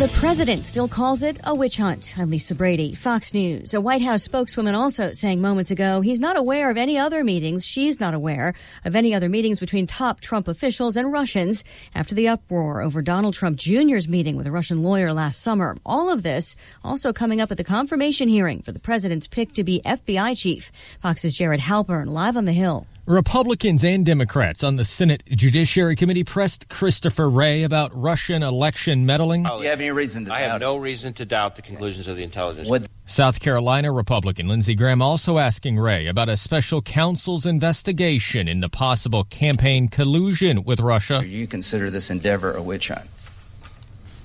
The president still calls it a witch hunt. I'm Lisa Brady, Fox News. A White House spokeswoman also saying moments ago he's not aware of any other meetings. She's not aware of any other meetings between top Trump officials and Russians after the uproar over Donald Trump Jr.'s meeting with a Russian lawyer last summer. All of this also coming up at the confirmation hearing for the president's pick to be FBI chief. Fox's Jared Halpern live on the Hill. Republicans and Democrats on the Senate Judiciary Committee pressed Christopher Wray about Russian election meddling. Do you have any reason to doubt? I have no reason to doubt the conclusions of the intelligence. South Carolina Republican Lindsey Graham also asking Wray about a special counsel's investigation into possible campaign collusion with Russia. Do you consider this endeavor a witch hunt?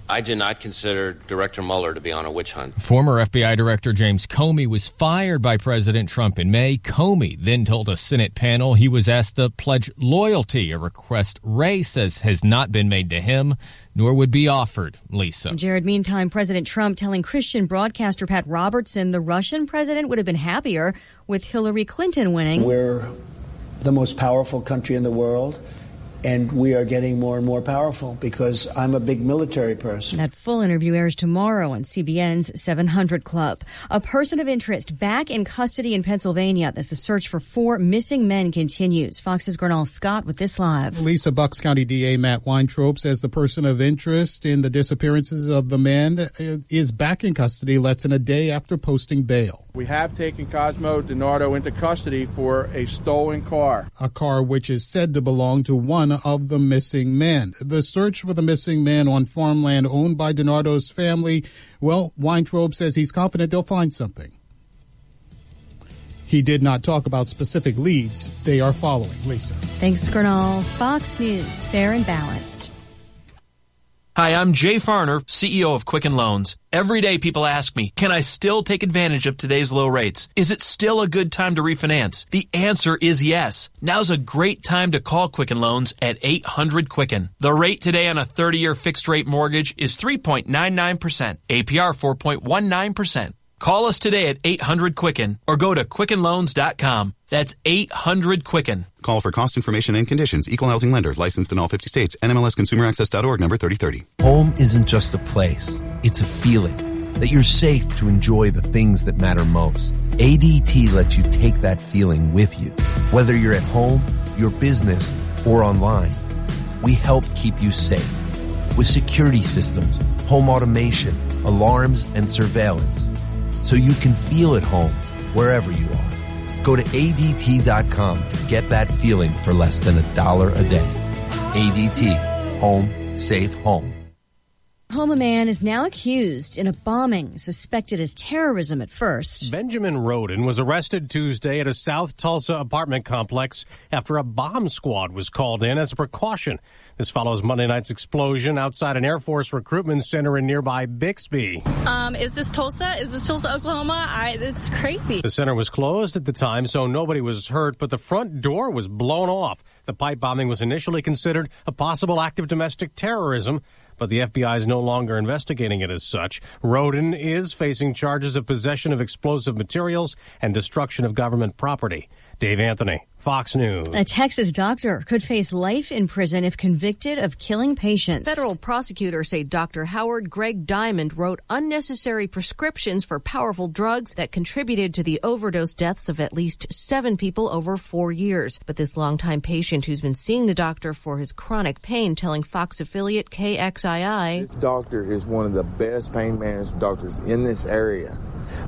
I do not consider Director Mueller to be on a witch hunt. Former FBI Director James Comey was fired by President Trump in May. Comey then told a Senate panel he was asked to pledge loyalty, a request Wray says has not been made to him, nor would be offered. Lisa. Jared, meantime, President Trump telling Christian broadcaster Pat Robertson the Russian president would have been happier with Hillary Clinton winning. We're the most powerful country in the world. And we are getting more and more powerful because I'm a big military person. That full interview airs tomorrow on CBN's 700 Club. A person of interest back in custody in Pennsylvania as the search for 4 missing men continues. Fox's Gernal Scott with this live. Lisa, Bucks County DA Matt Weintraub says the person of interest in the disappearances of the men is back in custody less than a day after posting bail. We have taken Cosmo DiNardo into custody for a stolen car. A car which is said to belong to one of the missing men. The search for the missing men on farmland owned by DiNardo's family, well, Weintraub says he's confident they'll find something. He did not talk about specific leads they are following. Lisa. Thanks, Gernal. Fox News, fair and balanced. Hi, I'm Jay Farner, CEO of Quicken Loans. Every day people ask me, can I still take advantage of today's low rates? Is it still a good time to refinance? The answer is yes. Now's a great time to call Quicken Loans at 800-QUICKEN. The rate today on a 30-year fixed-rate mortgage is 3.99%, APR 4.19%. Call us today at 800-QUICKEN or go to QuickenLoans.com. That's 800-QUICKEN. Call for cost information and conditions. Equal housing lender. Licensed in all 50 states. NMLSConsumerAccess.org, number 3030. Home isn't just a place. It's a feeling that you're safe to enjoy the things that matter most. ADT lets you take that feeling with you. Whether you're at home, your business, or online, we help keep you safe. With security systems, home automation, alarms, and surveillance. So you can feel at home wherever you are. Go to ADT.com to get that feeling for less than $1 a day. ADT. Home. Safe home. A man is now accused in a bombing suspected as terrorism at first. Benjamin Roden was arrested Tuesday at a South Tulsa apartment complex after a bomb squad was called in as a precaution. This follows Monday night's explosion outside an Air Force recruitment center in nearby Bixby. Is this Tulsa? Is this Tulsa, Oklahoma? It's crazy. The center was closed at the time, so nobody was hurt, but the front door was blown off. The pipe bombing was initially considered a possible act of domestic terrorism, but the FBI is no longer investigating it as such. Roden is facing charges of possession of explosive materials and destruction of government property. Dave Anthony, Fox News. A Texas doctor could face life in prison if convicted of killing patients. Federal prosecutors say Dr. Howard Greg Diamond wrote unnecessary prescriptions for powerful drugs that contributed to the overdose deaths of at least 7 people over 4 years. But this longtime patient who's been seeing the doctor for his chronic pain telling Fox affiliate KXII, "This doctor is one of the best pain management doctors in this area.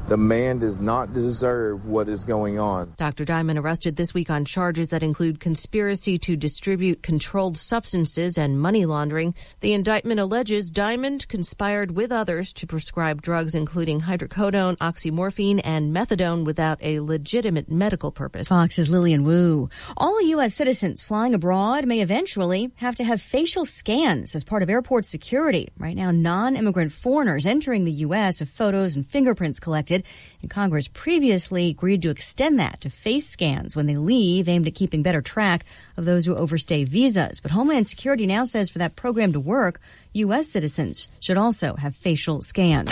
The man does not deserve what is going on." Dr. Diamond arrested this week on charges that include conspiracy to distribute controlled substances and money laundering. The indictment alleges Diamond conspired with others to prescribe drugs including hydrocodone, oxymorphone, and methadone without a legitimate medical purpose. Fox's Lillian Wu. All U.S. citizens flying abroad may eventually have to have facial scans as part of airport security. Right now, non-immigrant foreigners entering the U.S. have photos and fingerprints collected, and Congress previously agreed to extend that to face scans when they leave, aimed at keeping better track of those who overstay visas. But Homeland Security now says for that program to work, U.S. citizens should also have facial scans.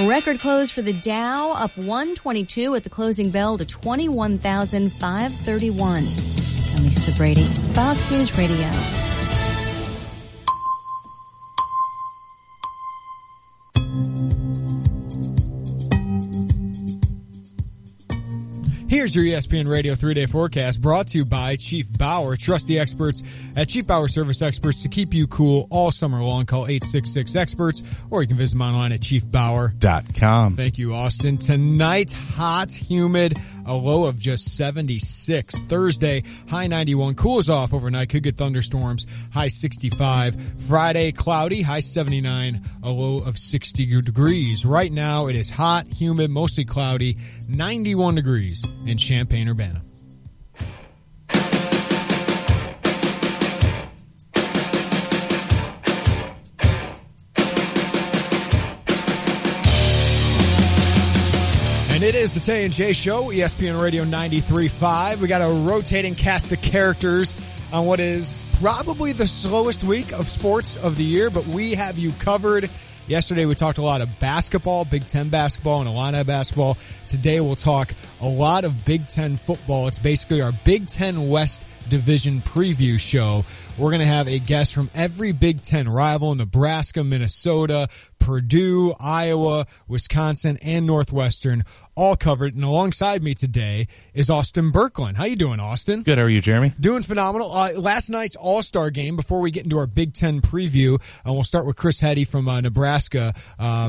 Record close for the Dow, up 122 at the closing bell to 21,531. I'm Lisa Brady, Fox News Radio. Here's your ESPN Radio 3-day forecast brought to you by Chief Bauer. Trust the experts at Chief Bauer Service Experts to keep you cool all summer long. Call 866-EXPERTS or you can visit them online at chiefbauer.com. Thank you, Austin. Tonight, hot, humid, a low of just 76. Thursday, high 91. Cools off overnight. Could get thunderstorms. High 65. Friday, cloudy. High 79. A low of 60 degrees. Right now, it is hot, humid, mostly cloudy. 91 degrees in Champaign-Urbana. And it is the Tay and J Show, ESPN Radio 93.5. We got a rotating cast of characters on what is probably the slowest week of sports of the year, but we have you covered. Yesterday we talked a lot of basketball, Big Ten basketball and Illini basketball. Today we'll talk a lot of Big Ten football. It's basically our Big Ten West Division preview show. We're going to have a guest from every Big Ten rival: Nebraska, Minnesota, Purdue, Iowa, Wisconsin, and Northwestern, all covered. And alongside me today is Austin Berkland. How you doing, Austin? Good. How are you, Jeremy? Doing phenomenal. Last night's All-Star game, before we get into our Big Ten preview, we'll start with Chris Heddy from Nebraska.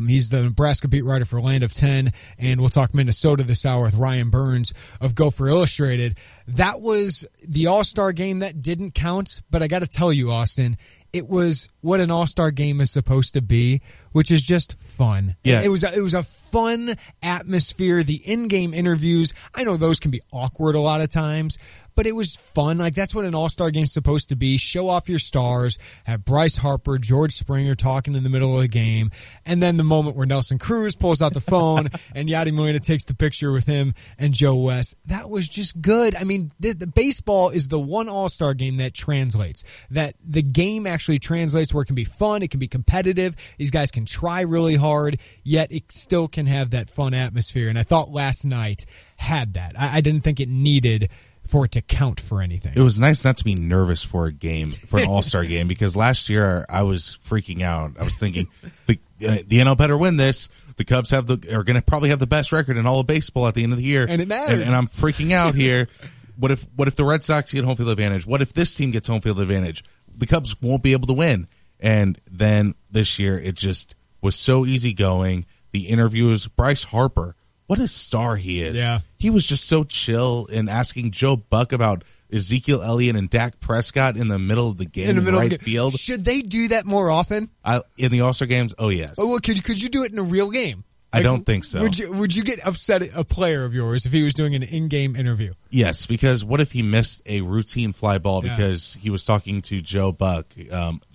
He's the Nebraska beat writer for Land of 10, and we'll talk Minnesota this hour with Ryan Burns of Gopher Illustrated. That was the All-Star game that didn't count, but I got to tell you, Austin, it was what an All-Star game is supposed to be, which is just fun. Yeah. It was a fun atmosphere. The in-game interviews, I know those can be awkward a lot of times, but it was fun. Like, that's what an All-Star game is supposed to be. Show off your stars. Have Bryce Harper, George Springer talking in the middle of the game. And then the moment where Nelson Cruz pulls out the phone and Yadi Molina takes the picture with him and Joe West. That was just good. I mean, the baseball is the one All-Star game that translates. That the game actually translates where it can be fun. It can be competitive. These guys can try really hard, yet it still can have that fun atmosphere. And I thought last night had that. I didn't think it needed for it to count for anything. It was nice not to be nervous for a game, for an All-Star game, because last year I was freaking out. I was thinking the NL better win this. The Cubs are going to probably have the best record in all of baseball at the end of the year, and it mattered. And I'm freaking out here. What if the Red Sox get home field advantage? What if this team gets home field advantage? The Cubs won't be able to win. And then this year it just was so easygoing. The interviews, Bryce Harper. What a star he is. Yeah. He was just so chill and asking Joe Buck about Ezekiel Elliott and Dak Prescott in the middle of the game in the right field. Should they do that more often? In the All-Star games? Oh, yes. Oh, well, could you do it in a real game? I don't think so. Would you get upset at a player of yours if he was doing an in-game interview? Yes, because what if he missed a routine fly ball because he was talking to Joe Buck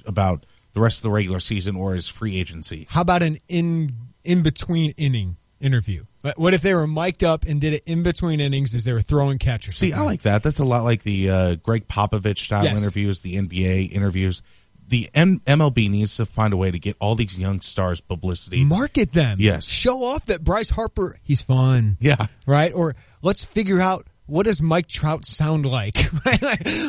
about the rest of the regular season or his free agency? How about an in-between inning interview? What if they were mic'd up and did it in between innings as they were throwing catch or something? See, I like that. That's a lot like the Greg Popovich style interviews, the NBA interviews. The MLB needs to find a way to get all these young stars publicity. Market them. Yes. Show off that Bryce Harper, he's fun. Yeah. Right? Or let's figure out, what does Mike Trout sound like?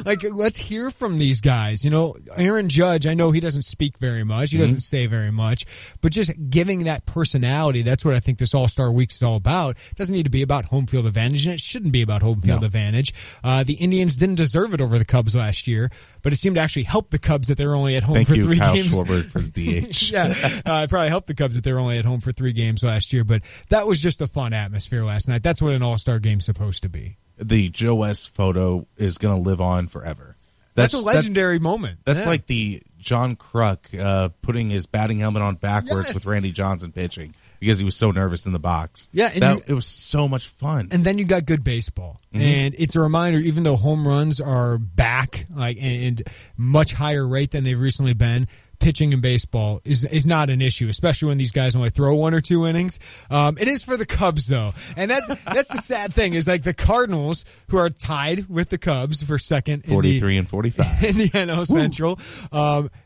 like, let's hear from these guys. You know, Aaron Judge, I know he doesn't speak very much. He doesn't say very much. But just giving that personality, that's what I think this All-Star Week is all about. It doesn't need to be about home field advantage, and it shouldn't be about home field advantage. The Indians didn't deserve it over the Cubs last year, but it seemed to actually help the Cubs that they were only at home for 3 Kyle games. Schwarber for the DH. It probably helped the Cubs that they were only at home for 3 games last year. But that was just a fun atmosphere last night. That's what an All-Star game's supposed to be. The Joe West photo is going to live on forever. That's a legendary moment. That's like the John Kruk putting his batting helmet on backwards with Randy Johnson pitching because he was so nervous in the box. Yeah, it was so much fun. And then you got good baseball. And it's a reminder, even though home runs are back and much higher rate than they've recently been, pitching in baseball is not an issue, especially when these guys only throw 1 or 2 innings. It is for the Cubs, though. And that's the sad thing, is like the Cardinals, who are tied with the Cubs for second 43 and 45 in the NL Central.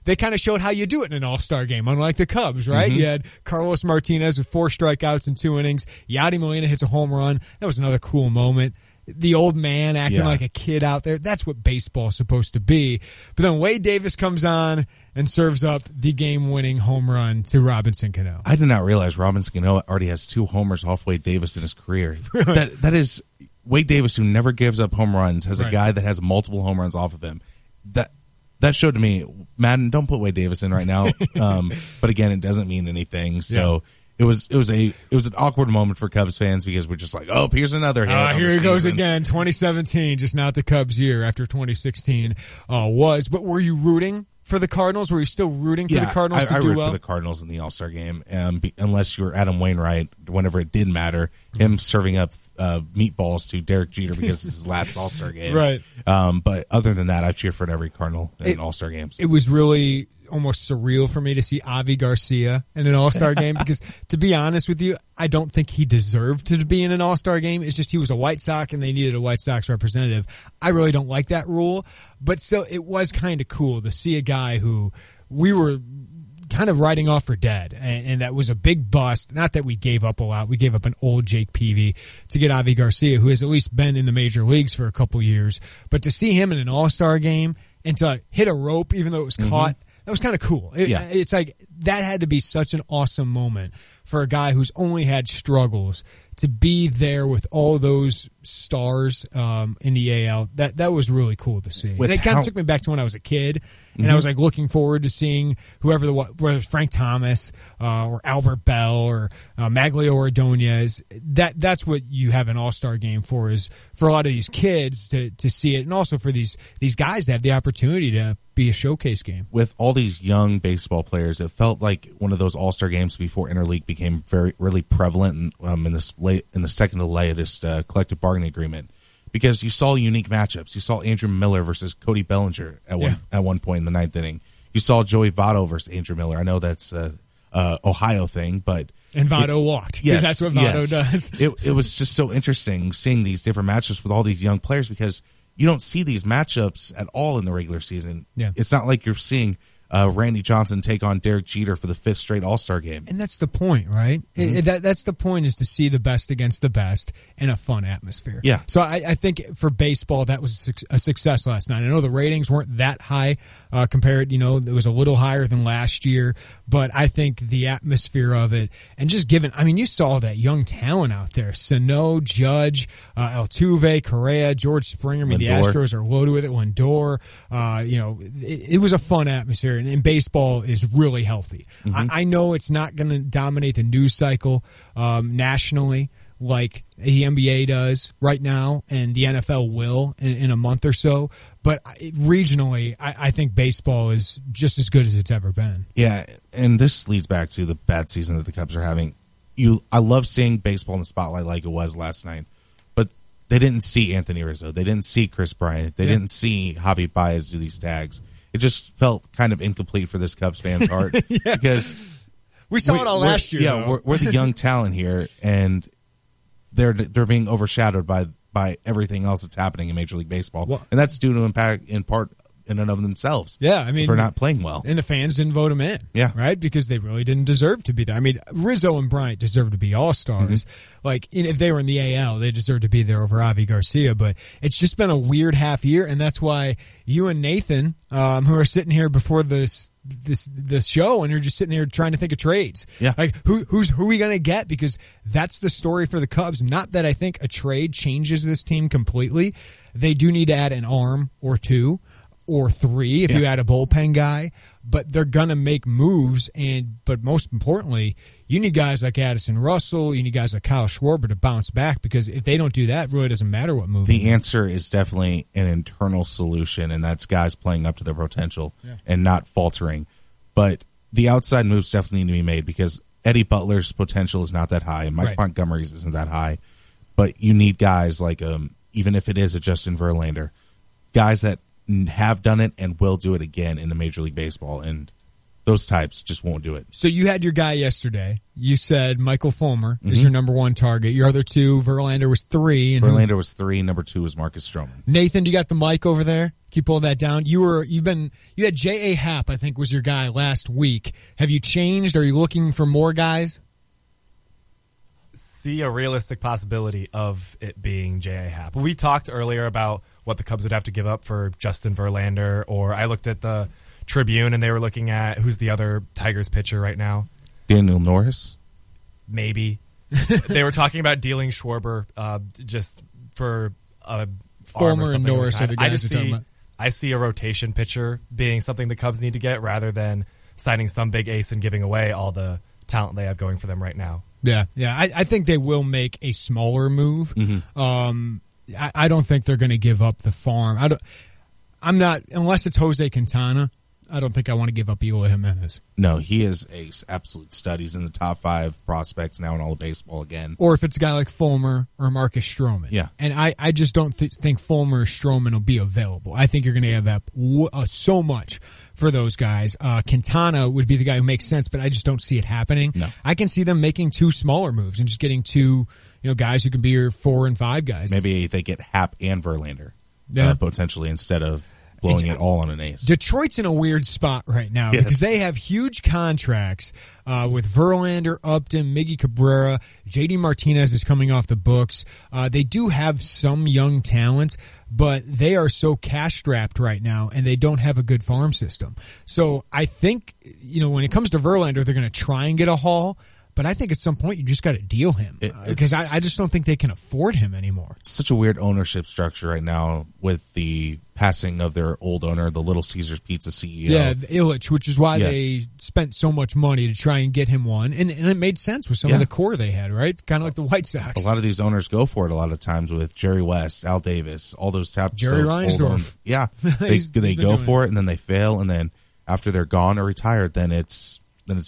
They kind of showed how you do it in an All-Star game, unlike the Cubs, right? You had Carlos Martinez with 4 strikeouts in 2 innings. Yadi Molina hits a home run. That was another cool moment. The old man acting like a kid out there. That's what baseball's supposed to be. But then Wade Davis comes on and serves up the game-winning home run to Robinson Cano. I did not realize Robinson Cano already has 2 homers off Wade Davis in his career. That is Wade Davis, who never gives up home runs, has a guy that has multiple home runs off of him. That showed to me, Madden, don't put Wade Davis in right now. But again, it doesn't mean anything. So it was an awkward moment for Cubs fans because we're just like, oh, here's another hit. Here he goes again. 2017, just not the Cubs' year after 2016 was. But were you rooting for the Cardinals? Were you still rooting for the Cardinals to do well? I root for the Cardinals in the All-Star game, unless you were Adam Wainwright, whenever it did matter, him serving up meatballs to Derek Jeter because it's his last All-Star game. Right. But other than that, I've cheered for every Cardinal in All-Star games. It was really almost surreal for me to see Avi Garcia in an All-Star game because, to be honest with you, I don't think he deserved to be in an All-Star game. It's just he was a White Sox and they needed a White Sox representative. I really don't like that rule, but still, it was kind of cool to see a guy who we were kind of writing off for dead, and that was a big bust. Not that we gave up a lot. We gave up an old Jake Peavy to get Avi Garcia, who has at least been in the major leagues for a couple years. But to see him in an All-Star game and to hit a rope, even though it was caught, that was kind of cool. It's like that had to be such an awesome moment for a guy who's only had struggles to be there with all those stars in the AL. That was really cool to see. And it kind of took me back to when I was a kid, and I was like looking forward to seeing whether it was Frank Thomas or Albert Bell or Maglio Ordonez. That's what you have an All-Star game for, is for a lot of these kids to see it, and also for these guys to have the opportunity to be a showcase game. With all these young baseball players, it felt like one of those All-Star games before Interleague became really prevalent in the second to latest collective bargaining agreement, because you saw unique matchups. You saw Andrew Miller versus Cody Bellinger at one point in the ninth inning. You saw Joey Votto versus Andrew Miller. I know that's Ohio thing, but and Votto walked because that's what Votto does. It was just so interesting seeing these different matchups with all these young players, because you don't see these matchups at all in the regular season. Yeah. It's not like you're seeing Randy Johnson take on Derek Jeter for the 5th straight All-Star game. And that's the point, right? That's the point, is to see the best against the best in a fun atmosphere. Yeah. So I think for baseball, that was a success last night. I know the ratings weren't that high compared, it was a little higher than last year, but I think the atmosphere of it, and just you saw that young talent out there. Sano, Judge, Altuve, Correa, George Springer. The Astros are loaded with it. Lindor. It was a fun atmosphere. And baseball is really healthy. I know it's not going to dominate the news cycle nationally like the NBA does right now, and the NFL will in a month or so. But regionally, I think baseball is just as good as it's ever been. Yeah, and this leads back to the bad season that the Cubs are having. I love seeing baseball in the spotlight like it was last night, but they didn't see Anthony Rizzo. They didn't see Chris Bryant. They didn't see Javi Baez do these tags. It just felt kind of incomplete for this Cubs fan's heart because we saw it all last year. Yeah, we're the young talent here, and they're being overshadowed by everything else that's happening in Major League Baseball, and that's due to impact in part in and of themselves. Yeah, for not playing well, and the fans didn't vote him in. Yeah, right, because they really didn't deserve to be there. Rizzo and Bryant deserve to be all-stars. Like, if they were in the AL, they deserve to be there over Avi Garcia. But it's just been a weird half year, and that's why you and Nathan, who are sitting here before this show, and you're just sitting here trying to think of trades. Yeah, like who are we gonna get? Because that's the story for the Cubs. Not that I think a trade changes this team completely. They do need to add an arm or two or three if you add a bullpen guy, but they're gonna make moves. But most importantly, you need guys like Addison Russell, you need guys like Kyle Schwarber to bounce back, because if they don't do that, it really doesn't matter what move. The answer is definitely an internal solution, and that's guys playing up to their potential and not faltering. But the outside moves definitely need to be made, because Eddie Butler's potential is not that high, and Mike Montgomery's isn't that high. But you need guys like, even if it is a Justin Verlander, guys that have done it and will do it again in the Major League Baseball, and those types just won't do it. So you had your guy yesterday. You said Michael Fulmer is your number one target. Your other two, Verlander was 3. And Verlander was 3. Number 2 was Marcus Stroman. Nathan, do you got the mic over there? Can you pull that down? You had J.A. Happ, I think, was your guy last week. Have you changed? Are you looking for more guys? See a realistic possibility of it being J.A. Happ. We talked earlier about what the Cubs would have to give up for Justin Verlander, or I looked at the Tribune and they were looking at who's the other Tigers pitcher right now. Daniel Norris? Maybe. They were talking about dealing Schwarber just for a Fulmer and Norris are the guys we're talking about. I see a rotation pitcher being something the Cubs need to get rather than signing some big ace and giving away all the talent they have going for them right now. Yeah. I think they will make a smaller move. Mm-hmm. I don't think they're going to give up the farm. I'm not, unless it's Jose Quintana. I don't think I want to give up Eloy Jimenez. No, he is a absolute stud. He's in the top 5 prospects now in all of baseball again. Or if it's a guy like Fulmer or Marcus Stroman. Yeah. And I just don't think Fulmer or Stroman will be available. I think you're going to have up so much for those guys. Quintana would be the guy who makes sense, but I just don't see it happening. No. I can see them making 2 smaller moves and just getting 2 guys who can be your 4 and 5 guys. Maybe they get Happ and Verlander potentially instead of blowing it all on an ace. Detroit's in a weird spot right now because they have huge contracts with Verlander, Upton, Miggy Cabrera, JD Martinez is coming off the books. They do have some young talent, but they are so cash strapped right now and they don't have a good farm system. So I think, when it comes to Verlander, they're going to try and get a haul. But I think at some point you just got to deal him because I just don't think they can afford him anymore. It's such a weird ownership structure right now with the passing of their old owner, the Little Caesars Pizza CEO. Yeah, Illich, which is why they spent so much money to try and get him one. And it made sense with some of the core they had, right? Kind of like the White Sox. A lot of these owners go for it a lot of times with Jerry West, Al Davis, all those types Jerry Reinsdorf. Yeah, they go for it and then they fail. And then after they're gone or retired, then it's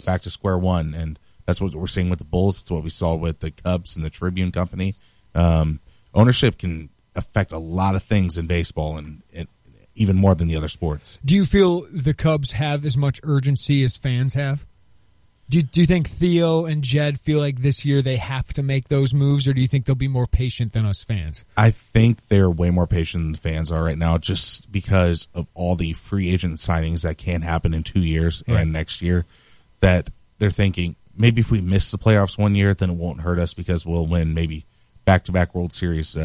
back to square one. And that's what we're seeing with the Bulls. It's what we saw with the Cubs and the Tribune Company. Ownership can affect a lot of things in baseball and even more than the other sports. Do you feel the Cubs have as much urgency as fans have? Do you think Theo and Jed feel like this year they have to make those moves, or do you think they'll be more patient than us fans? I think they're way more patient than the fans are right now just because of all the free agent signings that can happen in 2 years and next year, that they're thinking, maybe if we miss the playoffs 1 year, then it won't hurt us because we'll win maybe back-to-back World Series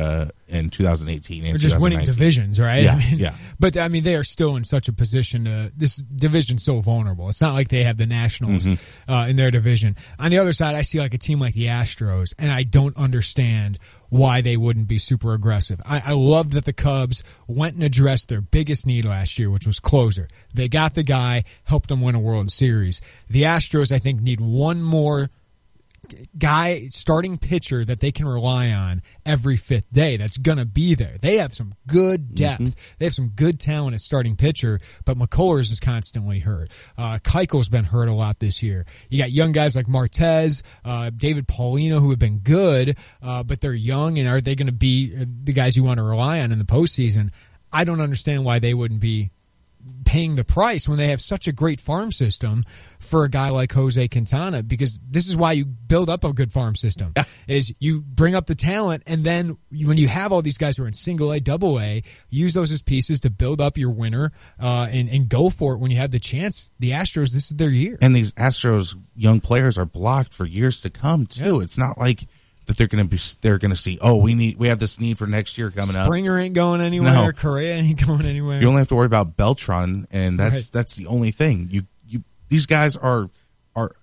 in 2018 and or just winning divisions, right? Yeah, But, they are still in such a position this division's so vulnerable. It's not like they have the Nationals in their division. On the other side, I see like a team like the Astros, and I don't understand why they wouldn't be super aggressive. I love that the Cubs went and addressed their biggest need last year, which was closer. They got the guy, helped them win a World Series. The Astros, I think, need one more guy, starting pitcher that they can rely on every 5th day that's going to be there. They have some good depth. They have some good talent at starting pitcher, but McCullers is constantly hurt. Keuchel's been hurt a lot this year. You got young guys like Martez, David Paulino, who have been good, but they're young, and are they going to be the guys you want to rely on in the postseason? I don't understand why they wouldn't be paying the price when they have such a great farm system for a guy like Jose Quintana, because this is why you build up a good farm system is you bring up the talent, and then when you have all these guys who are in single A, double A, use those as pieces to build up your winner and go for it when you have the chance. The Astros, this is their year. And these Astros young players are blocked for years to come too. It's not like that they're going to see, we have this need for next year coming up. Springer ain't going anywhere. No. Correa ain't going anywhere. You only have to worry about Beltran, and that's the only thing. These guys are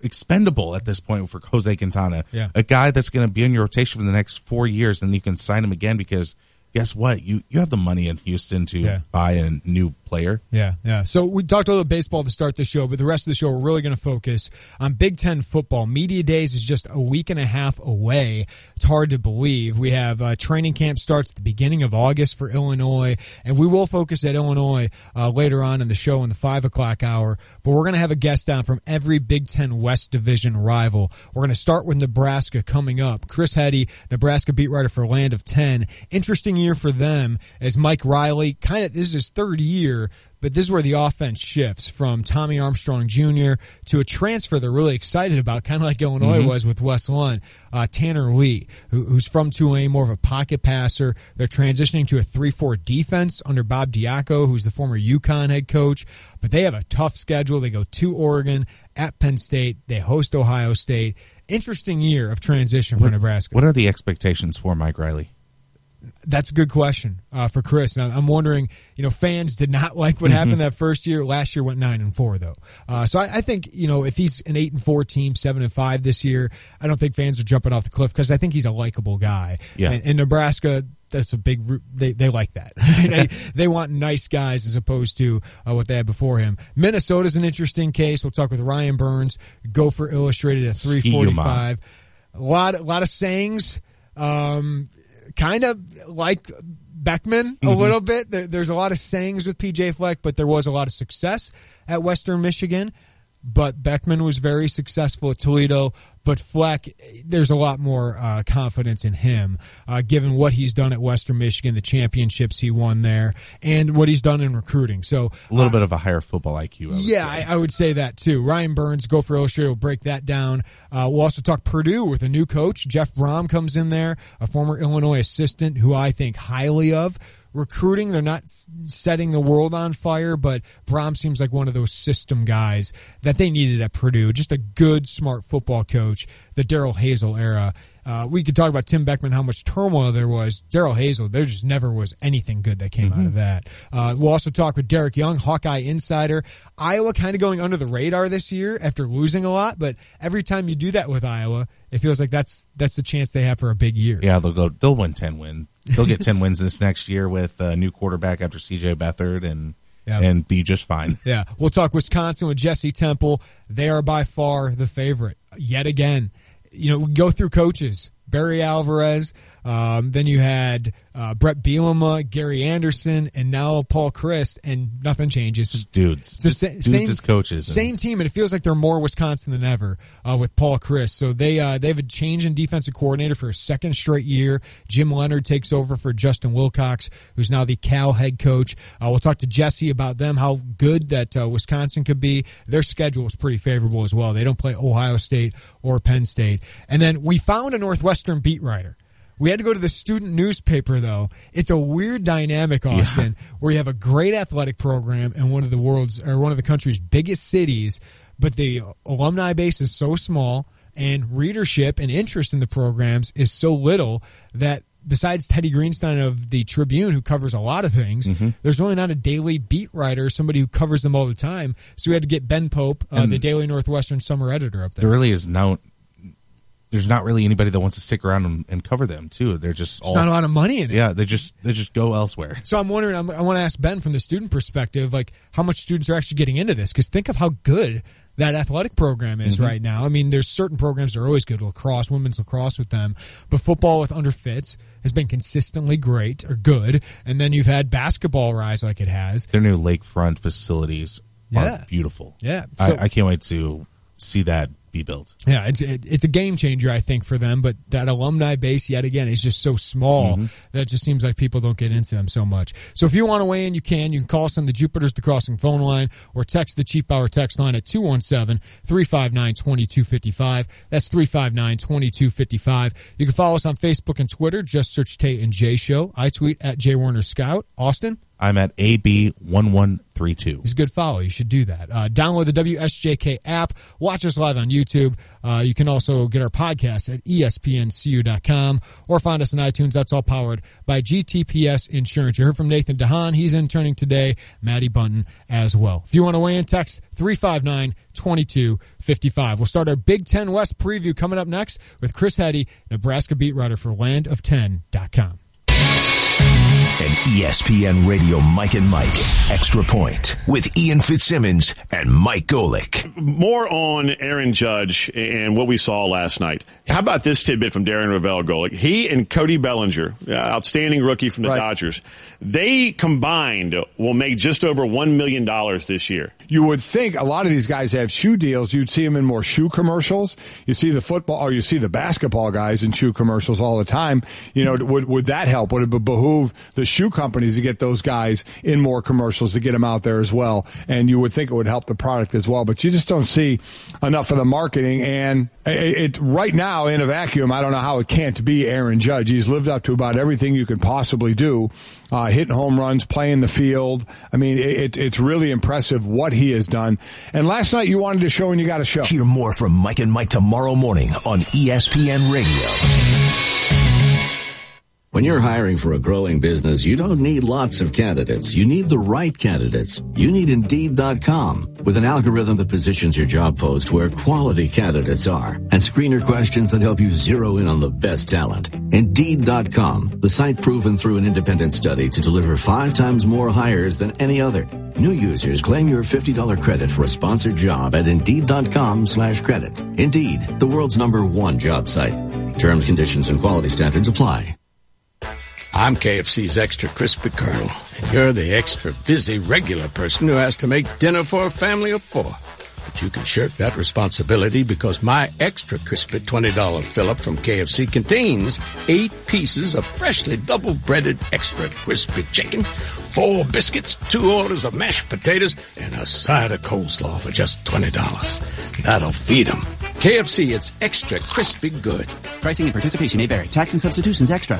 expendable at this point for Jose Quintana. Yeah. A guy that's going to be in your rotation for the next 4 years, and you can sign him again because guess what? You have the money in Houston to buy a new player. Yeah. So we talked a little baseball to start the show, but the rest of the show we're really going to focus on Big Ten football. Media Days is just a week and a half away. It's hard to believe. We have training camp starts at the beginning of August for Illinois, and we will focus at Illinois later on in the show in the 5 o'clock hour. But we're going to have a guest on from every Big Ten West Division rival. We're going to start with Nebraska coming up. Chris Heddy, Nebraska beat writer for Land of 10. Interesting year for them as Mike Riley, this is his 3rd year, but this is where the offense shifts from Tommy Armstrong Jr. to a transfer they're really excited about, kind of like Illinois was with Wes Lund, Tanner Lee, who's from Tulane, more of a pocket passer. They're transitioning to a 3-4 defense under Bob Diaco, who's the former UConn head coach, but they have a tough schedule. They go to Oregon, at Penn State, they host Ohio State. Interesting year of transition for Nebraska. What are the expectations for Mike Riley? That's a good question for Chris. And I'm wondering, fans did not like what happened that first year. Last year went 9-4 though. So I think, if he's an 8-4 team, 7-5 this year, I don't think fans are jumping off the cliff because I think he's a likable guy. Yeah. And Nebraska, that's a big. They like that. They want nice guys as opposed to what they had before him. Minnesota's an interesting case. We'll talk with Ryan Burns, Gopher Illustrated at 3:45. A lot of sayings, kind of like Beckman a little bit. There's a lot of sayings with PJ Fleck, but there was a lot of success at Western Michigan. But Beckman was very successful at Toledo. But Fleck, there's a lot more confidence in him, given what he's done at Western Michigan, the championships he won there, and what he's done in recruiting. So a little bit of a higher football IQ, I would say that too. Ryan Burns, Gopher Illustrated, will break that down. We'll also talk Purdue with a new coach. Jeff Brom comes in there, a former Illinois assistant who I think highly of. Recruiting, they're not setting the world on fire, but Brom seems like one of those system guys that they needed at Purdue. Just a good, smart football coach, the Darrell Hazel era. We could talk about Tim Beckman, how much turmoil there was. Darrell Hazel, there just never was anything good that came out of that. We'll also talk with Derek Young, Hawkeye Insider. Iowa kind of going under the radar this year after losing a lot, but every time you do that with Iowa, it feels like that's the chance they have for a big year. Yeah, they'll win 10 wins. They'll get 10 wins this next year with a new quarterback after C.J. Beathard and be just fine. Yeah, we'll talk Wisconsin with Jesse Temple. They are by far the favorite yet again. We go through coaches. Barry Alvarez, then you had Brett Bielema, Gary Anderson, and now Paul Chryst, and nothing changes. Just dudes. It's dudes as coaches. Same team, and it feels like they're more Wisconsin than ever with Paul Chryst. So they have a change in defensive coordinator for a second straight year. Jim Leonard takes over for Justin Wilcox, who's now the Cal head coach. We'll talk to Jesse about them, how good that Wisconsin could be. Their schedule is pretty favorable as well. They don't play Ohio State or Penn State. And then we found a Northwestern beat writer. We had to go to the student newspaper, though. It's a weird dynamic, Austin, where you have a great athletic program in one of the country's biggest cities, but the alumni base is so small and readership and interest in the programs is so little that besides Teddy Greenstein of the Tribune, who covers a lot of things, there's really not a daily beat writer, somebody who covers them all the time. So we had to get Ben Pope, the Daily Northwestern summer editor, up there. There really is there's not really anybody that wants to stick around and cover them too. They're just There's not a lot of money in it. Yeah, they just go elsewhere. So I'm wondering, I want to ask Ben from the student perspective, like how much students are actually getting into this? Because think of how good that athletic program is right now. I mean, there's certain programs that are always good, lacrosse, women's lacrosse with them, but football with under Fitz has been consistently great or good. And then you've had basketball rise like it has. Their new lakefront facilities are beautiful. Yeah, so, I can't wait to see that be built. Yeah, it's a game changer, I think, for them. But that alumni base, yet again, is just so small that it just seems like people don't get into them so much. So if you want to weigh in, you can call us on the Jupiter's The Crossing phone line or text the Cheap Hour text line at 217-359-2255. That's 359-2255. You can follow us on Facebook and Twitter. Just search Tay and J Show. I tweet at J Warner Scout. Austin? I'm at AB1132. He's a good follow. You should do that. Download the WSJK app. Watch us live on YouTube. You can also get our podcast at espncu.com or find us on iTunes. That's all powered by GTPS Insurance. You heard from Nathan DeHaan. He's interning today. Maddie Bunton as well. If you want to weigh in, text 359-2255. We'll start our Big Ten West preview coming up next with Chris Heddy, Nebraska beat writer for LandOf10.com. An ESPN Radio Mike and Mike Extra Point with Ian Fitzsimmons and Mike Golick. More on Aaron Judge and what we saw last night. How about this tidbit from Darren Ravel, Golick? He and Cody Bellinger, outstanding rookie from the Dodgers, they combined will make just over $1 million this year. You would think a lot of these guys have shoe deals. You'd see them in more shoe commercials. You see the football or you see the basketball guys in shoe commercials all the time. Would that help? Would it behoove the shoe companies to get those guys in more commercials to get them out there as well? And you would think it would help the product as well. But you just don't see enough of the marketing. And it right now in a vacuum, I don't know how it can't be Aaron Judge. He's lived up to about everything you could possibly do. Hitting home runs, playing the field. I mean, it's really impressive what he has done. And last night you wanted to show and you got to show. Hear more from Mike and Mike tomorrow morning on ESPN Radio. When you're hiring for a growing business, you don't need lots of candidates. You need the right candidates. You need Indeed.com. With an algorithm that positions your job post where quality candidates are and screener questions that help you zero in on the best talent. Indeed.com, the site proven through an independent study to deliver 5 times more hires than any other. New users claim your $50 credit for a sponsored job at Indeed.com/credit. Indeed, the world's #1 job site. Terms, conditions, and quality standards apply. I'm KFC's Extra Crispy Colonel, and you're the extra busy regular person who has to make dinner for a family of 4. But you can shirk that responsibility because my Extra Crispy $20 fill-up from KFC contains 8 pieces of freshly double-breaded extra crispy chicken, 4 biscuits, 2 orders of mashed potatoes, and a side of coleslaw for just $20. That'll feed them. KFC, it's extra crispy good. Pricing and participation may vary. Tax and substitutions extra.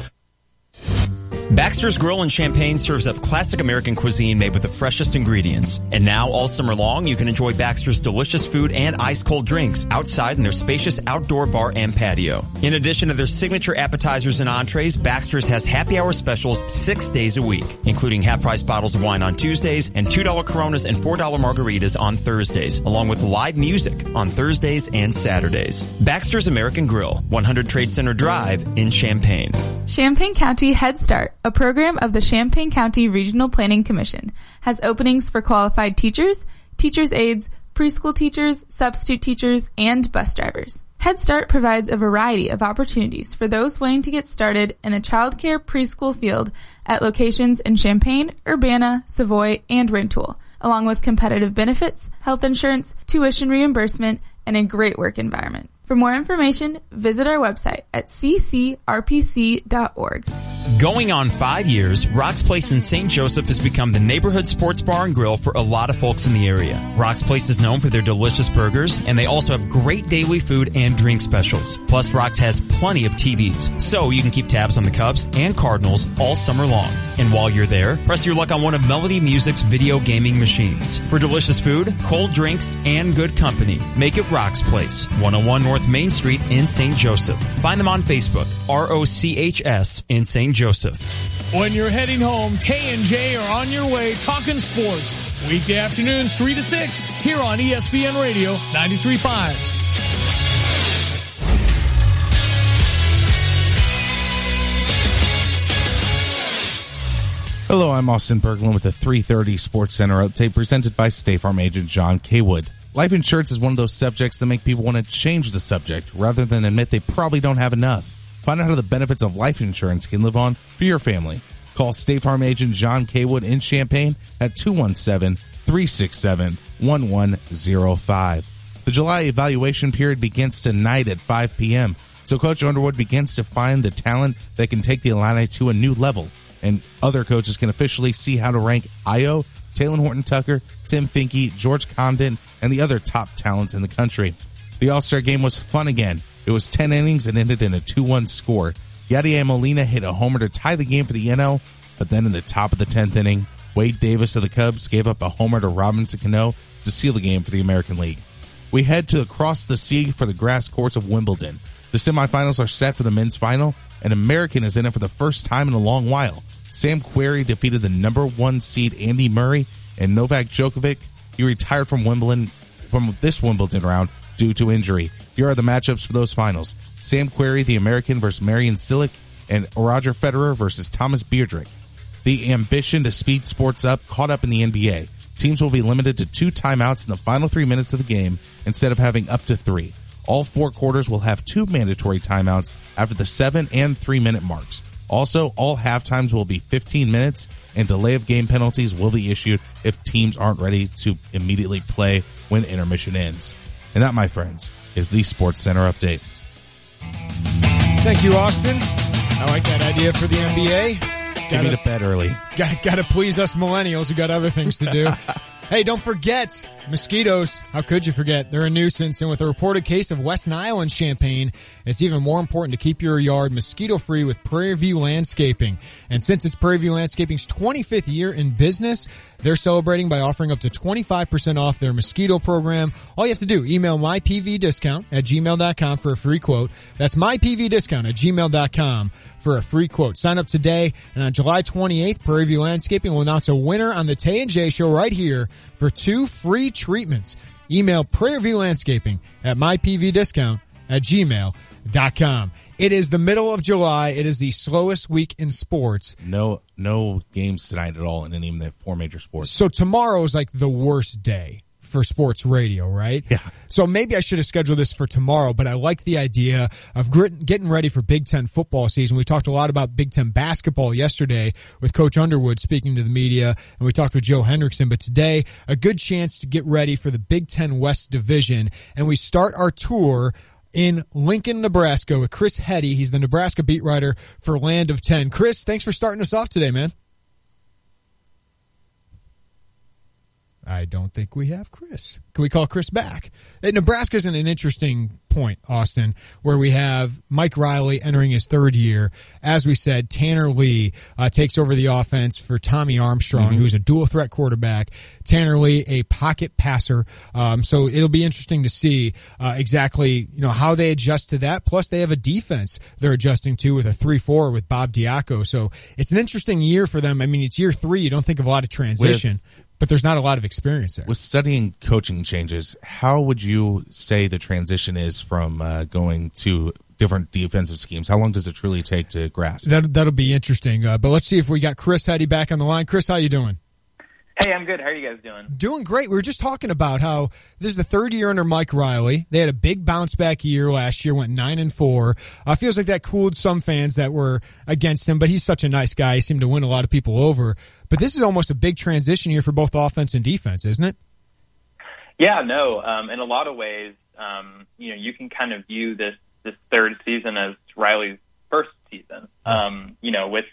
Baxter's Grill in Champaign serves up classic American cuisine made with the freshest ingredients. And now, all summer long, you can enjoy Baxter's delicious food and ice-cold drinks outside in their spacious outdoor bar and patio. In addition to their signature appetizers and entrees, Baxter's has happy hour specials 6 days a week, including half-price bottles of wine on Tuesdays and $2 Coronas and $4 margaritas on Thursdays, along with live music on Thursdays and Saturdays. Baxter's American Grill, 100 Trade Center Drive in Champaign. Champaign County Head Start, a program of the Champaign County Regional Planning Commission, has openings for qualified teachers, teachers' aides, preschool teachers, substitute teachers, and bus drivers. Head Start provides a variety of opportunities for those wanting to get started in the childcare preschool field at locations in Champaign, Urbana, Savoy, and Rintoul, along with competitive benefits, health insurance, tuition reimbursement, and a great work environment. For more information, visit our website at ccrpc.org. Going on 5 years, Rock's Place in St. Joseph has become the neighborhood sports bar and grill for a lot of folks in the area. Rock's Place is known for their delicious burgers, and they also have great daily food and drink specials. Plus, Rock's has plenty of TVs, so you can keep tabs on the Cubs and Cardinals all summer long. And while you're there, press your luck on one of Melody Music's video gaming machines. For delicious food, cold drinks, and good company, make it Rock's Place, 101 North Main Street in St. Joseph. Find them on Facebook, ROCHS in St. Joseph. When you're heading home, Tay and J are on your way talking sports. Weekday afternoons 3 to 6 here on ESPN Radio 93.5. Hello, I'm Austin Berglund with the 3:30 Sports Center update presented by State Farm agent John Kaywood. Life insurance is one of those subjects that make people want to change the subject rather than admit they probably don't have enough. Find out how the benefits of life insurance can live on for your family. Call State Farm agent John Kaywood in Champaign at 217-367-1105. The July evaluation period begins tonight at 5 p.m., so Coach Underwood begins to find the talent that can take the Illini to a new level. And other coaches can officially see how to rank Io, Taylor Horton-Tucker, Tim Finke, George Condon, and the other top talents in the country. The All-Star game was fun again. It was 10 innings and ended in a 2-1 score. Yadier Molina hit a homer to tie the game for the NL, but then in the top of the 10th inning, Wade Davis of the Cubs gave up a homer to Robinson Cano to seal the game for the American League. We head to across the sea for the grass courts of Wimbledon. The semifinals are set for the men's final, and American is in it for the first time in a long while. Sam Querrey defeated the number 1 seed Andy Murray, and Novak Djokovic, he retired from this Wimbledon round due to injury. Here are the matchups for those finals. Sam Querrey, the American, versus Marian Cilic, and Roger Federer versus Thomas Berdych. The ambition to speed sports up caught up in the NBA. Teams will be limited to 2 timeouts in the final 3 minutes of the game instead of having up to 3. All 4 quarters will have 2 mandatory timeouts after the 7 and 3 minute marks. Also, all halftimes will be 15 minutes, and delay of game penalties will be issued if teams aren't ready to immediately play when intermission ends. And that, my friends, is the Sports Center update. Thank you, Austin. I like that idea for the NBA. Get me to bed early. Got to please us millennials who got other things to do. Hey, don't forget, mosquitoes. How could you forget? They're a nuisance, and with a reported case of West Nile in Champaign, it's even more important to keep your yard mosquito-free with Prairie View Landscaping. And since it's Prairie View Landscaping's 25th year in business, They're celebrating by offering up to 25% off their mosquito program. All you have to do, email mypvdiscount@gmail.com for a free quote. That's mypvdiscount@gmail.com for a free quote. Sign up today, and on July 28th, Prairie View Landscaping will announce a winner on the Tay and J Show right here for 2 free treatments. Email Prairie View Landscaping at mypvdiscount@gmail.com. It is the middle of July. It is the slowest week in sports. No games tonight at all in any of the 4 major sports. So tomorrow is like the worst day for sports radio, right? Yeah. So maybe I should have scheduled this for tomorrow, but I like the idea of getting ready for Big Ten football season. We talked a lot about Big Ten basketball yesterday with Coach Underwood speaking to the media, and we talked with Joe Hendrickson. But today, a good chance to get ready for the Big Ten West Division, and we start our tour in Lincoln, Nebraska with Chris Heddy. He's the Nebraska beat writer for Land of 10. Chris, thanks for starting us off today, man. I don't think we have Chris. Can we call Chris back? Nebraska's in an interesting point, Austin, where we have Mike Riley entering his 3rd year. As we said, Tanner Lee takes over the offense for Tommy Armstrong, who's a dual-threat quarterback. Tanner Lee, a pocket passer. So it'll be interesting to see exactly how they adjust to that. Plus, they have a defense they're adjusting to with a 3-4 with Bob Diaco. So it's an interesting year for them. I mean, it's year 3. You don't think of a lot of transition. But there's not a lot of experience there. With studying coaching changes, how would you say the transition is from going to different defensive schemes? How long does it truly take to grasp? That'll be interesting. But let's see if we got Chris Heddy back on the line. Chris, how you doing? Hey, I'm good. How are you guys doing? Doing great. We were just talking about how this is the 3rd year under Mike Riley. They had a big bounce back year last year, went 9-4. Feels like that cooled some fans that were against him, but he's such a nice guy. He seemed to win a lot of people over. But this is almost a big transition year for both offense and defense, isn't it? Yeah, no. In a lot of ways, you can kind of view this 3rd season as Riley's 1st season. With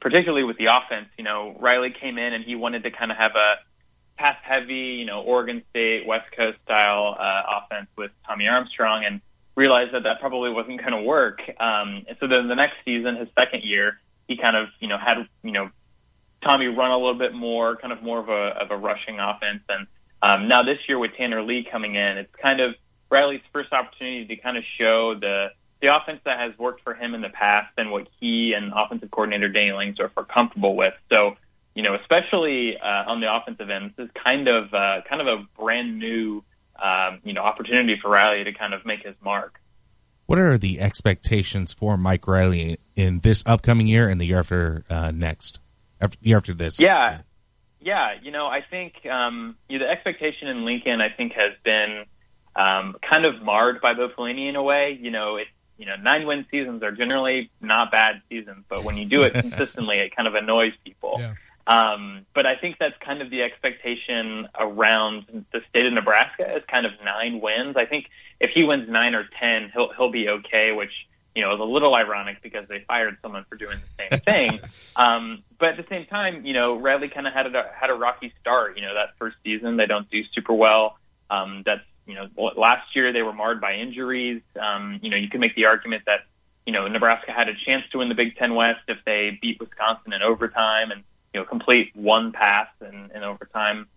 particularly with the offense, Riley came in and he wanted to kind of have a pass-heavy, Oregon State, West Coast style offense with Tommy Armstrong, and realized that probably wasn't going to work. And so then the next season, his 2nd year, he kind of, had, Tommy run a little bit more, kind of more of a rushing offense. And now this year with Tanner Lee coming in, it's kind of Riley's first opportunity to kind of show the offense that has worked for him in the past and what he and offensive coordinator Danny Langsdorff are comfortable with. So, especially on the offensive end, this is kind of a brand new, opportunity for Riley to kind of make his mark. What are the expectations for Mike Riley in this upcoming year and the year after next? Year after this? Yeah. I think the expectation in Lincoln, I think, has been kind of marred by Bo Pelini in a way. 9-win seasons are generally not bad seasons, but when you do it consistently, it kind of annoys people. Yeah. But I think that's kind of the expectation around the state of Nebraska is kind of 9 wins. I think if he wins 9 or 10, he'll be okay, which is a little ironic because they fired someone for doing the same thing. But at the same time, Riley kind of had a rocky start. That first season they don't do super well. Last year they were marred by injuries. You can make the argument that Nebraska had a chance to win the Big Ten West if they beat Wisconsin in overtime and complete one pass in overtime.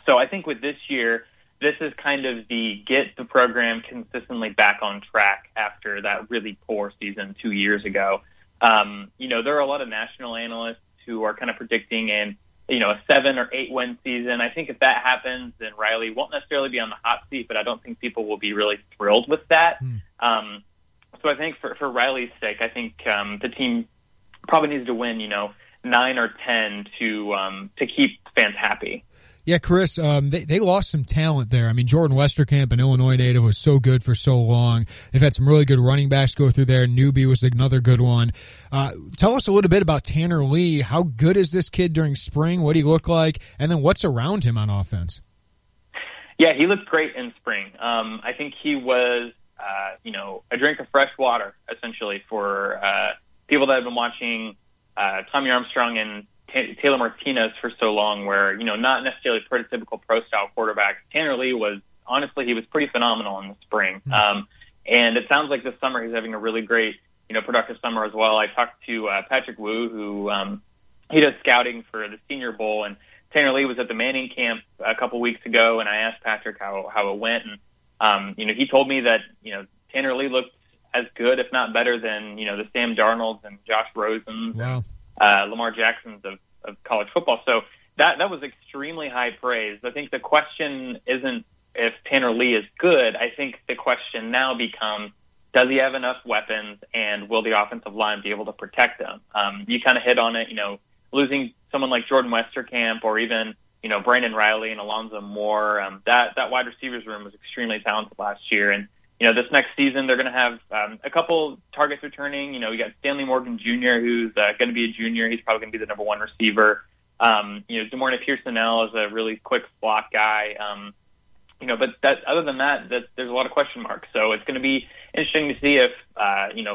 So I think with this year, this is kind of the get the program consistently back on track after that really poor season 2 years ago. There are a lot of national analysts who are kind of predicting a 7 or 8 win season. I think if that happens, then Riley won't necessarily be on the hot seat, but I don't think people will be really thrilled with that. So I think for Riley's sake, I think the team probably needs to win, 9 or 10 to keep fans happy. Yeah, Chris, they lost some talent there. I mean, Jordan Westerkamp, an Illinois native, was so good for so long. They've had some really good running backs go through there. Newby was another good one. Tell us a little bit about Tanner Lee. How good is this kid during spring? What do he look like? And then what's around him on offense? Yeah, he looked great in spring. I think he was, a drink of fresh water, essentially, for people that have been watching Tommy Armstrong and Taylor Martinez for so long, where, not necessarily prototypical pro-style quarterbacks. Tanner Lee was, honestly, he was pretty phenomenal in the spring. And it sounds like this summer he's having a really great, productive summer as well. I talked to Patrick Wu, who he does scouting for the Senior Bowl, and Tanner Lee was at the Manning camp a couple weeks ago, and I asked Patrick how it went, and he told me that Tanner Lee looked as good, if not better, than the Sam Darnolds and Josh Rosens, wow, and Lamar Jacksons of college football. So that was extremely high praise. I think the question isn't if Tanner Lee is good. I think the question now becomes, does he have enough weapons, and will the offensive line be able to protect him? You kind of hit on it, losing someone like Jordan Westerkamp or even, Brandon Riley and Alonzo Moore. That wide receivers room was extremely talented last year. And, this next season they're going to have a couple targets returning. We got Stanley Morgan Jr., who's going to be a junior. He's probably going to be the number one receiver. DeMorne Pearsonell is a really quick slot guy. But other than that, there's a lot of question marks. So it's going to be interesting to see if,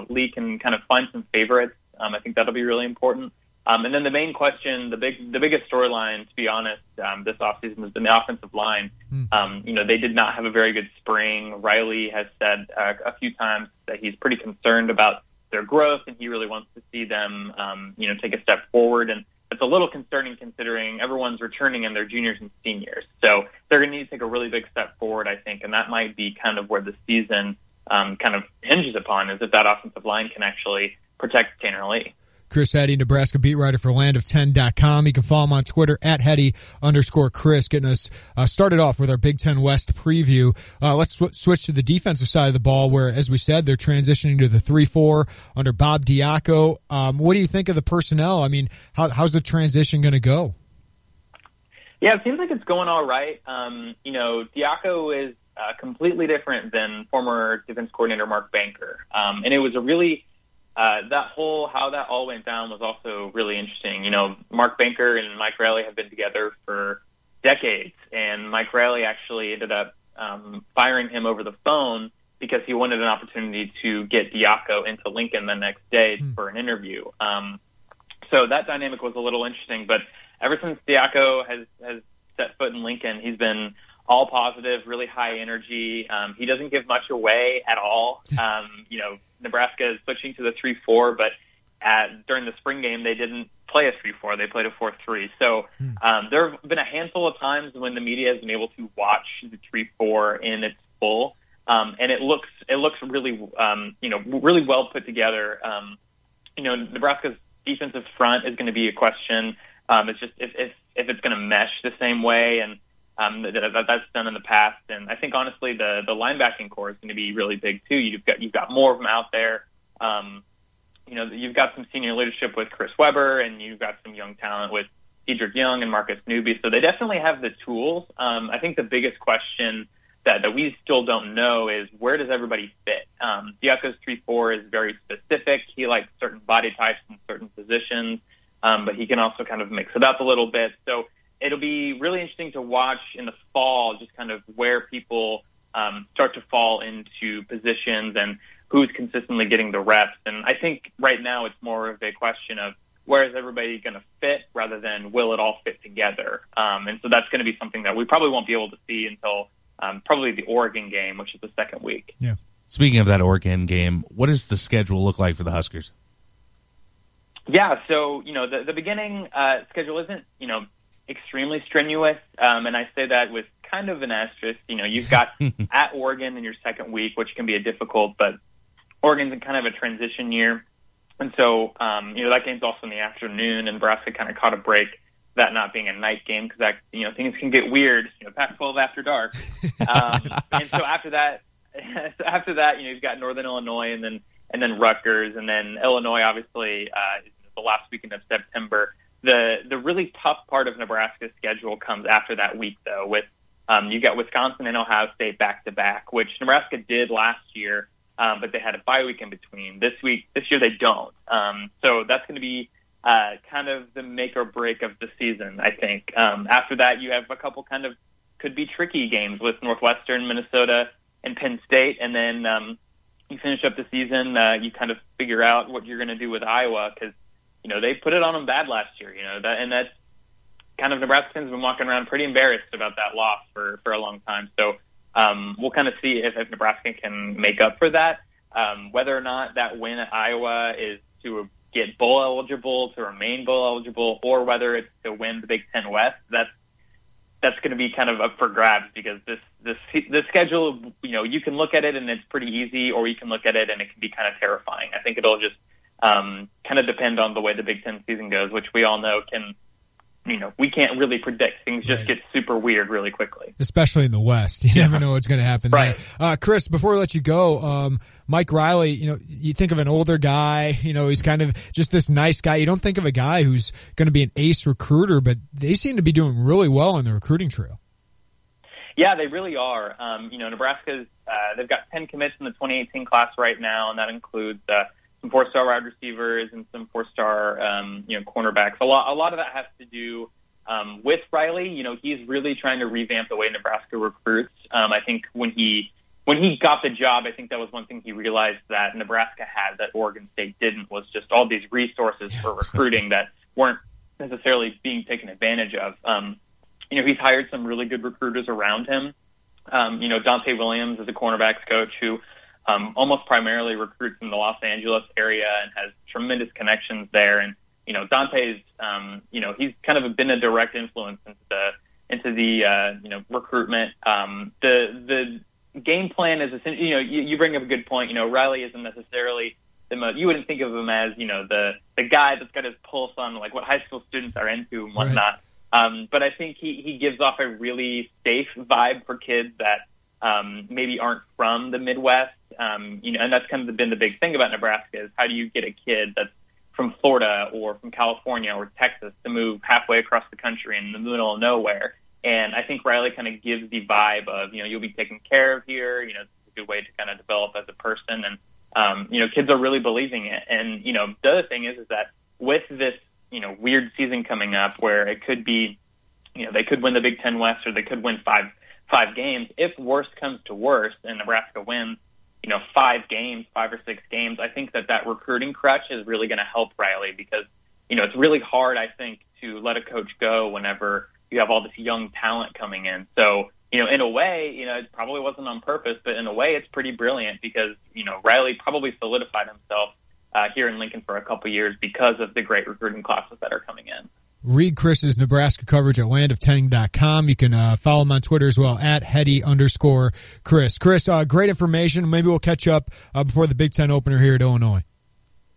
Lee can kind of find some favorites. I think that'll be really important. And then the main question, the biggest storyline, to be honest, this offseason has been the offensive line. They did not have a very good spring. Riley has said a few times that he's pretty concerned about their growth, and he really wants to see them, take a step forward. And it's a little concerning considering everyone's returning and they're juniors and seniors. So they're going to need to take a really big step forward, I think, and that might be kind of where the season kind of hinges upon, is if that offensive line can actually protect Tanner Lee. Chris Heddy, Nebraska beat writer for landof10.com. You can follow him on Twitter at Heddy_Chris, getting us started off with our Big Ten West preview. Let's switch to the defensive side of the ball where, as we said, they're transitioning to the 3-4 under Bob Diaco. What do you think of the personnel? I mean, how's the transition going to go? Yeah, it seems like it's going all right. Diaco is completely different than former defense coordinator Mark Banker. And it was a really how that all went down was also really interesting. Mark Banker and Mike Riley have been together for decades, and Mike Riley actually ended up firing him over the phone because he wanted an opportunity to get Diaco into Lincoln the next day for an interview. So that dynamic was a little interesting, but ever since Diaco has set foot in Lincoln, he's been all positive, really high energy. He doesn't give much away at all. Nebraska is switching to the 3-4, but during the spring game, they didn't play a 3-4. They played a 4-3. So there have been a handful of times when the media has been able to watch the 3-4 in its full, and it looks really, really well put together. Nebraska's defensive front is going to be a question. It's just if it's going to mesh the same way, and that's done in the past. And I think honestly the linebacking core is going to be really big too. You've got more of them out there. You've got some senior leadership with Chris Webber, and you've got some young talent with Cedric Young and Marcus Newby. So they definitely have the tools. I think the biggest question that we still don't know is, where does everybody fit? Diaco's 3-4 is very specific. He likes certain body types and certain positions, but he can also kind of mix it up a little bit. So it'll be really interesting to watch in the fall just kind of where people start to fall into positions and who's consistently getting the reps. And I think right now it's more of a question of, where is everybody going to fit rather than will it all fit together? And so that's going to be something that we probably won't be able to see until probably the Oregon game, which is the second week. Yeah. Speaking of that Oregon game, what does the schedule look like for the Huskers? Yeah, so, the beginning schedule isn't, extremely strenuous, and I say that with kind of an asterisk. You've got at Oregon in your second week, which can be a difficult, but Oregon's in kind of a transition year. And so, that game's also in the afternoon, and Nebraska kind of caught a break, that not being a night game, because that, things can get weird, Pac-12 after dark. And so after that, you've got Northern Illinois and then Rutgers, and then Illinois, obviously, is the last weekend of September. The really tough part of Nebraska's schedule comes after that week, though, with you got Wisconsin and Ohio State back-to-back, which Nebraska did last year, but they had a bye week in between. This year they don't. So that's going to be kind of the make or break of the season, I think. After that, you have a couple kind of could be tricky games with Northwestern, Minnesota, and Penn State, and then you finish up the season. You kind of figure out what you're going to do with Iowa, because they put it on them bad last year. And that's kind of, Nebraskans have been walking around pretty embarrassed about that loss for a long time. So we'll kind of see if Nebraska can make up for that. Whether or not that win at Iowa is to get bowl eligible, to remain bowl eligible, or whether it's to win the Big Ten West, that's going to be kind of up for grabs, because this schedule, you can look at it and it's pretty easy, or you can look at it and it can be kind of terrifying. I think it'll just kind of depend on the way the Big Ten season goes, which we all know we can't really predict. Things just get super weird really quickly. Especially in the West. You never know what's going to happen there. Chris, before we let you go, Mike Riley, you think of an older guy, he's kind of just this nice guy. You don't think of a guy who's going to be an ace recruiter, but they seem to be doing really well on the recruiting trail. Yeah, they really are. Nebraska's, they've got 10 commits in the 2018 class right now, and that includes some 4-star wide receivers and some 4-star, cornerbacks. A lot of that has to do with Riley. He's really trying to revamp the way Nebraska recruits. I think when he got the job, I think that was one thing he realized that Nebraska had that Oregon State didn't, was just all these resources for recruiting that weren't necessarily being taken advantage of. He's hired some really good recruiters around him. Dante Williams is a cornerbacks coach who almost primarily recruits in the Los Angeles area and has tremendous connections there. And, Dante's, he's kind of been a direct influence into the recruitment. The game plan is essentially, you bring up a good point. Riley isn't necessarily you wouldn't think of him as, the guy that's got his pulse on like what high school students are into and whatnot. Right. But I think he gives off a really safe vibe for kids that maybe aren't from the Midwest. And that's kind of been the big thing about Nebraska, is how do you get a kid that's from Florida or from California or Texas to move halfway across the country in the middle of nowhere. And I think Riley kind of gives the vibe of, you'll be taken care of here. It's a good way to kind of develop as a person. And, kids are really believing it. And, the other thing is that with this, weird season coming up where it could be, they could win the Big Ten West, or they could win five games. If worst comes to worst and Nebraska wins, 5 or 6 games, I think that recruiting crutch is really going to help Riley, because, it's really hard, I think, to let a coach go whenever you have all this young talent coming in. So, in a way, it probably wasn't on purpose, but in a way it's pretty brilliant, because, Riley probably solidified himself here in Lincoln for a couple years because of the great recruiting classes that are coming in. Read Chris's Nebraska coverage at landoftending.com. You can follow him on Twitter as well, at Hetty_Chris. Chris, great information. Maybe we'll catch up before the Big Ten opener here at Illinois.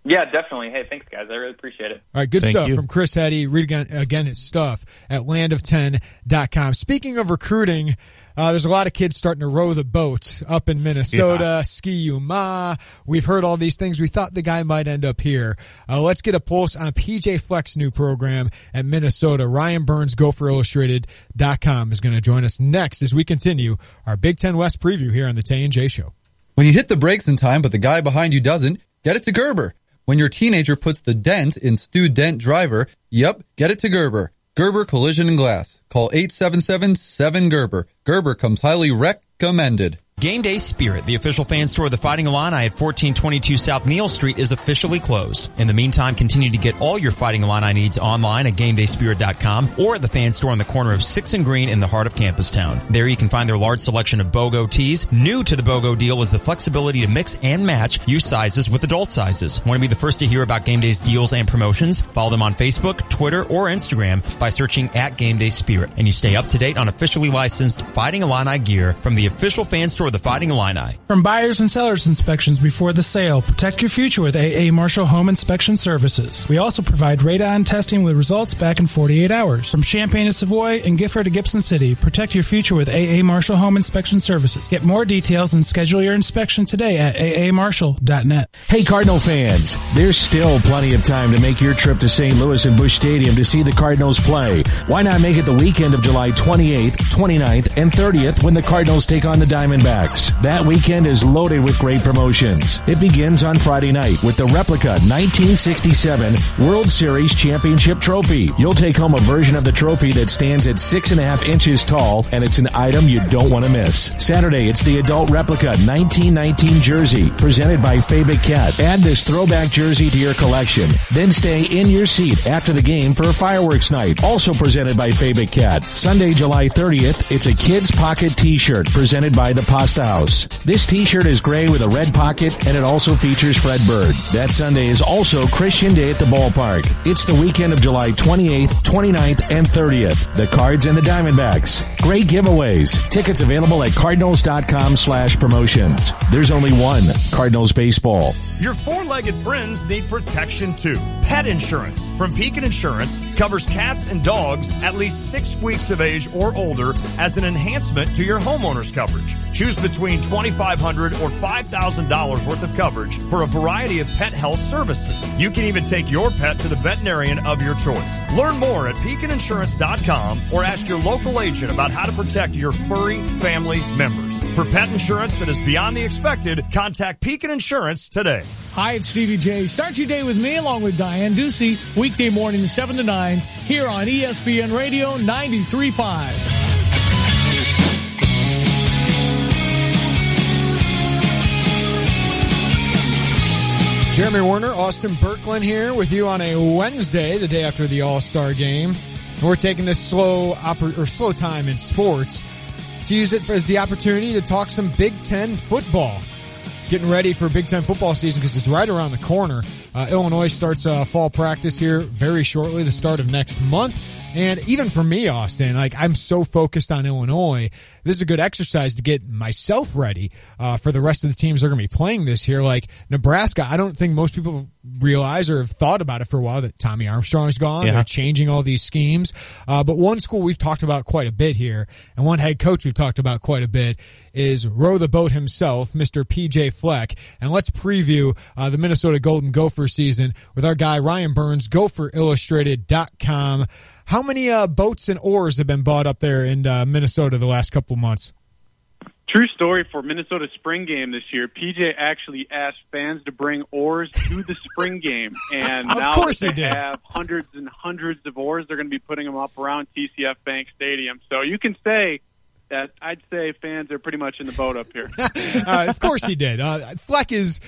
Yeah, definitely. Hey, thanks, guys. I really appreciate it. All right, good stuff from Chris Hetty. Read again his stuff at landoftend.com. Speaking of recruiting, there's a lot of kids starting to row the boat up in Minnesota, Ski-U-Ma. We've heard all these things. We thought the guy might end up here. Let's get a pulse on PJ Fleck's new program at Minnesota. Ryan Burns, GopherIllustrated.com, is going to join us next as we continue our Big Ten West preview here on the Tay and J Show. When you hit the brakes in time, but the guy behind you doesn't, get it to Gerber. When your teenager puts the dent in Stu Dent Driver, get it to Gerber. Gerber Collision and Glass. Call 877-7-GERBER. Gerber comes highly recommended. Game Day Spirit, the official fan store of the Fighting Illini at 1422 South Neal Street, is officially closed. In the meantime, continue to get all your Fighting Illini needs online at GameDaySpirit.com or at the fan store on the corner of 6th and Green in the heart of Campus Town. There you can find their large selection of BOGO tees. New to the BOGO deal is the flexibility to mix and match youth sizes with adult sizes. Want to be the first to hear about Game Day's deals and promotions? Follow them on Facebook, Twitter, or Instagram by searching at Game Day Spirit. And you stay up to date on officially licensed Fighting Illini gear from the official fan store of the Fighting Illini. From buyers and sellers inspections before the sale, protect your future with AA Marshall Home Inspection Services. We also provide radon testing with results back in 48 hours. From Champaign to Savoy and Gifford to Gibson City, protect your future with AA Marshall Home Inspection Services. Get more details and schedule your inspection today at aamarshall.net. Hey Cardinal fans, there's still plenty of time to make your trip to St. Louis and Busch Stadium to see the Cardinals play. Why not make it the weekend of July 28th, 29th, and 30th when the Cardinals take on the Diamondbacks? That weekend is loaded with great promotions. It begins on Friday night with the replica 1967 World Series Championship Trophy. You'll take home a version of the trophy that stands at 6.5 inches tall, and it's an item you don't want to miss. Saturday, it's the adult replica 1919 jersey presented by Fabic Cat. Add this throwback jersey to your collection. Then stay in your seat after the game for a fireworks night, also presented by Fabic Cat. Sunday, July 30th, it's a Kids Pocket t-shirt presented by the Pocket Pasta House. This t-shirt is gray with a red pocket, and it also features Fred Bird. That Sunday is also Christian Day at the ballpark. It's the weekend of July 28th, 29th, and 30th. The Cards and the Diamondbacks. Great giveaways. Tickets available at cardinals.com/promotions. There's only one Cardinals baseball. Your four-legged friends need protection too. Pet insurance from Pekin Insurance covers cats and dogs at least 6 weeks of age or older as an enhancement to your homeowner's coverage. Choose between $2,500 or $5,000 worth of coverage for a variety of pet health services. You can even take your pet to the veterinarian of your choice. Learn more at PekinInsurance.com or ask your local agent about how to protect your furry family members. For pet insurance that is beyond the expected, contact Pekin Insurance today. Hi, it's Stevie J. Start your day with me along with Diane Ducey, weekday morning 7 to 9, here on ESPN Radio 93.5. Jeremy Werner, Austin Berkland here with you on a Wednesday, the day after the All-Star game. And we're taking this slow time in sports to use it as the opportunity to talk some Big Ten football. Getting ready for Big Ten football season because it's right around the corner. Illinois starts fall practice here very shortly, the start of next month. And even for me, Austin, I'm so focused on Illinois. This is a good exercise to get myself ready for the rest of the teams that are going to be playing this year. Like Nebraska, I don't think most people realize or have thought about it for a while that Tommy Armstrong's gone. Yeah. They're changing all these schemes. But one school we've talked about quite a bit here, and one head coach we've talked about quite a bit, is row the boat himself, Mr. PJ Fleck. And let's preview the Minnesota Golden Gopher season with our guy Ryan Burns, GopherIllustrated.com. How many boats and oars have been bought up there in Minnesota the last couple months? True story for Minnesota spring game this year. PJ actually asked fans to bring oars to the spring game. And of now course that they have hundreds and hundreds of oars, they're going to be putting them up around TCF Bank Stadium. So you can say that I'd say fans are pretty much in the boat up here. Of course he did. Fleck is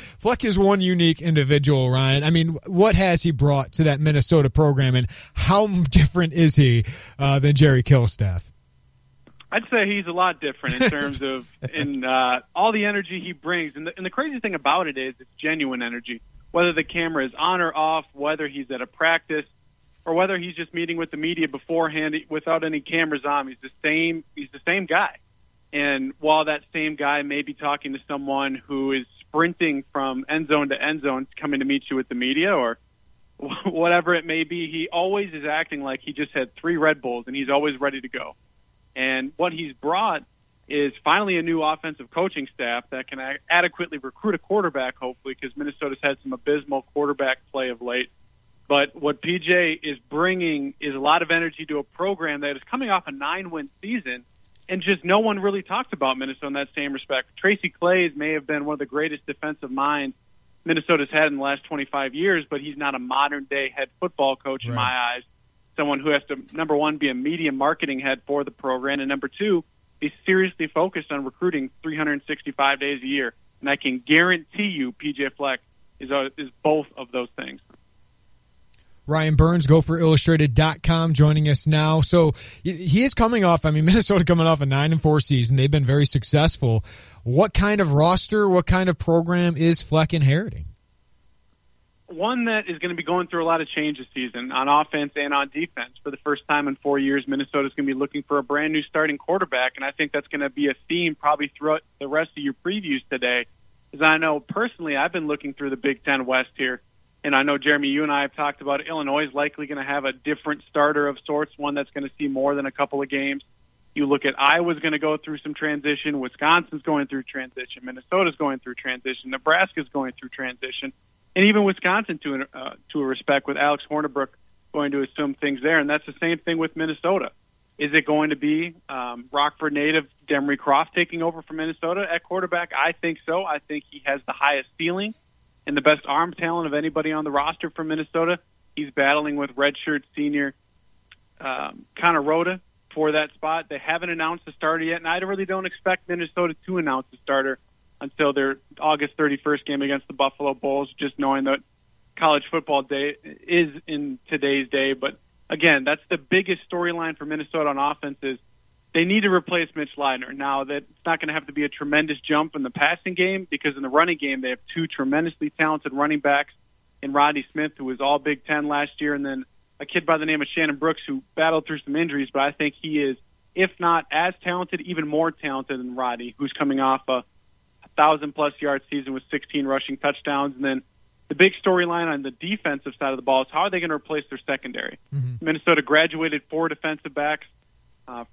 one unique individual, Ryan. I mean, what has he brought to that Minnesota program, and how different is he than Jerry Killstaff? I'd say he's a lot different in terms of all the energy he brings. And the crazy thing about it is it's genuine energy. Whether the camera is on or off, whether he's at a practice, or whether he's just meeting with the media beforehand without any cameras on, he's the same guy. And while that same guy may be talking to someone who is sprinting from end zone to end zone coming to meet you with the media or whatever it may be, he always is acting like he just had 3 Red Bulls and he's always ready to go. And what he's brought is finally a new offensive coaching staff that can adequately recruit a quarterback, hopefully, because Minnesota's had some abysmal quarterback play of late. But what PJ is bringing is a lot of energy to a program that is coming off a 9-win season, and just no one really talks about Minnesota in that same respect. Tracy Claeys may have been one of the greatest defensive minds Minnesota's had in the last 25 years, but he's not a modern-day head football coach in my eyes. Someone who has to, number one, be a media marketing head for the program, and number two, be seriously focused on recruiting 365 days a year. And I can guarantee you PJ Fleck is both of those things. Ryan Burns, GopherIllustrated.com, joining us now. So he is coming off, Minnesota coming off a 9-4 season. They've been very successful. What kind of roster, what kind of program is Fleck inheriting? One that is going to be going through a lot of change this season on offense and on defense. For the first time in 4 years, Minnesota's going to be looking for a brand new starting quarterback, and I think that's going to be a theme probably throughout the rest of your previews today. Because I know personally I've been looking through the Big Ten West here. And I know, Jeremy, you and I have talked about it. Illinois is likely going to have a different starter of sorts, one that's going to see more than a couple of games. You look at Iowa's going to go through some transition. Wisconsin's going through transition. Minnesota's going through transition. Nebraska's going through transition. And even Wisconsin, to a respect, with Alex Hornibrook going to assume things there. And that's the same thing with Minnesota. Is it going to be Rockford native Demery Croft taking over for Minnesota at quarterback? I think so. I think he has the highest ceiling and the best arm talent of anybody on the roster from Minnesota. He's battling with redshirt senior Connor Rhoda for that spot. They haven't announced a starter yet, and I really don't expect Minnesota to announce a starter until their August 31st game against the Buffalo Bulls, just knowing that college football day is in today's day. But, again, that's the biggest storyline for Minnesota on offense is they need to replace Mitch Leidner. Now, that's not going to have to be a tremendous jump in the passing game, because in the running game they have two tremendously talented running backs in Rodney Smith, who was all Big Ten last year, and then a kid by the name of Shannon Brooks, who battled through some injuries, but I think he is, if not as talented, even more talented than Rodney, who's coming off a 1,000-plus yard season with 16 rushing touchdowns. And then the big storyline on the defensive side of the ball is how are they going to replace their secondary? Mm-hmm. Minnesota graduated 4 defensive backs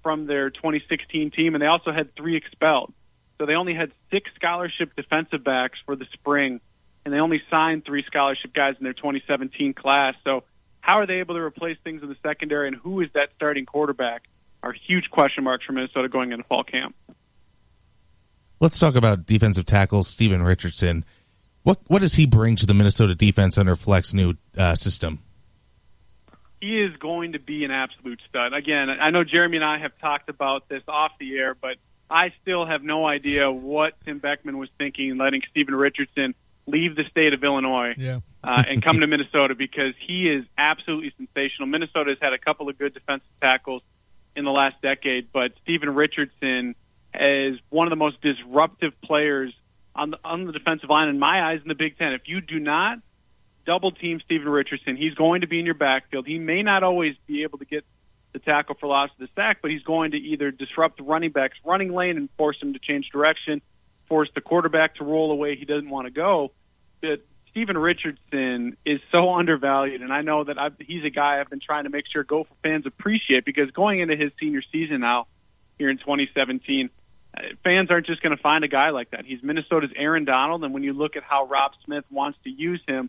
from their 2016 team, and they also had 3 expelled. So they only had 6 scholarship defensive backs for the spring, and they only signed 3 scholarship guys in their 2017 class. So how are they able to replace things in the secondary, and who is that starting quarterback are huge question marks for Minnesota going into fall camp. Let's talk about defensive tackle Steven Richardson. What does he bring to the Minnesota defense under Fleck's new system? He is going to be an absolute stud. Again, I know Jeremy and I have talked about this off the air, but I still have no idea what Tim Beckman was thinking in letting Steven Richardson leave the state of Illinois and come to Minnesota, because he is absolutely sensational. Minnesota has had a couple of good defensive tackles in the last decade, but Steven Richardson is one of the most disruptive players on the defensive line in my eyes in the Big Ten. If you do not double team Steven Richardson, he's going to be in your backfield. He may not always be able to get the tackle for loss of the sack, but he's going to either disrupt the running back's running lane and force him to change direction, force the quarterback to roll away he doesn't want to go. But Steven Richardson is so undervalued, and I know that he's a guy I've been trying to make sure Gopher fans appreciate, because going into his senior season now here in 2017, fans aren't just going to find a guy like that. He's Minnesota's Aaron Donald, and when you look at how Rob Smith wants to use him,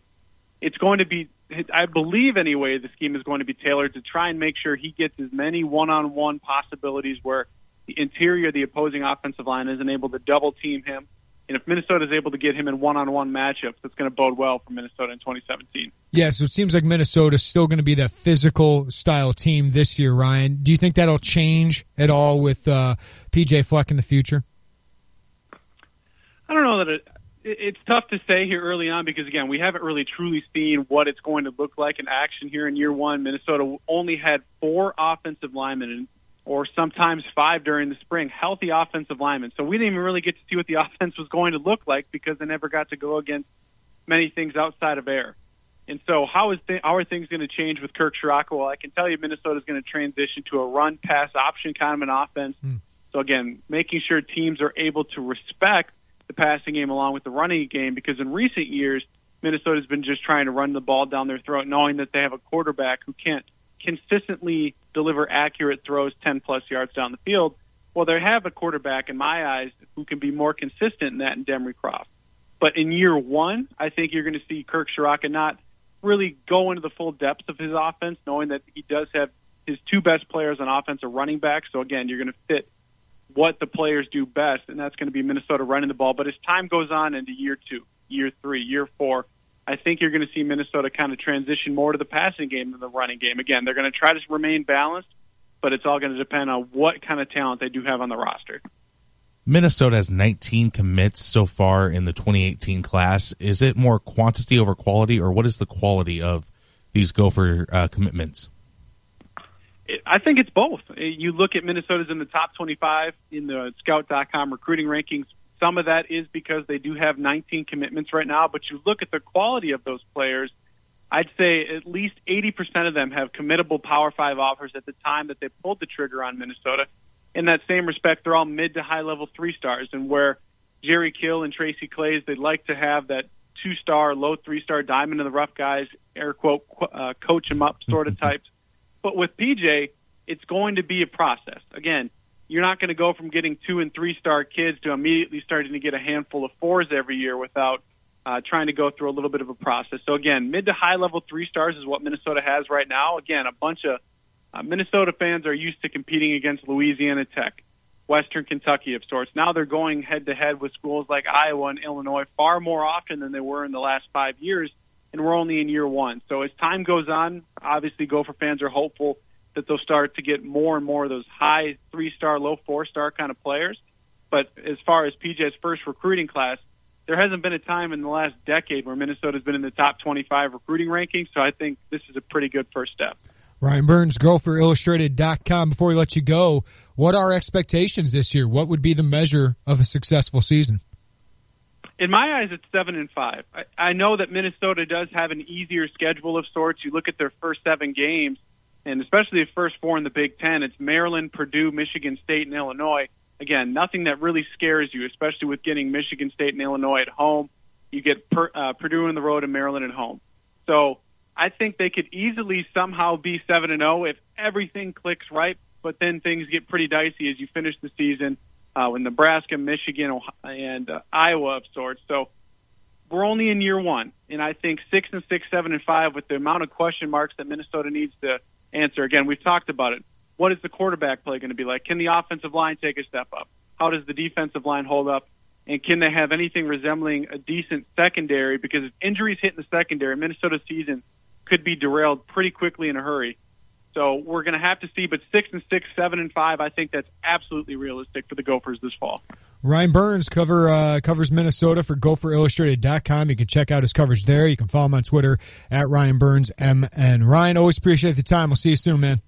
it's going to be, I believe anyway, the scheme is going to be tailored to try and make sure he gets as many one-on-one possibilities where the interior of the opposing offensive line isn't able to double-team him. And if Minnesota is able to get him in one-on-one matchups, that's going to bode well for Minnesota in 2017. Yeah, so it seems like Minnesota's still going to be that physical style team this year, Ryan. Do you think that'll change at all with P.J. Fleck in the future? I don't know that it's tough to say here early on, because, again, we haven't really truly seen what it's going to look like in action here in year one. Minnesota only had 4 offensive linemen, or sometimes 5 during the spring, healthy offensive linemen. So we didn't even really get to see what the offense was going to look like, because they never got to go against many things outside of air. And so how are things going to change with Kirk Ciarrocca? Well, I can tell you Minnesota's going to transition to a run-pass option kind of an offense. So, again, making sure teams are able to respect the passing game along with the running game, because in recent years, Minnesota's been just trying to run the ball down their throat, knowing that they have a quarterback who can't consistently deliver accurate throws 10-plus yards down the field. Well, they have a quarterback, in my eyes, who can be more consistent in that in Demery Croft. But in year one, I think you're going to see Kirk Ciarrocca not really go into the full depth of his offense, knowing that he does have his 2 best players on offense are running backs. So, again, you're going to fit what the players do best, and that's going to be Minnesota running the ball. But as time goes on into year 2, year 3, year 4, I think you're going to see Minnesota kind of transition more to the passing game than the running game. Again, they're going to try to remain balanced, but it's all going to depend on what kind of talent they do have on the roster. Minnesota has 19 commits so far in the 2018 class. Is it more quantity over quality, or what is the quality of these Gopher commitments? I think it's both. You look at Minnesota's in the top 25 in the Scout.com recruiting rankings. Some of that is because they do have 19 commitments right now, but you look at the quality of those players, I'd say at least 80% of them have committable Power 5 offers at the time that they pulled the trigger on Minnesota. In that same respect, they're all mid to high-level 3-stars, and where Jerry Kill and Tracy Clays, they'd like to have that 2-star, low 3-star diamond in the rough guys, air quote, coach them up sort of types. But with PJ, it's going to be a process. Again, you're not going to go from getting 2- and 3-star kids to immediately starting to get a handful of 4s every year without trying to go through a little bit of a process. So, again, mid to high-level 3-stars is what Minnesota has right now. Again, a bunch of Minnesota fans are used to competing against Louisiana Tech, Western Kentucky of sorts. Now they're going head-to-head with schools like Iowa and Illinois far more often than they were in the last 5 years, and we're only in year one. So as time goes on, obviously Gopher fans are hopeful that they'll start to get more and more of those high 3-star, low 4-star kind of players. But as far as PJ's first recruiting class, there hasn't been a time in the last decade where Minnesota's been in the top 25 recruiting rankings, so I think this is a pretty good first step. Ryan Burns, GopherIllustrated.com. Before we let you go, what are expectations this year? What would be the measure of a successful season? In my eyes, it's 7-5. I know that Minnesota does have an easier schedule of sorts. You look at their first 7 games, and especially the first 4 in the Big Ten. It's Maryland, Purdue, Michigan State, and Illinois. Again, nothing that really scares you, especially with getting Michigan State and Illinois at home. You get Purdue on the road and Maryland at home. So I think they could easily somehow be 7-0 if everything clicks right, but then things get pretty dicey as you finish the season with Nebraska, Michigan, and Iowa of sorts. So we're only in year 1, and I think 6-6, 7-5 with the amount of question marks that Minnesota needs to answer. Again, we've talked about it. What is the quarterback play going to be like? Can the offensive line take a step up? How does the defensive line hold up? And can they have anything resembling a decent secondary? Because if injuries hit in the secondary, Minnesota's season could be derailed pretty quickly in a hurry. So we're going to have to see, but 6-6, 7-5, I think that's absolutely realistic for the Gophers this fall. Ryan Burns covers Minnesota for GopherIllustrated.com. You can check out his coverage there. You can follow him on Twitter at Ryan Burns MN. Ryan, always appreciate the time. We'll see you soon, man.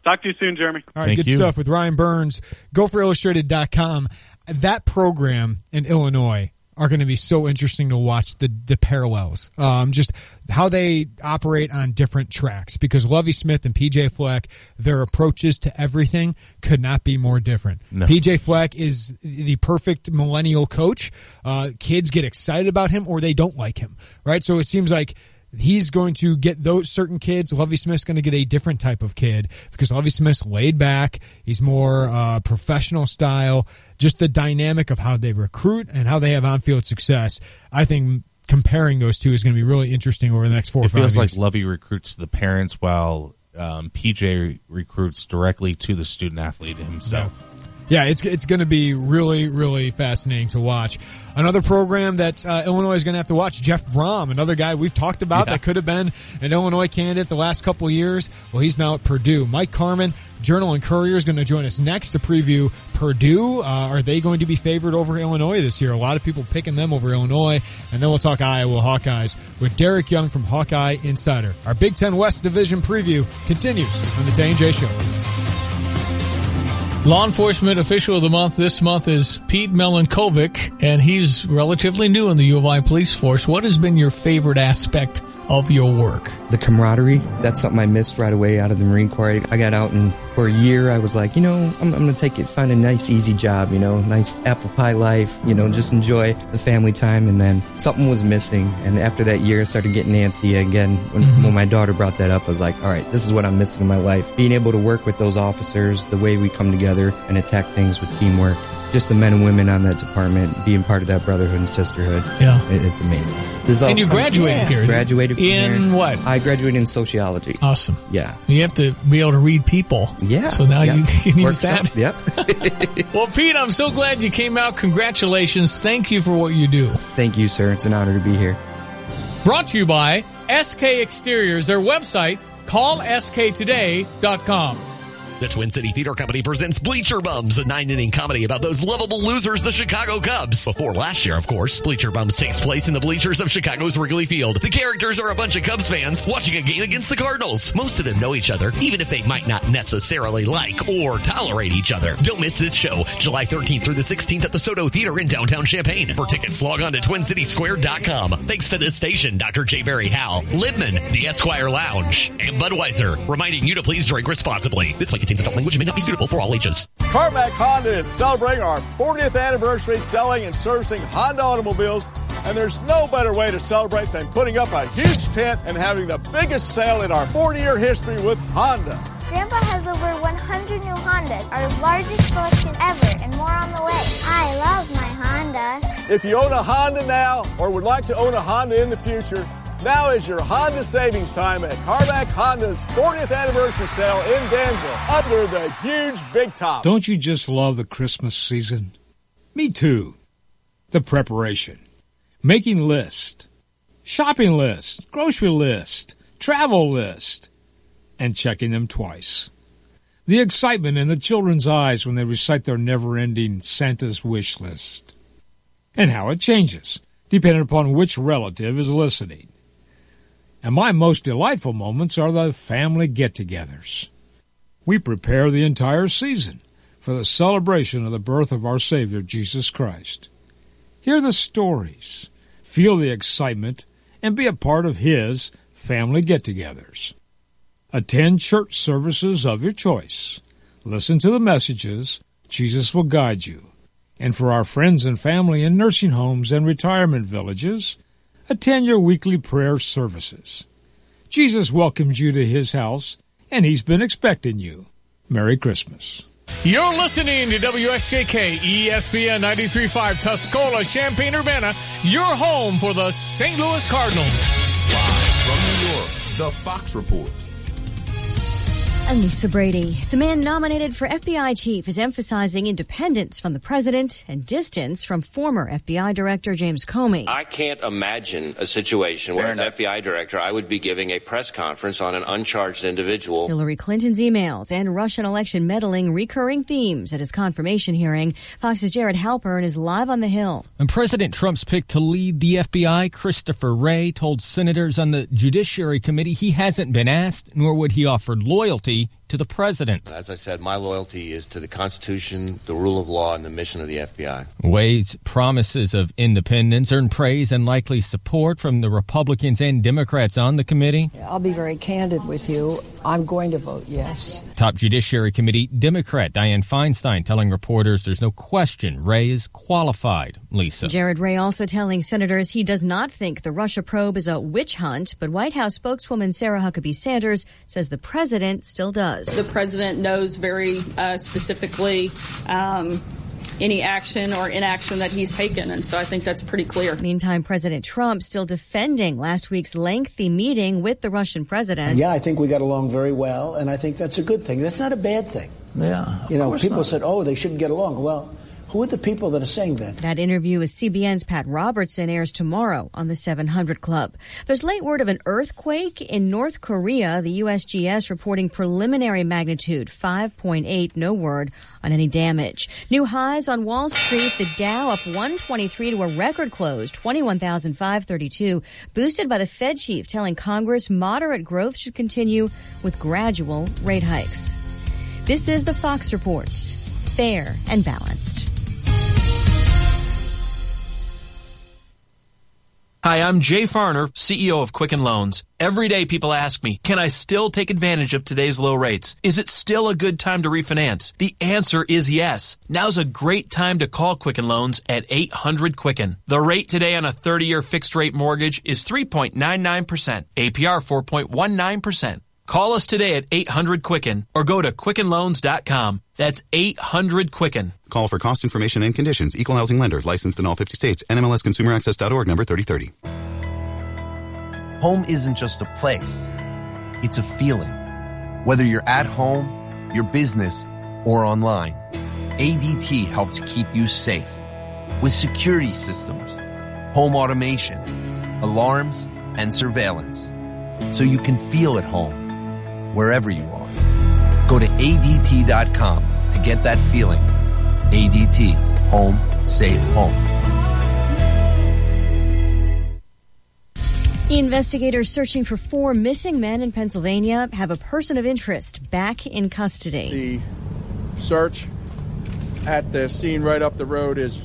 Talk to you soon, Jeremy. All right, good stuff with Ryan Burns, GopherIllustrated.com. That program in Illinois are going to be so interesting to watch, the parallels, just how they operate on different tracks, because Lovie Smith and PJ Fleck, their approaches to everything could not be more different. No. PJ Fleck is the perfect millennial coach. Kids get excited about him or they don't like him, right? So it seems like he's going to get those certain kids. Lovie Smith's going to get a different type of kid because Lovie Smith's laid back. He's more professional style. Just the dynamic of how they recruit and how they have on-field success. I think comparing those two is going to be really interesting over the next 4 or 5 years. It feels like Lovie recruits the parents while PJ recruits directly to the student athlete himself. Yeah, it's going to be really, really fascinating to watch. Another program that Illinois is going to have to watch, Jeff Brom, another guy we've talked about that could have been an Illinois candidate the last couple of years. Well, he's now at Purdue. Mike Carmen, Journal and Courier, is going to join us next to preview Purdue. Are they going to be favored over Illinois this year? A lot of people picking them over Illinois. And then we'll talk Iowa Hawkeyes with Derek Young from Hawkeye Insider. Our Big Ten West Division preview continues on the Tay and J Show. Law enforcement official of the month this month is Pete Melankovic, and he's relatively new in the U of I police force. What has been your favorite aspect of your work? The camaraderie. That's something I missed right away out of the Marine Corps. I got out, and for a year I was like, I'm going to find a nice, easy job, nice apple pie life, just enjoy the family time. And then something was missing. And after that year, I started getting antsy again. When my daughter brought that up, I was like, all right, this is what I'm missing in my life. Being able to work with those officers, the way we come together and attack things with teamwork. Just the men and women on that department, being part of that brotherhood and sisterhood. Yeah. It's amazing. And you graduated here. Graduated from in here. What? I graduated in sociology. Awesome. Yeah. You have to be able to read people. Yeah. So now you can use that. Yep. Well, Pete, I'm so glad you came out. Congratulations. Thank you for what you do. Thank you, sir. It's an honor to be here. Brought to you by SK Exteriors. Their website, callsktoday.com. The Twin City Theater Company presents Bleacher Bums, a 9-inning comedy about those lovable losers, the Chicago Cubs. Before last year, of course, Bleacher Bums takes place in the bleachers of Chicago's Wrigley Field. The characters are a bunch of Cubs fans watching a game against the Cardinals. Most of them know each other, even if they might not necessarily like or tolerate each other. Don't miss this show, July 13th through the 16th at the Soto Theater in downtown Champaign. For tickets, log on to TwinCitySquare.com. Thanks to this station, Dr. J. Barry Howe, Libman, the Esquire Lounge, and Budweiser, reminding you to please drink responsibly. This play contains adult language and may not be suitable for all ages. Carmack Honda is celebrating our 40th anniversary selling and servicing Honda automobiles, and there's no better way to celebrate than putting up a huge tent and having the biggest sale in our 40-year history with Honda. Grandpa has over 100 new Hondas, our largest selection ever, and more on the way. I love my Honda. If you own a Honda now or would like to own a Honda in the future, now is your Honda savings time at Carmack Honda's 40th anniversary sale in Danville under the huge big top. Don't you just love the Christmas season? Me too. The preparation, making lists, shopping list, grocery list, travel list, and checking them twice. The excitement in the children's eyes when they recite their never-ending Santa's wish list. And how it changes, depending upon which relative is listening. And my most delightful moments are the family get-togethers. We prepare the entire season, for the celebration of the birth of our Savior, Jesus Christ. Hear the stories, feel the excitement, and be a part of His family get-togethers. Attend church services of your choice. Listen to the messages. Jesus will guide you. And for our friends and family in nursing homes and retirement villages, attend your weekly prayer services. Jesus welcomes you to His house, and He's been expecting you. Merry Christmas. You're listening to WSJK ESPN 93.5 Tuscola, Champaign-Urbana, your home for the St. Louis Cardinals. Live from New York, the Fox Report. I'm Lisa Brady. The man nominated for FBI chief is emphasizing independence from the president and distance from former FBI director James Comey. I can't imagine a situation where, as FBI director, I would be giving a press conference on an uncharged individual. Hillary Clinton's emails and Russian election meddling recurring themes at his confirmation hearing. Fox's Jared Halpern is live on the Hill. When President Trump's pick to lead the FBI, Christopher Wray, told senators on the Judiciary Committee he hasn't been asked, nor would he offer loyalty to the president. As I said, my loyalty is to the Constitution, the rule of law, and the mission of the FBI. Way's promises of independence earned praise and likely support from the Republicans and Democrats on the committee. I'll be very candid with you. I'm going to vote yes. Top Judiciary Committee Democrat Dianne Feinstein telling reporters there's no question Wray is qualified. Lisa. Jared Wray also telling senators he does not think the Russia probe is a witch hunt, but White House spokeswoman Sarah Huckabee Sanders says the president still does. The president knows very specifically any action or inaction that he's taken, and so I think that's pretty clear. Meantime, President Trump still defending last week's lengthy meeting with the Russian president. Yeah, I think we got along very well, and I think that's a good thing. That's not a bad thing. Yeah. You know, people said, oh, they shouldn't get along. Well, who are the people that are saying that? That interview with CBN's Pat Robertson airs tomorrow on the 700 Club. There's late word of an earthquake in North Korea. The USGS reporting preliminary magnitude 5.8. No word on any damage. New highs on Wall Street. The Dow up 123 to a record close, 21,532, boosted by the Fed chief telling Congress moderate growth should continue with gradual rate hikes. This is the Fox Report. Fair and balanced. Hi, I'm Jay Farner, CEO of Quicken Loans. Every day people ask me, can I still take advantage of today's low rates? Is it still a good time to refinance? The answer is yes. Now's a great time to call Quicken Loans at 800-QUICKEN. The rate today on a 30-year fixed-rate mortgage is 3.99%, APR 4.19%. Call us today at 800-QUICKEN or go to QuickenLoans.com. That's 800-QUICKEN. Call for cost information and conditions. Equal housing lender. Licensed in all 50 states. NMLSConsumerAccess.org number 3030. Home isn't just a place. It's a feeling. Whether you're at home, your business, or online, ADT helps keep you safe. With security systems, home automation, alarms, and surveillance. So you can feel at home wherever you are. Go to ADT.com to get that feeling. ADT. Home. Safe home. Investigators searching for 4 missing men in Pennsylvania have a person of interest back in custody. The search at the scene right up the road is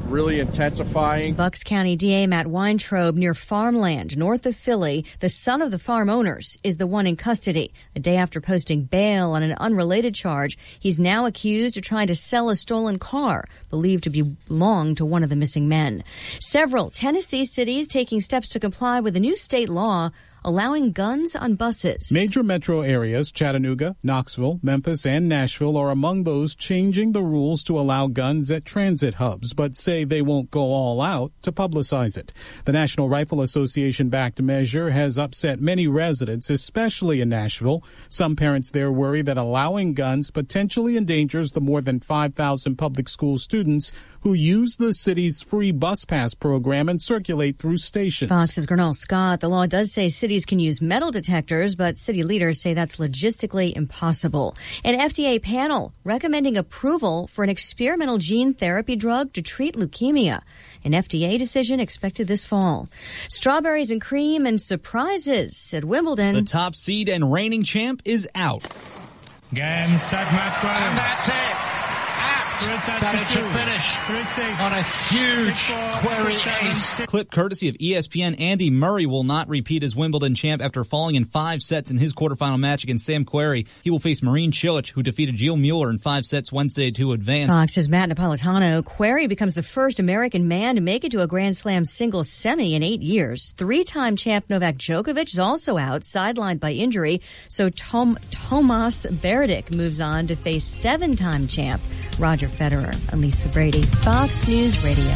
really intensifying. Bucks County DA Matt Weintraub near farmland north of Philly, the son of the farm owners, is the one in custody. The day after posting bail on an unrelated charge, he's now accused of trying to sell a stolen car believed to belong to one of the missing men. Several Tennessee cities taking steps to comply with a new state law allowing guns on buses. Major metro areas, Chattanooga, Knoxville, Memphis, and Nashville are among those changing the rules to allow guns at transit hubs, but say they won't go all out to publicize it. The National Rifle Association-backed measure has upset many residents, especially in Nashville. Some parents there worry that allowing guns potentially endangers the more than 5,000 public school students who use the city's free bus pass program and circulate through stations. Fox's Gernal Scott. The law does say cities can use metal detectors, but city leaders say that's logistically impossible. An FDA panel recommending approval for an experimental gene therapy drug to treat leukemia. An FDA decision expected this fall. Strawberries and cream and surprises at Wimbledon. The top seed and reigning champ is out. Game, set, match, and that's it. that it should finish on a huge query ace. Clip courtesy of ESPN. Andy Murray will not repeat as Wimbledon champ after falling in 5 sets in his quarterfinal match against Sam Querrey. He will face Marin Cilic, who defeated Gilles Mueller in 5 sets Wednesday to advance. Fox's Matt Napolitano. Querrey becomes the first American man to make it to a Grand Slam singles semi in 8 years. 3-time champ Novak Djokovic is also out, sidelined by injury. So Tomas Berdych moves on to face 7-time champ Roger Federer. I'm Lisa Brady, Fox News Radio.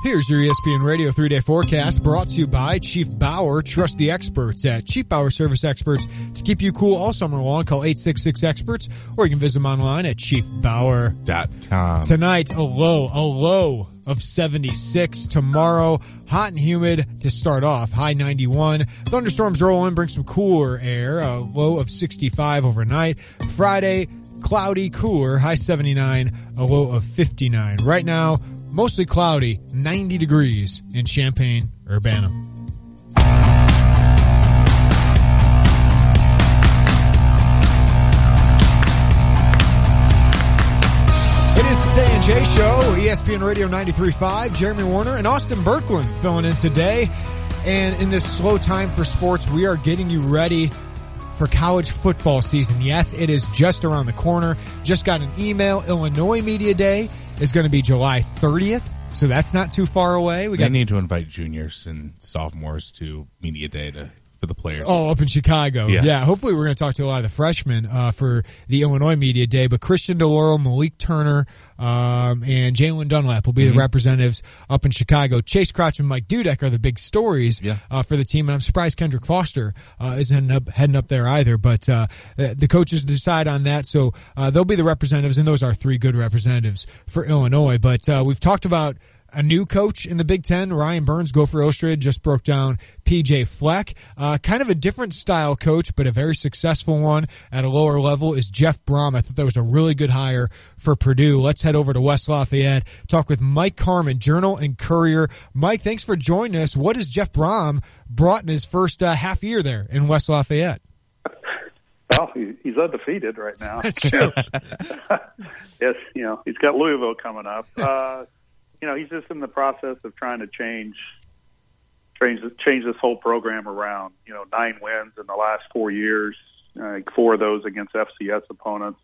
Here's your ESPN Radio 3-day forecast brought to you by Chief Bauer. Trust the experts at Chief Bauer Service Experts to keep you cool all summer long. Call 866-EXPERTS or you can visit them online at chiefbauer.com. Tonight, a low of 76. Tomorrow, hot and humid to start off, high 91. Thunderstorms roll in, bring some cooler air, a low of 65 overnight. Friday, cloudy, cooler, high 79, a low of 59. Right now, mostly cloudy, 90 degrees in Champaign, Urbana. It is the Tay and J Show, ESPN Radio 93.5. Jeremy Warner and Austin Berkland filling in today. And in this slow time for sports, we are getting you ready for college football season. Yes, it is just around the corner. Just got an email. Illinois Media Day is going to be July 30th, so that's not too far away. They need to invite juniors and sophomores to Media Day for the players. Oh, up in Chicago. Yeah, hopefully we're going to talk to a lot of the freshmen for the Illinois Media Day, but Christian DeLauro, Malik Turner, and Jalen Dunlap will be the representatives up in Chicago. Chase Crouch and Mike Dudek are the big stories for the team, and I'm surprised Kendrick Foster isn't heading up there either, but the coaches decide on that, so they'll be the representatives, and those are 3 good representatives for Illinois. But we've talked about a new coach in the Big Ten. Ryan Burns, Gopher Illustrated, just broke down P.J. Fleck. Kind of a different style coach, but a very successful one at a lower level is Jeff Brom. I thought that was a really good hire for Purdue. Let's head over to West Lafayette, talk with Mike Carmen, Journal and Courier. Mike, thanks for joining us. What has Jeff Brom brought in his first half year there in West Lafayette? Well, he's undefeated right now. That's true. Yes, he's got Louisville coming up. He's just in the process of trying to change this whole program around. 9 wins in the last 4 years, 4 of those against FCS opponents.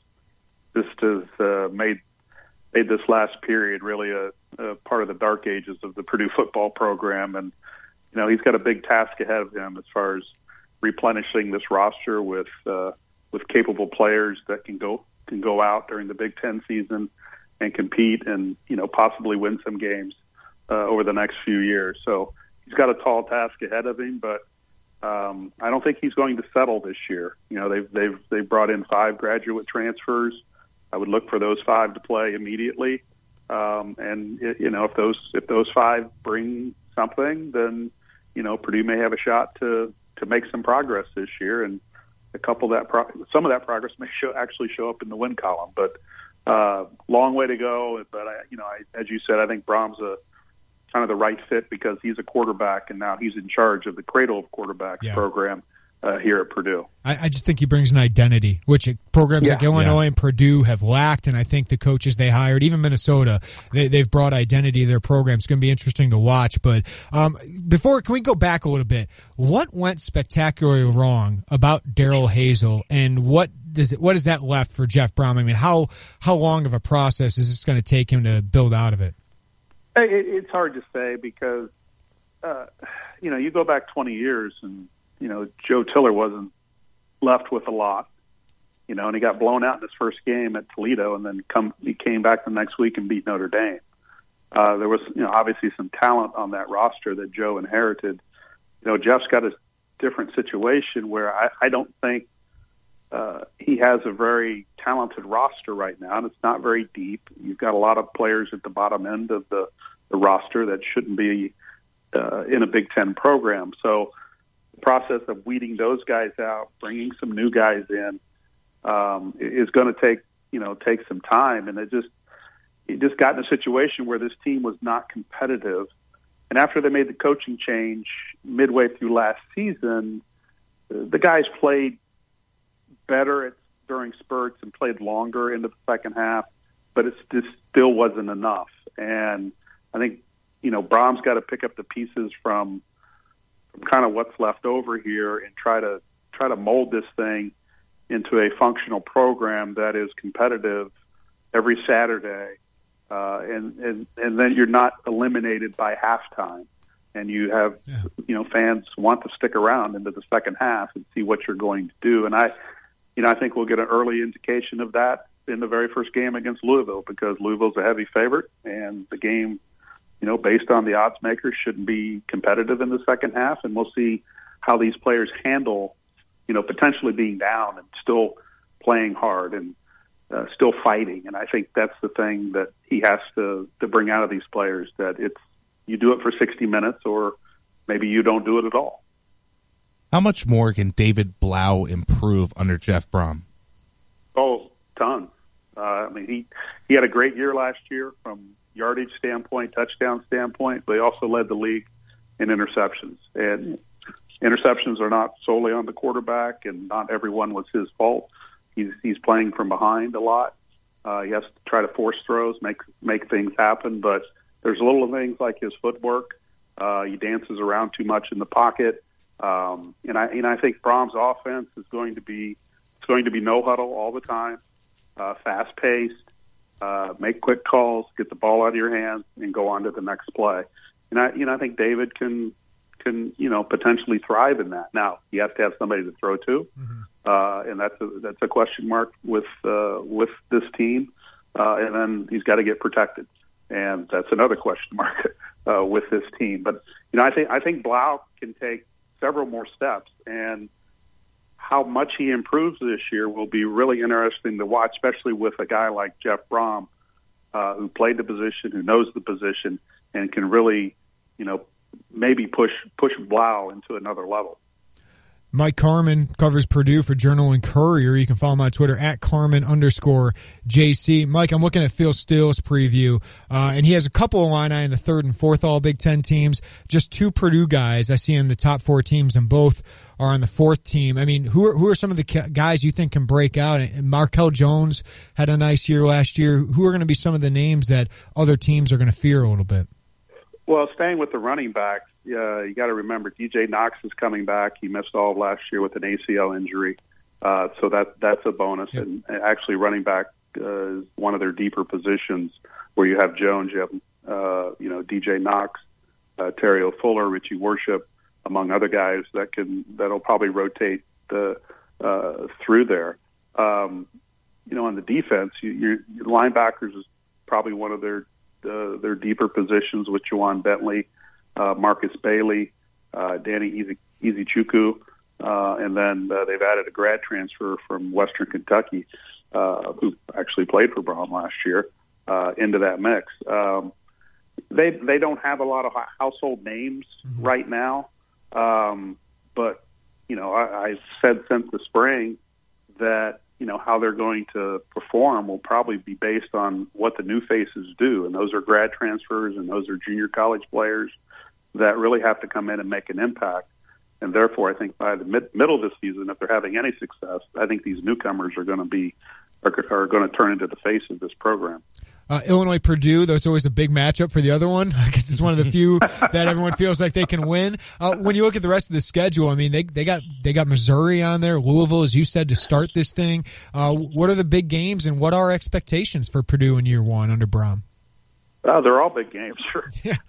Just has made this last period really a part of the dark ages of the Purdue football program. And he's got a big task ahead of him as far as replenishing this roster with capable players that can go out during the Big Ten season and compete and, possibly win some games over the next few years. So he's got a tall task ahead of him, but I don't think he's going to settle this year. They've brought in 5 graduate transfers. I would look for those 5 to play immediately. If those 5 bring something, then, Purdue may have a shot to make some progress this year. And some of that progress may actually show up in the win column, but long way to go, but as you said, I think Brom's kind of the right fit because he's a quarterback and now he's in charge of the Cradle of Quarterbacks program here at Purdue. I just think he brings an identity, which programs like Illinois and Purdue have lacked, and I think the coaches they hired, even Minnesota, they've brought identity to their program. It's going to be interesting to watch. But can we go back a little bit? What went spectacularly wrong about Darrell Hazel, and what is that left for Jeff Brom? I mean, how long of a process is this going to take him to build out of it? It's hard to say because, you go back 20 years and, Joe Tiller wasn't left with a lot, and he got blown out in his first game at Toledo and then he came back the next week and beat Notre Dame. There was, obviously some talent on that roster that Joe inherited. Jeff's got a different situation where I don't think he has a very talented roster right now, and it's not very deep. You've got a lot of players at the bottom end of the roster that shouldn't be in a Big Ten program. So the process of weeding those guys out, bringing some new guys in, is going to take some time. And it just got in a situation where this team was not competitive. And after they made the coaching change midway through last season, the guys played better at during spurts and played longer into the second half, but it just still wasn't enough. And I think, Brahms got to pick up the pieces from kind of what's left over here and try to mold this thing into a functional program that is competitive every Saturday, and then you're not eliminated by halftime, and you have fans want to stick around into the second half and see what you're going to do. And I think we'll get an early indication of that in the very first game against Louisville, because Louisville's a heavy favorite, and the game, based on the odds makers, shouldn't be competitive in the second half, and we'll see how these players handle, potentially being down and still playing hard and still fighting. And I think that's the thing that he has to bring out of these players, that you do it for 60 minutes or maybe you don't do it at all. How much more can David Blau improve under Jeff Brom? Oh, tons. He had a great year last year from yardage standpoint, touchdown standpoint, but he also led the league in interceptions. And interceptions are not solely on the quarterback, and not everyone was his fault. He's playing from behind a lot. He has to try to force throws, make things happen, but there's little things like his footwork. He dances around too much in the pocket. And I think Brom's offense is going to be no huddle all the time, fast paced, make quick calls, get the ball out of your hands, and go on to the next play. And I think David can potentially thrive in that. Now you have to have somebody to throw to, and that's a question mark with this team. And then he's got to get protected, and that's another question mark with this team. But I think Blau can take several more steps, and how much he improves this year will be really interesting to watch, especially with a guy like Jeff Brom, who played the position, who knows the position, and can really, maybe push Blau into another level. Mike Carmen covers Purdue for Journal and Courier. You can follow him on Twitter at Carmen_JC. Mike, I'm looking at Phil Steele's preview, and he has a couple of Illini in the third and fourth All Big Ten teams. Just two Purdue guys I see in the top four teams, and both are on the fourth team. I mean, who are some of the guys you think can break out? And Markel Jones had a nice year last year. Who are going to be some of the names that other teams are going to fear a little bit? Well, staying with the running backs, you got to remember DJ Knox is coming back. He missed all of last year with an ACL injury, so that's a bonus. Yep. And actually, running back is one of their deeper positions where you have Jones, you have DJ Knox, Terry O'Fuller, Richie Worship, among other guys that'll probably rotate through there. On the defense, your linebackers is probably one of their deeper positions with Juwan Bentley, Marcus Bailey, Danny Izichukwu, and then they've added a grad transfer from Western Kentucky who actually played for Brom last year into that mix. They don't have a lot of household names right now, but I've said since the spring that how they're going to perform will probably be based on what the new faces do. And those are grad transfers, and those are junior college players that really have to come in and make an impact. And therefore, I think by the middle of the season, if they're having any success, I think these newcomers are going to turn into the face of this program. Illinois-Purdue, that's always a big matchup for the other one. I guess it's one of the few that everyone feels like they can win. When you look at the rest of the schedule, I mean, they got Missouri on there, Louisville, as you said, to start this thing. What are the big games, and what are expectations for Purdue in year one under Brom? They're all big games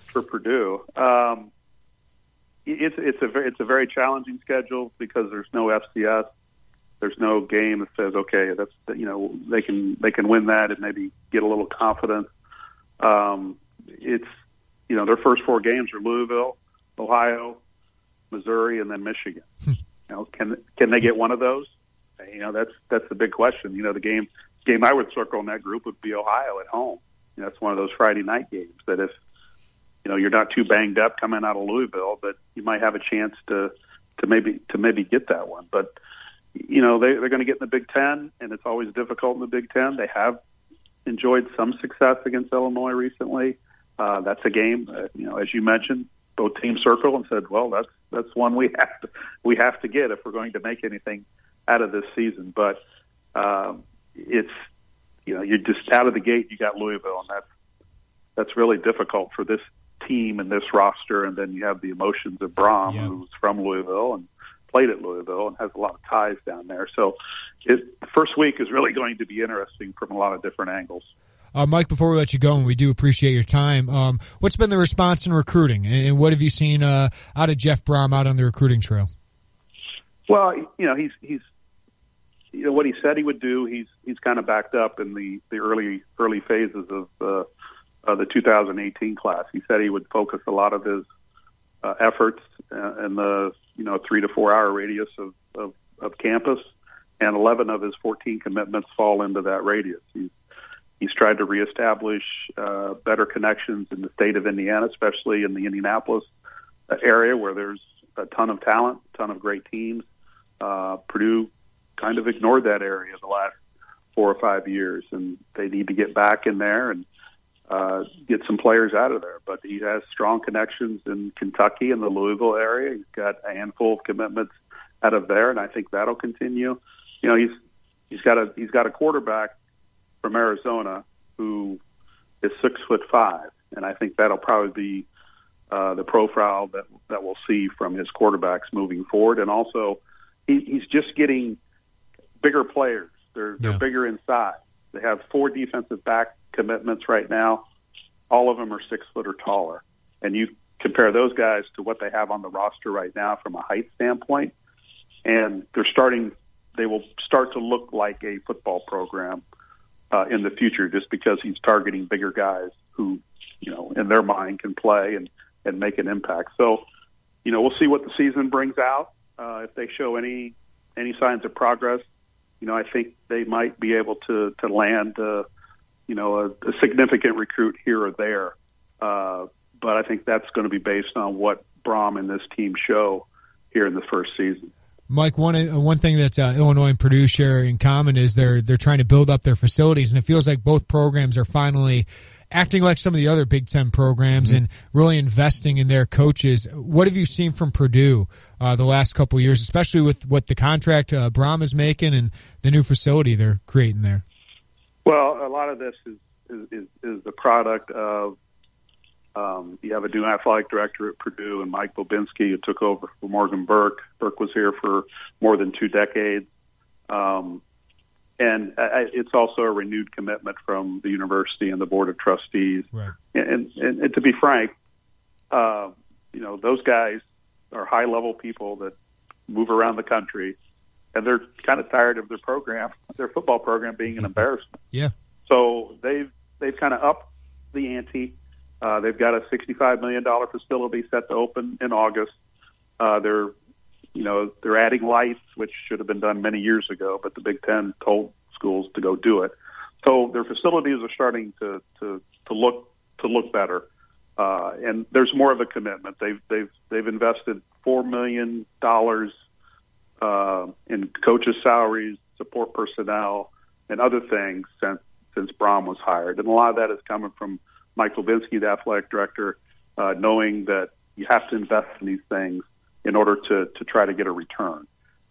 for Purdue. It's a very challenging schedule because there's no FCS. There's no game that says, okay, that's they can win that and maybe get a little confidence. It's their first four games are Louisville, Ohio, Missouri, and then Michigan. Can they get one of those? That's the big question. The game I would circle in that group would be Ohio at home. That's one of those Friday night games that if you're not too banged up coming out of Louisville, but you might have a chance to maybe get that one. But they're going to get in the Big Ten, and it's always difficult in the Big Ten. They have enjoyed some success against Illinois recently. That's a game, as you mentioned, both teams circle and said, well, that's one we have to get if we're going to make anything out of this season. But it's, you're just out of the gate. You got Louisville, and that's really difficult for this team and this roster. And then you have the emotions of Brom, who's from Louisville and played at Louisville and has a lot of ties down there. So the first week is really going to be interesting from a lot of different angles. Mike, before we let you go, and we do appreciate your time, what's been the response in recruiting, and what have you seen out of Jeff Brom out on the recruiting trail? Well, he's what he said he would do. He's kind of backed up in the early phases of the 2018 class. He said he would focus a lot of his efforts in the 3 to 4 hour radius of campus, and 11 of his 14 commitments fall into that radius. He's tried to reestablish better connections in the state of Indiana, especially in the Indianapolis area where there's a ton of talent, a ton of great teams. Purdue kind of ignored that area the last 4 or 5 years, and they need to get back in there and get some players out of there. But he has strong connections in Kentucky and the Louisville area. He's got a handful of commitments out of there, and I think that'll continue. He's got a quarterback from Arizona who is 6'5", and I think that'll probably be the profile that we'll see from his quarterbacks moving forward. And also, he's just getting bigger players. They're bigger in size. They have 4 defensive back commitments right now. All of them are 6 foot or taller. And you compare those guys to what they have on the roster right now from a height standpoint, and they will start to look like a football program in the future, just because he's targeting bigger guys who, in their mind can play and make an impact. So, we'll see what the season brings out. If they show any signs of progress, I think they might be able to land, a significant recruit here or there. But I think that's going to be based on what Brom and this team show here in the first season. Mike, one thing that Illinois and Purdue share in common is they're trying to build up their facilities, and it feels like both programs are finally acting like some of the other Big Ten programs and really investing in their coaches. What have you seen from Purdue the last couple of years, especially with what the contract Brom is making and the new facility they're creating there? Well, a lot of this is the product of you have a new athletic director at Purdue, and Mike Bobinski, who took over for Morgan Burke. Burke was here for more than 2 decades. And it's also a renewed commitment from the university and the board of trustees. Right. And to be frank, those guys are high-level people that move around the country, and they're kind of tired of their football program being an embarrassment. Yeah. So they've kind of upped the ante. They've got a $65 million facility set to open in August. They're adding lights, which should have been done many years ago, but the Big Ten told schools to go do it. So their facilities are starting to look better, and there's more of a commitment. They've invested $4 million in coaches' salaries, support personnel, and other things since Brom was hired, and a lot of that is coming from Mike Lubinski, the athletic director, knowing that you have to invest in these things in order to try to get a return.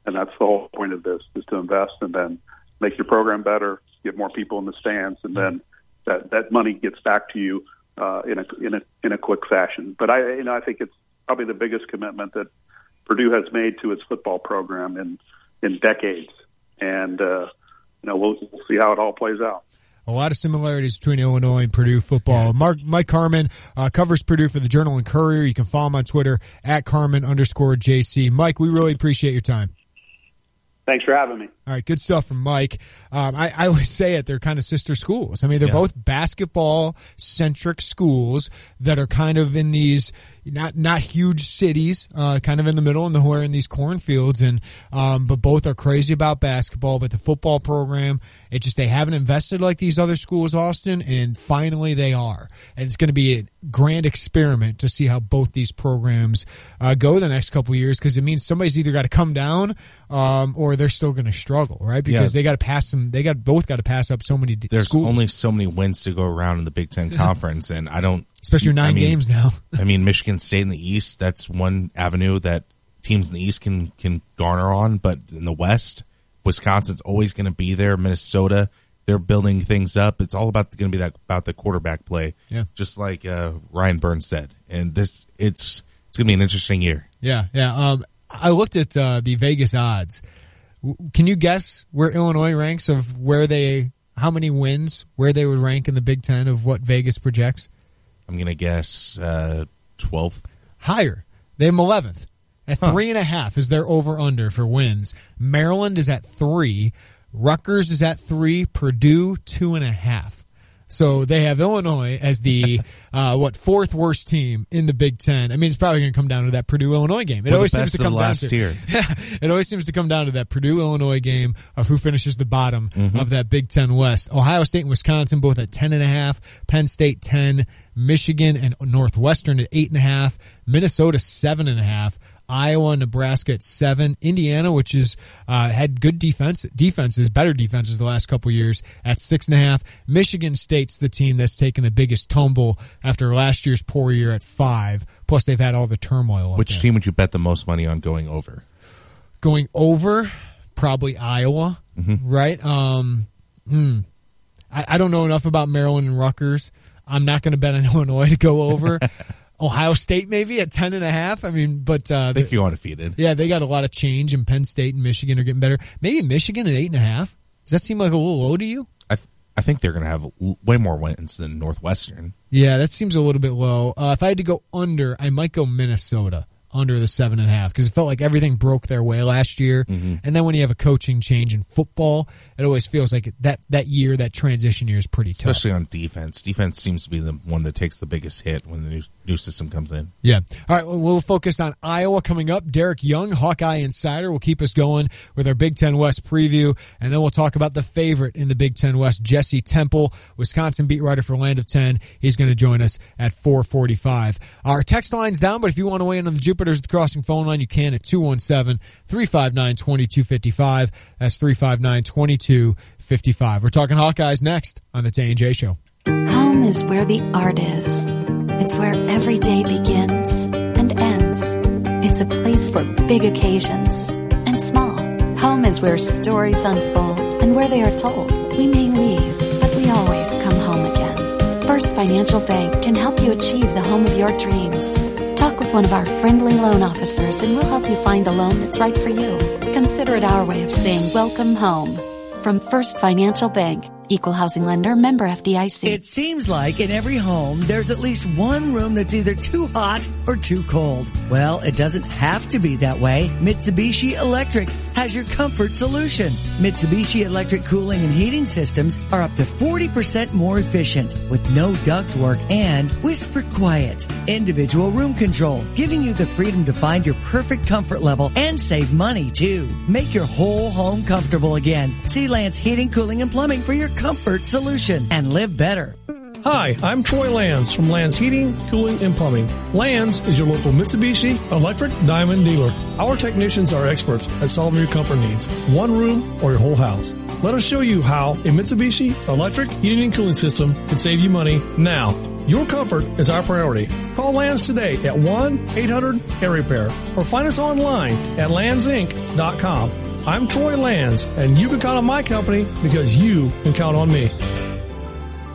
And that's the whole point of this, is to invest and then make your program better, get more people in the stands, and then that money gets back to you in a quick fashion. But I think it's probably the biggest commitment that Purdue has made to its football program in decades. And we'll see how it all plays out. A lot of similarities between Illinois and Purdue football. Mike Carman covers Purdue for the Journal and Courier. You can follow him on Twitter at Carman_JC. Mike, we really appreciate your time. Thanks for having me. All right, good stuff from Mike. I always say it, they're kind of sister schools. I mean, they're both basketball-centric schools that are kind of in these not huge cities, kind of in the middle, and who are in these cornfields, and but both are crazy about basketball. But the football program, they haven't invested like these other schools, Austin, and finally they are. And it's going to be a grand experiment to see how both these programs go the next couple of years, because it means somebody's either got to come down or they're still going to struggle, right? Because they got to pass them. Both got to pass up so many schools. There's only so many wins to go around in the Big Ten Conference, and especially 9 games now. I mean, Michigan State in the East, that's one avenue that teams in the East can garner on, but in the West, Wisconsin's always going to be there. Minnesota, they're building things up. It's all about going to be about the quarterback play, just like Ryan Burns said. And it's going to be an interesting year. Yeah. I looked at the Vegas odds. Can you guess where Illinois ranks of how many wins, where they would rank in the Big Ten of what Vegas projects? I'm going to guess 12th. Higher. They have 11th. At 3.5 is their over-under for wins. Maryland is at 3. Rutgers is at 3. Purdue, 2.5. So they have Illinois as the fourth worst team in the Big Ten. I mean, it's probably going to come down to that Purdue-Illinois game. It always seems to come down to year. It always seems to come down to that Purdue-Illinois game of who finishes the bottom of that Big Ten West. Ohio State and Wisconsin both at 10.5. Penn State 10. Michigan and Northwestern at 8.5. Minnesota 7.5. Iowa and Nebraska at 7. Indiana, which is had good better defenses the last couple years, at 6.5. Michigan State's the team that's taken the biggest tumble after last year's poor year at 5. Plus, they've had all the turmoil. Which team would you bet the most money on going over? Going over, probably Iowa, right? I don't know enough about Maryland and Rutgers. I'm not going to bet on Illinois to go over. Ohio State maybe at 10.5. I mean, but I think you're undefeated. Yeah, they got a lot of change, and Penn State and Michigan are getting better. Maybe Michigan at 8.5. Does that seem like a little low to you? I think they're going to have way more wins than Northwestern. Yeah, that seems a little bit low. If I had to go under, I might go Minnesota under the 7.5 because it felt like everything broke their way last year. And then when you have a coaching change in football, it always feels like that year, that transition year is pretty tough. Especially on defense. Defense seems to be the one that takes the biggest hit when the new system comes in. Yeah. All right, we'll focus on Iowa coming up. Derek Young, Hawkeye Insider, will keep us going with our Big Ten West preview, and then we'll talk about the favorite in the Big Ten West, Jesse Temple, Wisconsin beat writer for Land of 10. He's going to join us at 4:45. Our text line's down, but if you want to weigh in on the Jupiters at the Crossing phone line, you can at 217-359-2255. That's 359-2255. We're talking Hawkeyes next on the Tay and J Show. Home is where the art is. It's where every day begins and ends. It's a place for big occasions and small. Home is where stories unfold and where they are told. We may leave, but we always come home again. First Financial Bank can help you achieve the home of your dreams. Talk with one of our friendly loan officers and we'll help you find the loan that's right for you. Consider it our way of saying welcome home. From First Financial Bank. Equal housing lender, member FDIC. It seems like in every home, there's at least one room that's either too hot or too cold. Well, it doesn't have to be that way. Mitsubishi Electric has your comfort solution. Mitsubishi Electric cooling and heating systems are up to 40% more efficient with no ductwork and whisper quiet. Individual room control, giving you the freedom to find your perfect comfort level and save money too. Make your whole home comfortable again. See Lance Heating, Cooling, and Plumbing for your comfort solution and live better. Hi, I'm Troy Lands from Lands Heating, Cooling, and Plumbing. Lands is your local Mitsubishi Electric Diamond dealer. Our technicians are experts at solving your comfort needs, one room or your whole house. Let us show you how a Mitsubishi Electric Heating and Cooling System can save you money now. Your comfort is our priority. Call Lands today at 1-800-AIR-REPAIR or find us online at landsinc.com. I'm Troy Lands, and you can count on my company because you can count on me.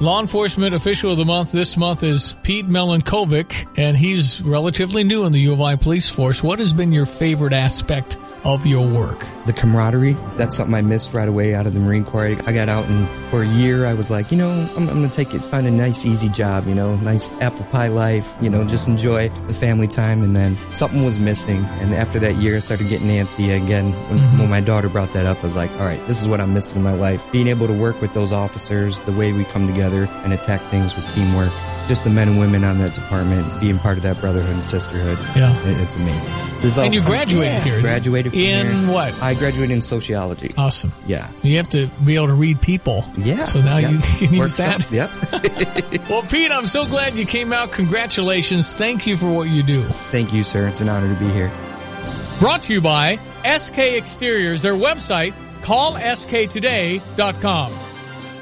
Law enforcement official of the month this month is Pete Melankovic, and he's relatively new in the U of I police force. What has been your favorite aspect of your work? The camaraderie. That's something I missed right away out of the Marine Corps. I got out, and for a year I was like, I'm going to find a nice, easy job, nice apple pie life, just enjoy the family time. And then something was missing. And after that year, I started getting antsy again. When my daughter brought that up, I was like, all right, this is what I'm missing in my life. Being able to work with those officers, the way we come together and attack things with teamwork. Just the men and women on that department, being part of that brotherhood and sisterhood. Yeah. It's amazing. And you graduated here. Graduated from in here. What? I graduated in sociology. Awesome. Yeah. You have to be able to read people. Yeah. So now you can use that. Yep. Well, Pete, I'm so glad you came out. Congratulations. Thank you for what you do. Thank you, sir. It's an honor to be here. Brought to you by SK Exteriors, their website, callsktoday.com.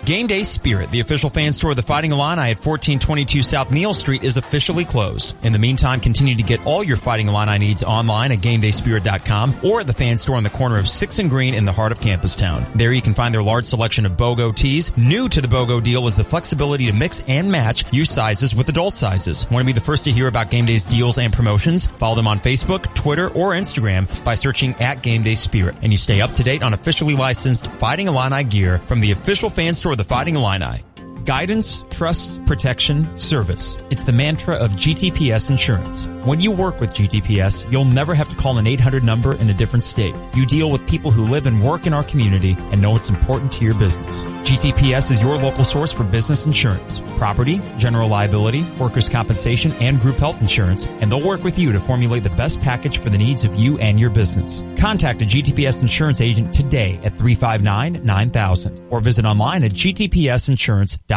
Game Day Spirit, the official fan store of the Fighting Illini at 1422 South Neal Street, is officially closed. In the meantime, continue to get all your Fighting Illini needs online at GameDaySpirit.com or at the fan store on the corner of 6th and Green in the heart of Campus Town. There you can find their large selection of BOGO tees. New to the BOGO deal was the flexibility to mix and match youth sizes with adult sizes. Want to be the first to hear about Game Day's deals and promotions? Follow them on Facebook, Twitter, or Instagram by searching at Game Day Spirit. And you stay up to date on officially licensed Fighting Illini gear from the official fan store of the Fighting Illini. Guidance, trust, protection, service. It's the mantra of GTPS Insurance. When you work with GTPS, you'll never have to call an 800 number in a different state. You deal with people who live and work in our community and know it's important to your business. GTPS is your local source for business insurance, property, general liability, workers' compensation, and group health insurance, and they'll work with you to formulate the best package for the needs of you and your business. Contact a GTPS insurance agent today at 359-9000 or visit online at gtpsinsurance.com.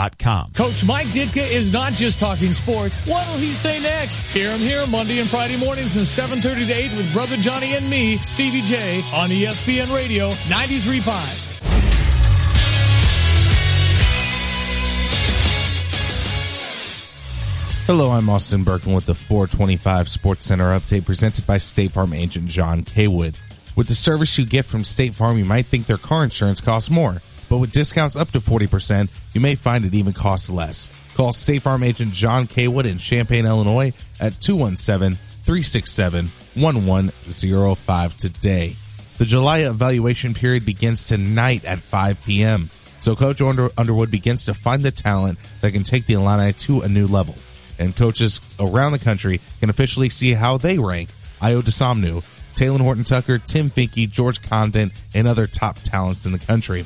Coach Mike Ditka is not just talking sports. What will he say next? Hear him here Monday and Friday mornings from 7:30 to 8 with Brother Johnny and me, Stevie J, on ESPN Radio 93.5. Hello, I'm Austin Berkman with the 425 Sports Center update presented by State Farm agent John Kaywood. With the service you get from State Farm, you might think their car insurance costs more. But with discounts up to 40%, you may find it even costs less. Call State Farm agent John Kaywood in Champaign, Illinois at 217-367-1105 today. The July evaluation period begins tonight at 5 p.m. So Coach Underwood begins to find the talent that can take the Illini to a new level. And coaches around the country can officially see how they rank Io DeSomnu, Taylor Horton-Tucker, Tim Finke, George Condon, and other top talents in the country.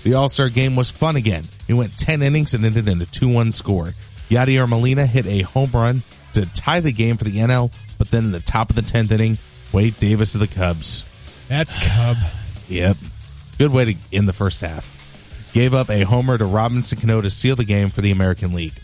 The All-Star game was fun again. It went 10 innings and ended in a 2-1 score. Yadier Molina hit a home run to tie the game for the NL, but then in the top of the 10th inning, Wade Davis of the Cubs. That's Cub. Yep. Good way to end the first half. Gave up a homer to Robinson Cano to seal the game for the American League.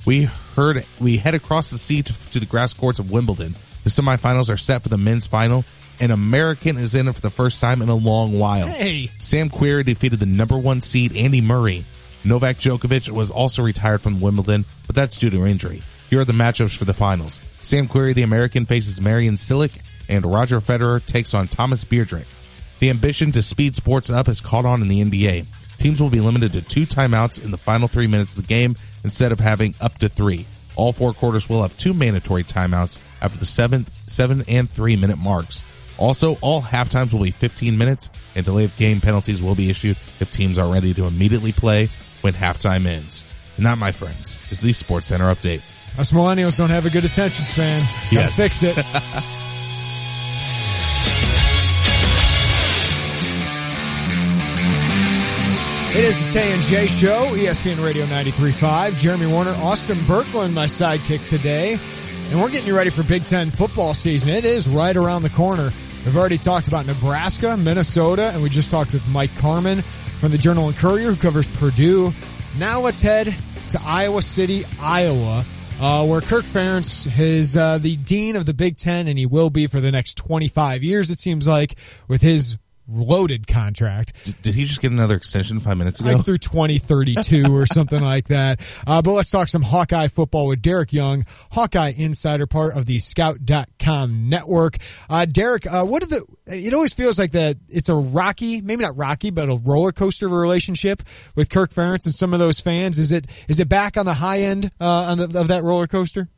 We head across the sea to the grass courts of Wimbledon. The semifinals are set for the men's final. An American is in it for the first time in a long while. Hey! Sam Querrey defeated the number 1 seed Andy Murray. Novak Djokovic was also retired from Wimbledon, but that's due to injury. Here are the matchups for the finals. Sam Querrey, the American, faces Marian Cilic, and Roger Federer takes on Thomas Berdych. The ambition to speed sports up has caught on in the NBA. Teams will be limited to 2 timeouts in the final 3 minutes of the game instead of having up to 3. All 4 quarters will have 2 mandatory timeouts after the 7 and 3 minute marks. Also, all halftimes will be 15 minutes, and delay of game penalties will be issued if teams are ready to immediately play when halftime ends. And that, my friends, is the Sports Center update. Us millennials don't have a good attention span. Gotta fix it. It is the Tay and J Show, ESPN Radio 93.5. Jeremy Warner, Austin Berkland, my sidekick today. And we're getting you ready for Big Ten football season. It is right around the corner. We've already talked about Nebraska, Minnesota, and we just talked with Mike Carmen from the Journal and Courier, who covers Purdue. Now let's head to Iowa City, Iowa, where Kirk Ferentz is the dean of the Big Ten, and he will be for the next 25 years, it seems like, with his loaded contract. Did he just get another extension 5 minutes ago? Like through 2032 or something like that. But let's talk some Hawkeye football with Derek Young, Hawkeye Insider, part of the Scout.com network. Derek, it always feels like that it's a rocky, maybe not rocky, but a roller coaster of a relationship with Kirk Ferentz and some of those fans. Is it back on the high end of that roller coaster?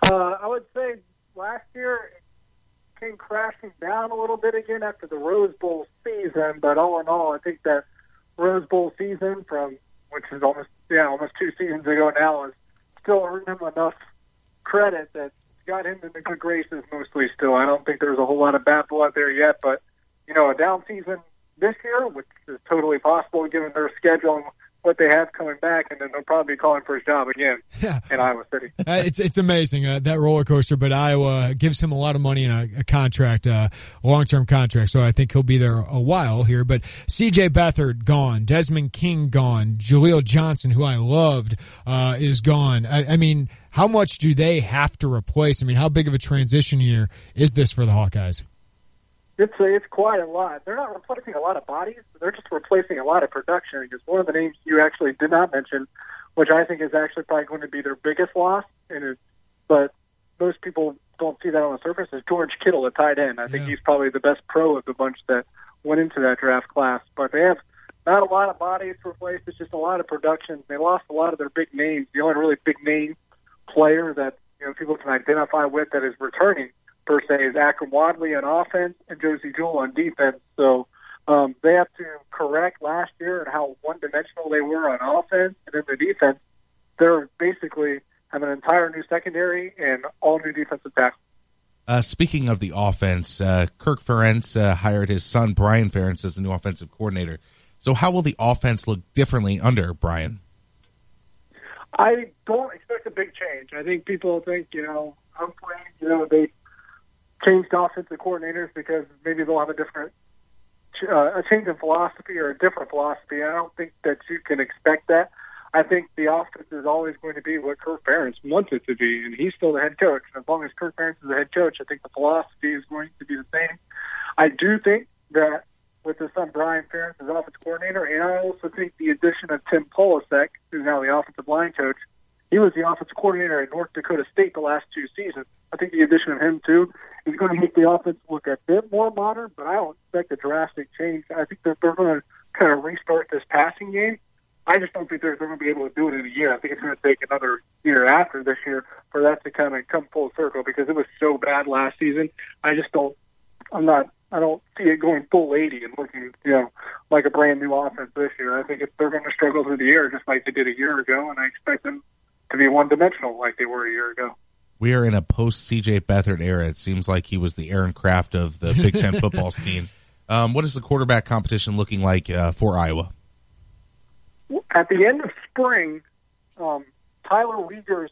I would say last year came crashing down a little bit again after the Rose Bowl season, but all in all, I think that Rose Bowl season which is almost 2 seasons ago now, is still earned him enough credit that got him in the good graces mostly still. I don't think there's a whole lot of bad blood there yet, but, a down season this year, which is totally possible given their schedule and what they have coming back, and then they'll probably be calling for his job again in Iowa City. It's amazing, that roller coaster, but Iowa gives him a lot of money in a contract, a long-term contract, so I think he'll be there a while here. But C.J. Beathard, gone. Desmond King, gone. Jaleel Johnson, who I loved, is gone. I mean, how much do they have to replace? I mean, how big of a transition year is this for the Hawkeyes? It's quite a lot. They're not replacing a lot of bodies. They're just replacing a lot of production. Because one of the names you actually did not mention, which I think is actually probably going to be their biggest loss, but most people don't see that on the surface, is George Kittle at tight end. I think he's probably the best pro of the bunch that went into that draft class. But they have not a lot of bodies to replace. It's just a lot of production. They lost a lot of their big names. The only really big name player that people can identify with that is returning per se is Akram Wadley on offense and Josie Jewell on defense. So they have to correct last year and how one-dimensional they were on offense, and then the defense. They're basically have an entire new secondary and all new defensive tackles. Speaking of the offense, Kirk Ferentz hired his son Brian Ferentz as the new offensive coordinator. So how will the offense look differently under Brian? I don't expect a big change. I think people think, hopefully, they changed offensive coordinators because maybe they'll have a different, a change in philosophy or a different philosophy. I don't think that you can expect that. I think the offense is always going to be what Kirk Ferentz wants it to be, and he's still the head coach. And as long as Kirk Ferentz is the head coach, I think the philosophy is going to be the same. I do think that with his son Brian Ferentz as offensive coordinator, and I also think the addition of Tim Polasek, who's now the offensive line coach, he was the offensive coordinator at North Dakota State the last 2 seasons. I think the addition of him, too, is going to make the offense look a bit more modern, but I don't expect a drastic change. I think that they're going to kind of restart this passing game. I just don't think they're going to be able to do it in a year. I think it's going to take another year after this year for that to kind of come full circle because it was so bad last season. I don't see it going full 80 and looking, like a brand new offense this year. I think they're going to struggle through the year just like they did a year ago, and I expect them to be one-dimensional like they were a year ago. We are in a post-C.J. Beathard era. It seems like he was the Aaron Kraft of the Big Ten football scene. What is the quarterback competition looking like for Iowa? At the end of spring, Tyler Wiegers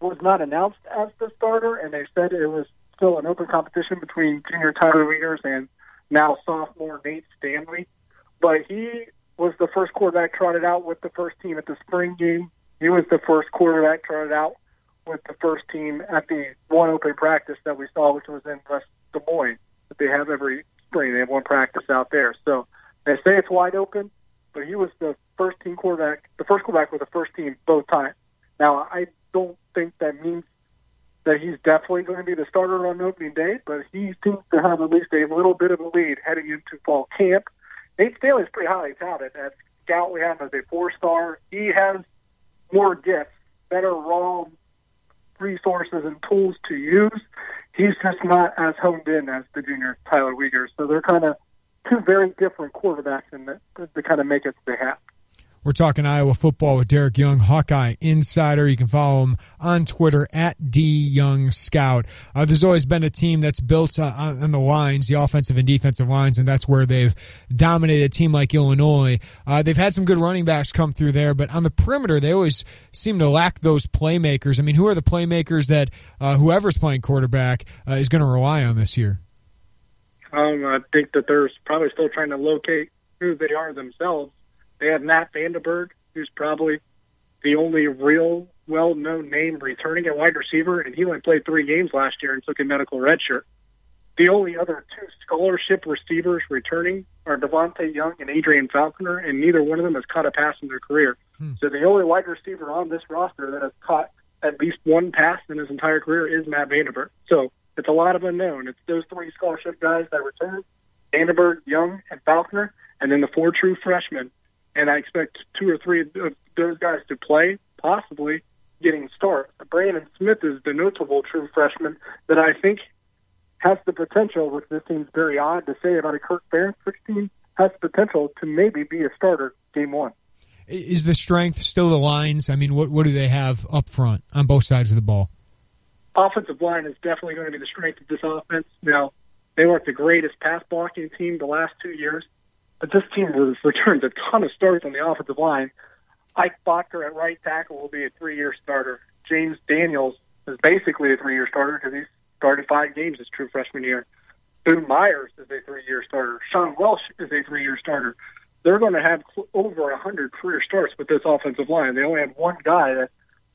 was not announced as the starter, and they said it was still an open competition between junior Tyler Wiegers and now sophomore Nate Stanley. But he was the first quarterback trotted out with the first team at the spring game. He was the first quarterback trotted out with the first team at the one open practice that we saw, which was in West Des Moines, that they have every spring. They have one practice out there. So they say it's wide open, but he was the first quarterback with the first team both times. Now, I don't think that means that he's definitely going to be the starter on opening day, but he seems to have at least a little bit of a lead heading into fall camp. Nate Stanley is pretty highly touted. At Scout, we have him as a 4-star. He has more gifts, better raw resources and tools to use. He's just not as honed in as the junior Tyler Wiegers. So they're kind of two very different quarterbacks in the kind of makeup they have. We're talking Iowa football with Derek Young, Hawkeye Insider. You can follow him on Twitter at DYoungScout. There's always been a team that's built on the lines, the offensive and defensive lines, and that's where they've dominated a team like Illinois. They've had some good running backs come through there, but on the perimeter, they always seem to lack those playmakers. I mean, who are the playmakers that whoever's playing quarterback is going to rely on this year? I think that they're probably still trying to locate who they are themselves. They have Matt Vandenberg, who's probably the only real well-known name returning at wide receiver, and he only played 3 games last year and took a medical redshirt. The only other 2 scholarship receivers returning are Devontae Young and Adrian Falconer, and neither one of them has caught a pass in their career. So the only wide receiver on this roster that has caught at least one pass in his entire career is Matt Vandenberg. So it's a lot of unknown. It's those 3 scholarship guys that return, Vandenberg, Young, and Falconer, and then the 4 true freshmen. And I expect 2 or 3 of those guys to play, possibly getting starts. Brandon Smith is the notable true freshman that I think has the potential, which this seems very odd to say about a Kirk Ferentz team, has the potential to maybe be a starter game 1. Is the strength still the lines? I mean, what do they have up front on both sides of the ball? Offensive line is definitely going to be the strength of this offense. Now, they weren't the greatest pass blocking team the last 2 years, but this team has returned a ton of starts on the offensive line. Ike Bocker at right tackle will be a 3-year starter. James Daniels is basically a 3-year starter because he's started 5 games his true freshman year. Boone Myers is a 3-year starter. Sean Welsh is a 3-year starter. They're going to have over 100 career starts with this offensive line. They only have one guy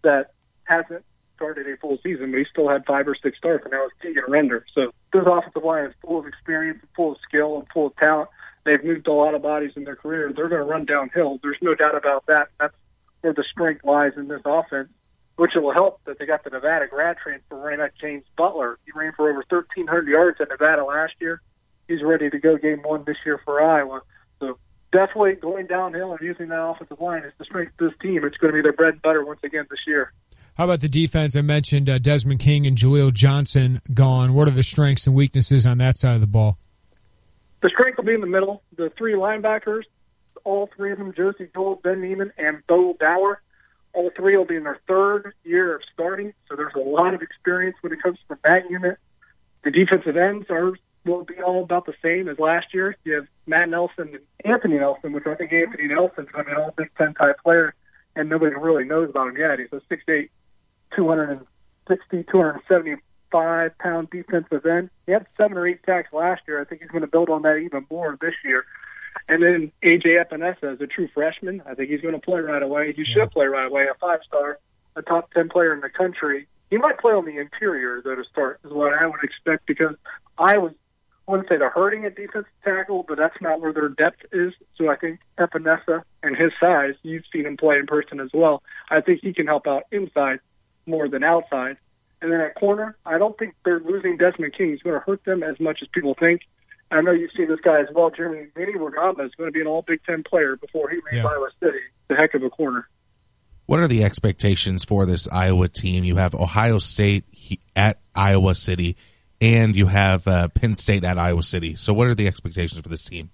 that hasn't started a full season, but he still had 5 or 6 starts, and that was Tegan Render. So this offensive line is full of experience, full of skill, and full of talent. They've moved a lot of bodies in their career. They're going to run downhill. There's no doubt about that. That's where the strength lies in this offense, which it will help that they got the Nevada grad transfer running back James Butler. He ran for over 1,300 yards at Nevada last year. He's ready to go game 1 this year for Iowa. So definitely going downhill and using that offensive line is the strength of this team. It's going to be their bread and butter once again this year. How about the defense? I mentioned Desmond King and Jaleel Johnson gone. What are the strengths and weaknesses on that side of the ball? The strength will be in the middle. The 3 linebackers, all 3 of them, Josie Gold, Ben Neiman, and Bo Bauer, all 3 will be in their 3rd year of starting, so there's a lot of experience when it comes to that unit. The defensive ends will be all about the same as last year. You have Matt Nelson and Anthony Nelson, which I think Anthony Nelson's going to be an all-Big Ten type player, and nobody really knows about him yet. He's a 6'8", 275-pound defensive end. He had 7 or 8 sacks last year. I think he's going to build on that even more this year. And then A.J. Epinesa is a true freshman. I think he's going to play right away. He should play right away, a 5-star, a top 10 player in the country. He might play on the interior, though, to start, is what I would expect, because I wouldn't say they're hurting at defensive tackle, but that's not where their depth is. So I think Epinesa and his size, you've seen him play in person as well, I think he can help out inside more than outside. And then at corner, I don't think they're losing Desmond King. He's going to hurt them as much as people think. I know you've seen this guy as well, Jeremy Wagama is going to be an all-Big Ten player before he leaves Iowa City. The heck of a corner. What are the expectations for this Iowa team? You have Ohio State at Iowa City, and you have Penn State at Iowa City. So what are the expectations for this team?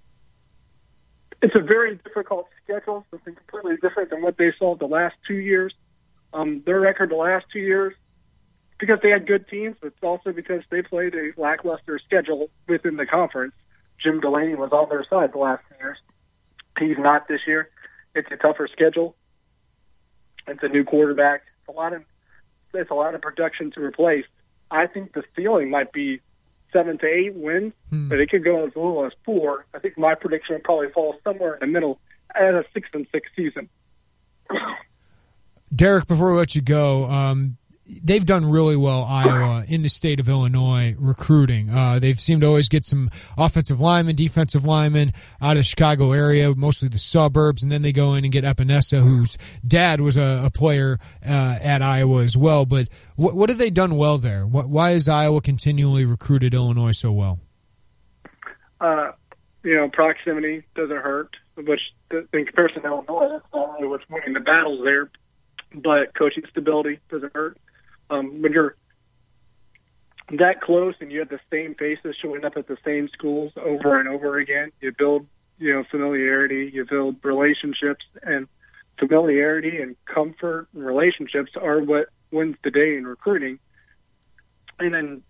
It's a very difficult schedule, something completely different than what they saw the last 2 years. Their record the last 2 years, because they had good teams, but it's also because they played a lackluster schedule within the conference. Jim Delaney was on their side the last 2 years. He's not this year. It's a tougher schedule. It's a new quarterback. It's a lot of production to replace. I think the ceiling might be 7 to 8 wins, but it could go as little as 4. I think my prediction would probably fall somewhere in the middle at a 6-6 season. Derek, before we let you go, they've done really well, Iowa, in the state of Illinois recruiting. They've seemed to always get some offensive linemen, defensive linemen out of the Chicago area, mostly the suburbs, and then they go in and get Epinesa, whose dad was a player at Iowa as well. But what have they done well there? Why has Iowa continually recruited Illinois so well? Proximity doesn't hurt, which in comparison to Illinois, that's only what's winning the battles there. But coaching stability doesn't hurt. When you're that close and you have the same faces showing up at the same schools over and over again, you build, familiarity, you build relationships, and familiarity and comfort and relationships are what wins the day in recruiting. And then,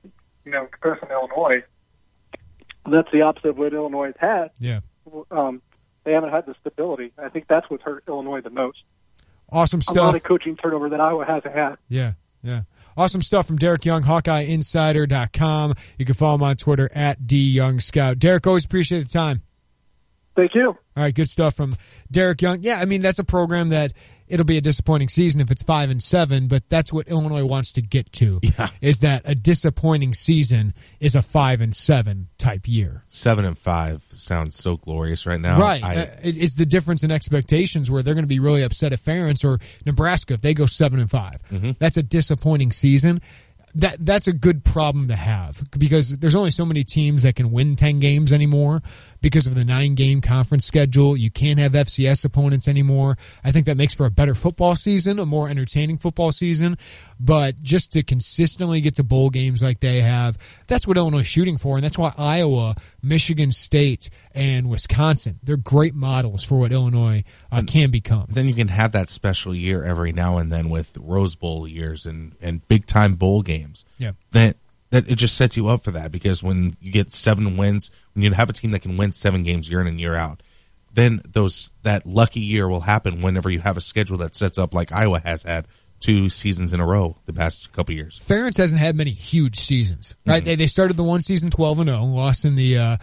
comparison to Illinois, that's the opposite of what Illinois has had. Yeah. They haven't had the stability. I think that's what's hurt Illinois the most. Awesome stuff. A lot of coaching turnover that Iowa hasn't had. Yeah. Awesome stuff from Derek Young, HawkeyeInsider.com. You can follow him on Twitter at DYoungScout. Derek, always appreciate the time. Thank you. All right, good stuff from Derek Young. Yeah, that's a program that it'll be a disappointing season if it's 5-7, but that's what Illinois wants to get to. Yeah. Is that a disappointing season is a 5-7 type year. 7-5 sounds so glorious right now. Right. It's the difference in expectations where they're going to be really upset at Ferentz or Nebraska if they go 7-5. Mm-hmm. That's a disappointing season. That's a good problem to have because there's only so many teams that can win 10 games anymore because of the 9-game conference schedule. You can't have FCS opponents anymore. I think that makes for a better football season, a more entertaining football season. But just to consistently get to bowl games like they have, that's what Illinois is shooting for. And that's why Iowa, Michigan State, and Wisconsin, they're great models for what Illinois can become. Then you can have that special year every now and then with Rose Bowl years and big-time bowl games. Yeah. That it just sets you up for that because when you get 7 wins, when you have a team that can win 7 games year in and year out, then that lucky year will happen whenever you have a schedule that sets up like Iowa has had 2 seasons in a row the past couple years. Ferentz hasn't had many huge seasons, right? Mm-hmm. They started the one season 12-0, lost in the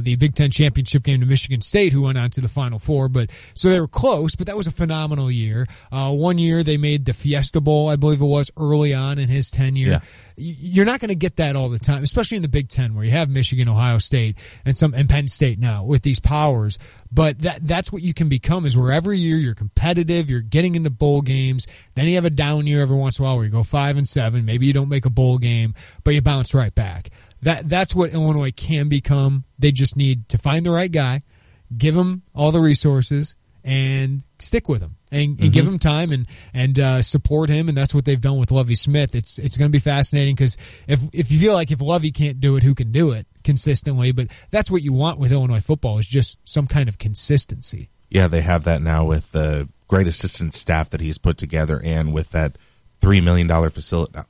the Big Ten championship game to Michigan State, who went on to the Final Four. But so they were close, but that was a phenomenal year. One year they made the Fiesta Bowl, I believe it was, early on in his tenure. Yeah. You're not going to get that all the time, especially in the Big Ten where you have Michigan, Ohio State, and Penn State now with these powers. But that's what you can become, is where every year you're competitive, you're getting into bowl games. Then you have a down year every once in a while where you go 5-7. Maybe you don't make a bowl game, but you bounce right back. That's what Illinois can become. They just need to find the right guy, give him all the resources, and stick with him and give him time and support him. And that's what they've done with Lovie Smith. It's going to be fascinating, because if you feel like if Lovie can't do it, who can do it consistently? But that's what you want with Illinois football, is just some kind of consistency. Yeah, they have that now with the great assistant staff that he's put together, and with that $3 million facility. How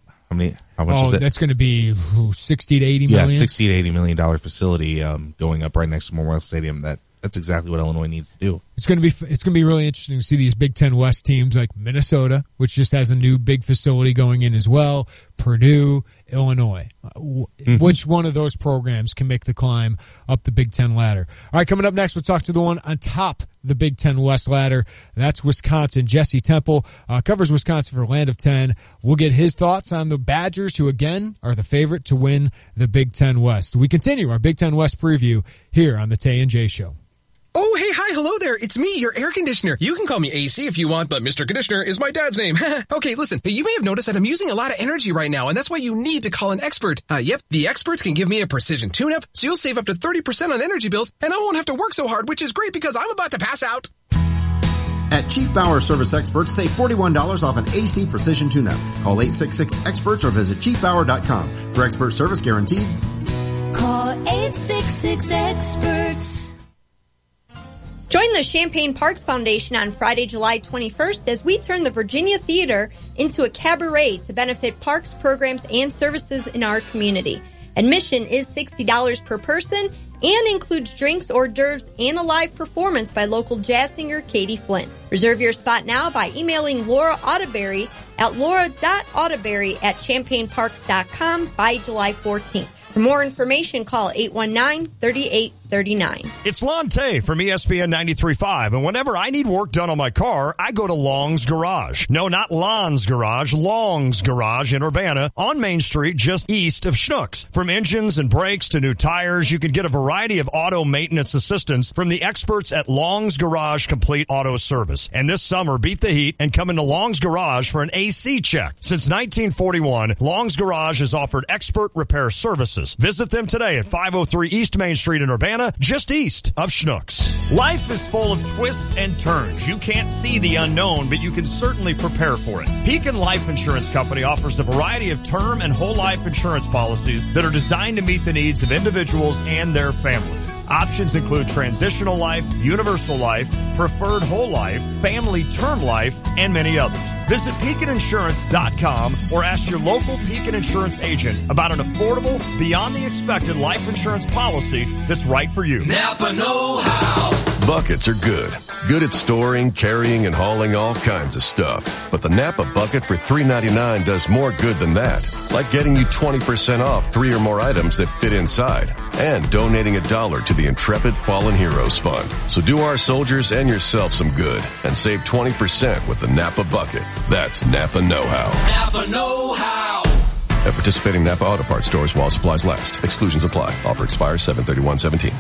much is it? That's going to be 60 to 80 Yeah, million. $60 to $80 million facility going up right next to Memorial Stadium. That's exactly what Illinois needs to do. It's going to be really interesting to see these Big Ten West teams like Minnesota, which just has a new big facility going in as well, Purdue, Illinois. Which one of those programs can make the climb up the Big Ten ladder? All right, coming up next, we'll talk to the one on top the Big Ten West ladder. That's Wisconsin. Jesse Temple covers Wisconsin for Land of 10. We'll get his thoughts on the Badgers, who again are the favorite to win the Big Ten West. We continue our Big Ten West preview here on the Tay and J Show. Oh, hey, hi, hello there. It's me, your air conditioner. You can call me AC if you want, but Mr. Conditioner is my dad's name. Okay, listen, you may have noticed that I'm using a lot of energy right now, and that's why you need to call an expert. Yep, the experts can give me a precision tune-up, so you'll save up to 30% on energy bills, and I won't have to work so hard, which is great because I'm about to pass out. At Chief Bauer Service Experts, save $41 off an AC Precision Tune-Up. Call 866-EXPERTS or visit chiefbauer.com. For expert service guaranteed. Call 866-EXPERTS. Join the Champaign Parks Foundation on Friday, July 21st as we turn the Virginia Theater into a cabaret to benefit parks, programs, and services in our community. Admission is $60 per person and includes drinks, hors d'oeuvres, and a live performance by local jazz singer Katie Flynn. Reserve your spot now by emailing Laura Audeberry at laura.audeberry@champaignparks.com by July 14th. For more information, call 819-3839. It's Lon Tay from ESPN 93.5, and whenever I need work done on my car, I go to Long's Garage. No, not Lon's Garage, Long's Garage in Urbana on Main Street, just east of Schnucks. From engines and brakes to new tires, you can get a variety of auto maintenance assistance from the experts at Long's Garage Complete Auto Service. And this summer, beat the heat and come into Long's Garage for an AC check. Since 1941, Long's Garage has offered expert repair services. Visit them today at 503 East Main Street in Urbana, just east of Schnucks. Life is full of twists and turns. You can't see the unknown, but you can certainly prepare for it. Pekin Life Insurance Company offers a variety of term and whole life insurance policies that are designed to meet the needs of individuals and their families. Options include transitional life, universal life, preferred whole life, family term life, and many others. Visit PekinInsurance.com or ask your local Pekin Insurance agent about an affordable, beyond the expected life insurance policy that's right for you. Napa know-how. Buckets are good. Good at storing, carrying, and hauling all kinds of stuff. But the Napa Bucket for $3.99 does more good than that. Like getting you 20% off 3 or more items that fit inside. And donating $1 to the Intrepid Fallen Heroes Fund. So do our soldiers and yourself some good. And save 20% with the Napa Bucket. That's Napa Know-How. Napa Know-How. At participating Napa Auto Parts stores while supplies last. Exclusions apply. Offer expires 7/31/17.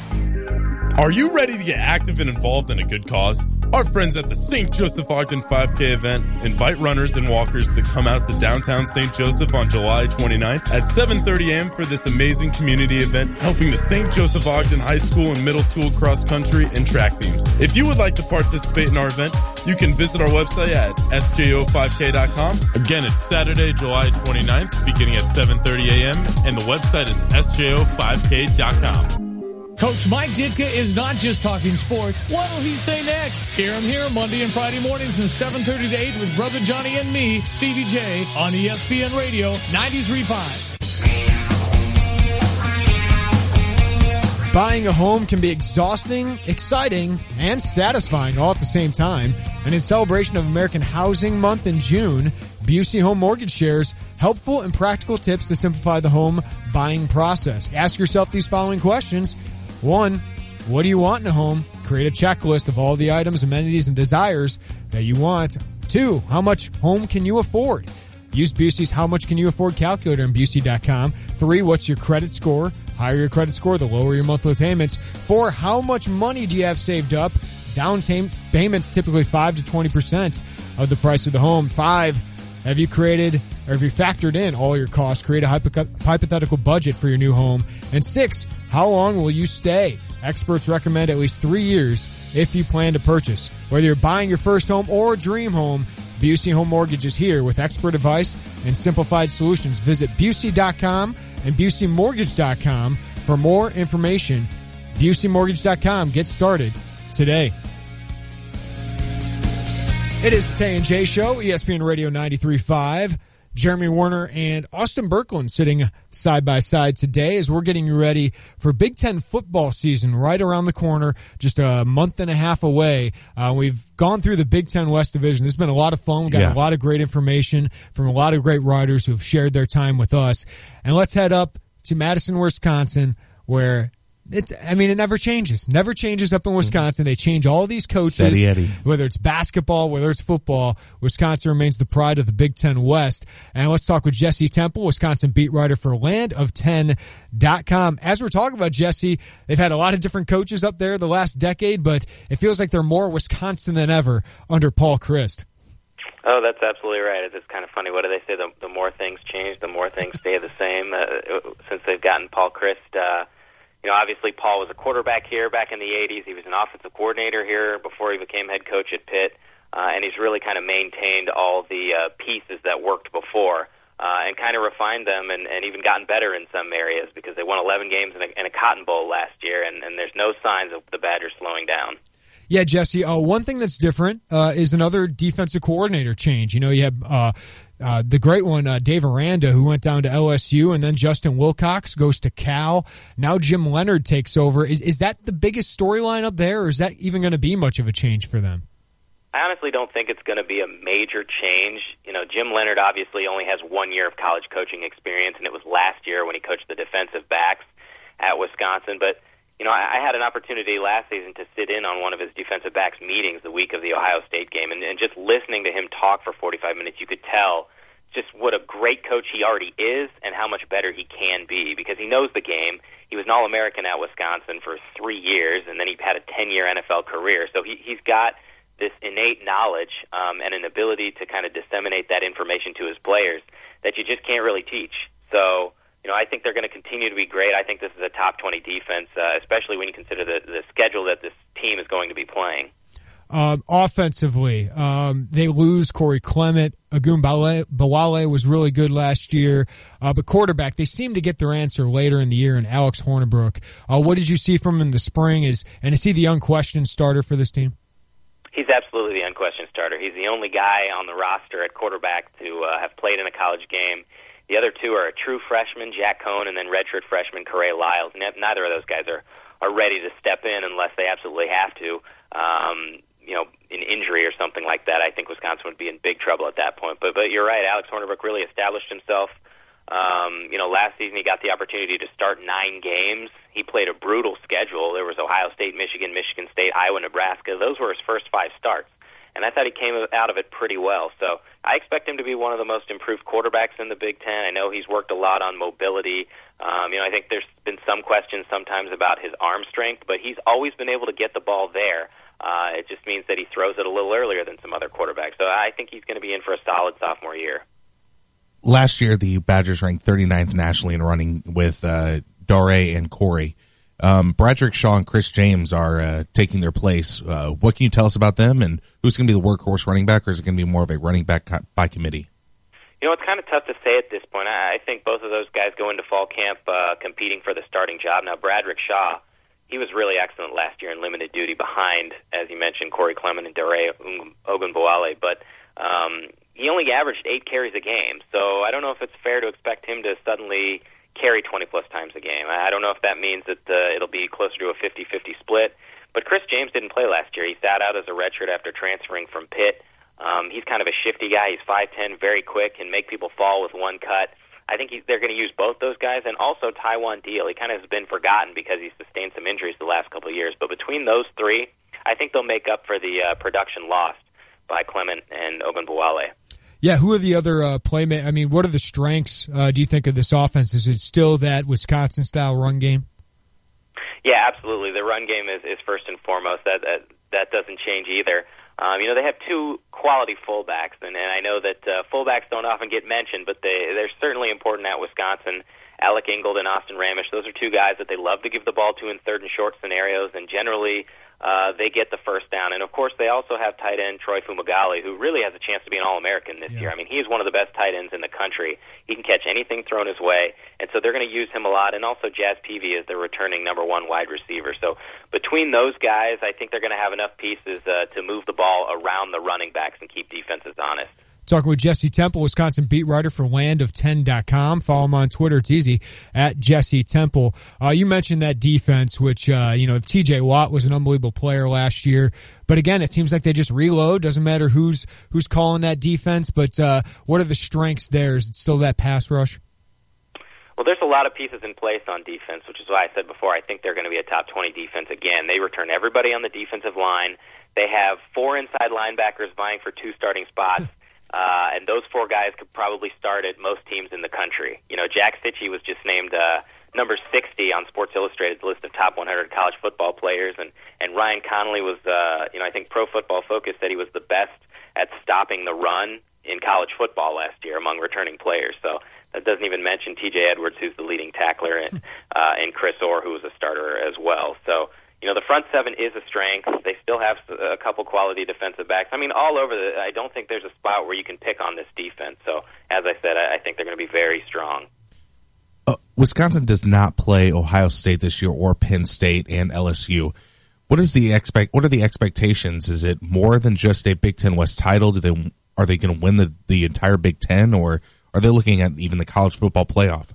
Are you ready to get active and involved in a good cause? Our friends at the St. Joseph Ogden 5K event invite runners and walkers to come out to downtown St. Joseph on July 29th at 7:30 a.m. for this amazing community event, helping the St. Joseph Ogden High School and Middle School cross country and track teams. If you would like to participate in our event, you can visit our website at sjo5k.com. Again, it's Saturday, July 29th, beginning at 7:30 a.m., and the website is sjo5k.com. Coach Mike Ditka is not just talking sports. What will he say next? Hear him here Monday and Friday mornings from 7:30 to 8 with Brother Johnny and me, Stevie J, on ESPN Radio 93.5. Buying a home can be exhausting, exciting, and satisfying all at the same time. And in celebration of American Housing Month in June, Busey Home Mortgage shares helpful and practical tips to simplify the home buying process. Ask yourself these following questions. 1, what do you want in a home? Create a checklist of all the items, amenities, and desires that you want. 2, how much home can you afford? Use Busey's How Much Can You Afford calculator on Busey.com. 3, what's your credit score? Higher your credit score, the lower your monthly payments. 4, how much money do you have saved up? Down payments typically 5 to 20% of the price of the home. 5, have you factored in all your costs? Create a hypothetical budget for your new home. And 6, how long will you stay? Experts recommend at least 3 years if you plan to purchase. Whether you're buying your first home or a dream home, Busey Home Mortgage is here with expert advice and simplified solutions. Visit Busey.com and BuseyMortgage.com for more information. BuseyMortgage.com. Get started today. It is the Tay and J Show, ESPN Radio 93.5. Jeremy Werner and Austin Berkland sitting side by side today as we're getting ready for Big Ten football season right around the corner, just a month and a half away. We've gone through the Big Ten West Division. This has been a lot of fun. We've got a lot of great information from a lot of great writers who have shared their time with us. And let's head up to Madison, Wisconsin, where it never changes. Never changes up in Wisconsin. They change all these coaches. Steady Eddie. Whether it's basketball, whether it's football, Wisconsin remains the pride of the Big Ten West. And let's talk with Jesse Temple, Wisconsin beat writer for Land10.com. As we're talking about Jesse, they've had a lot of different coaches up there the last decade, but it feels like they're more Wisconsin than ever under Paul Chryst. Oh, that's absolutely right. It's kind of funny. What do they say? The more things change, the more things stay the same. Since they've gotten Paul Chryst, obviously Paul was a quarterback here back in the 80s. He was an offensive coordinator here before he became head coach at Pitt, and he's really kind of maintained all the pieces that worked before and kind of refined them and even gotten better in some areas because they won 11 games in a Cotton Bowl last year, and there's no signs of the Badgers slowing down. Yeah, Jesse, one thing that's different is another defensive coordinator change. You have the great one, Dave Aranda, who went down to LSU, and then Justin Wilcox goes to Cal. Now Jim Leonard takes over. Is that the biggest storyline up there, or is that even going to be much of a change for them? I honestly don't think it's going to be a major change. Jim Leonard obviously only has 1 year of college coaching experience, and it was last year when he coached the defensive backs at Wisconsin. But I had an opportunity last season to sit in on one of his defensive backs meetings the week of the Ohio State game, and just listening to him talk for 45 minutes, you could tell just what a great coach he already is and how much better he can be because he knows the game. He was an All-American at Wisconsin for 3 years, and then he had a 10-year NFL career. So he's got this innate knowledge and an ability to kind of disseminate that information to his players that you just can't really teach. So I think they're going to continue to be great. I think this is a top 20 defense, especially when you consider the schedule that this team is going to be playing. Offensively, they lose Corey Clement. Ogunbowale was really good last year. But quarterback, they seem to get their answer later in the year in Alex Hornibrook. What did you see from him in the spring? Is he the unquestioned starter for this team? He's absolutely the unquestioned starter. He's the only guy on the roster at quarterback to have played in a college game. The other two are a true freshman, Jack Cohn, and then redshirt freshman, Corey Lyles. Neither of those guys are ready to step in unless they absolutely have to. In injury or something like that, I think Wisconsin would be in big trouble at that point. But you're right, Alex Hornibrook really established himself. Last season he got the opportunity to start 9 games. He played a brutal schedule. There was Ohio State, Michigan, Michigan State, Iowa, Nebraska. Those were his first 5 starts. And I thought he came out of it pretty well. So I expect him to be one of the most improved quarterbacks in the Big Ten. I know he's worked a lot on mobility. I think there's been some questions sometimes about his arm strength, but he's always been able to get the ball there. It just means that he throws it a little earlier than some other quarterbacks. So I think he's going to be in for a solid sophomore year. Last year, the Badgers ranked 39th nationally in running with Dare and Corey. Bradrick Shaw and Chris James are taking their place. What can you tell us about them, and who's going to be the workhorse running back, or is it going to be more of a running back by committee? It's kind of tough to say at this point. I think both of those guys go into fall camp competing for the starting job. Now, Bradrick Shaw, he was really excellent last year in limited duty behind, as you mentioned, Corey Clement and Dare Ogunbowale, but he only averaged 8 carries a game, so I don't know if it's fair to expect him to suddenly carry 20-plus times a game. I don't know if that means that it'll be closer to a 50-50 split, but Chris James didn't play last year. He sat out as a redshirt after transferring from Pitt. He's kind of a shifty guy. He's 5'10", very quick, can make people fall with one cut. I think they're going to use both those guys, and also Taiwan Deal. He kind of has been forgotten because he's sustained some injuries the last couple of years. But between those three, I think they'll make up for the production lost by Clement and Ogunbowale. Yeah, who are the other playmakers? I mean, what are the strengths, do you think, of this offense? Is it still that Wisconsin-style run game? Yeah, absolutely. The run game is first and foremost. That doesn't change either. They have two quality fullbacks, and I know that fullbacks don't often get mentioned, but they're certainly important at Wisconsin. Alec Ingold and Austin Ramish, those are two guys that they love to give the ball to in third and short scenarios, and generally they get the first down. And, of course, they also have tight end Troy Fumagalli, who really has a chance to be an All-American this year. I mean, he is one of the best tight ends in the country. He can catch anything thrown his way, and so they're going to use him a lot. And also Jazz Peavy is their returning number one wide receiver. So between those guys, I think they're going to have enough pieces to move the ball around the running backs and keep defenses honest. Talking with Jesse Temple, Wisconsin beat writer for land10.com. Follow him on Twitter. It's easy, at Jesse Temple. You mentioned that defense, which, TJ Watt was an unbelievable player last year. But again, it seems like they just reload. Doesn't matter who's calling that defense. But what are the strengths there? Is it still that pass rush? Well, there's a lot of pieces in place on defense, which is why I said before I think they're going to be a top 20 defense again. They return everybody on the defensive line. They have 4 inside linebackers vying for 2 starting spots. And those 4 guys could probably start at most teams in the country. Jack Stitchie was just named number 60 on Sports Illustrated's list of top 100 college football players, and Ryan Connolly was, I think Pro Football Focus said he was the best at stopping the run in college football last year among returning players. So that doesn't even mention T.J. Edwards, who's the leading tackler, and Chris Orr, who was a starter as well. So the front seven is a strength. They still have a couple quality defensive backs. I mean, all over. I don't think there's a spot where you can pick on this defense. So, as I said, I think they're going to be very strong. Wisconsin does not play Ohio State this year, or Penn State and LSU. What are the expectations? Is it more than just a Big Ten West title? Are they going to win the entire Big Ten, or are they looking at even the college football playoff?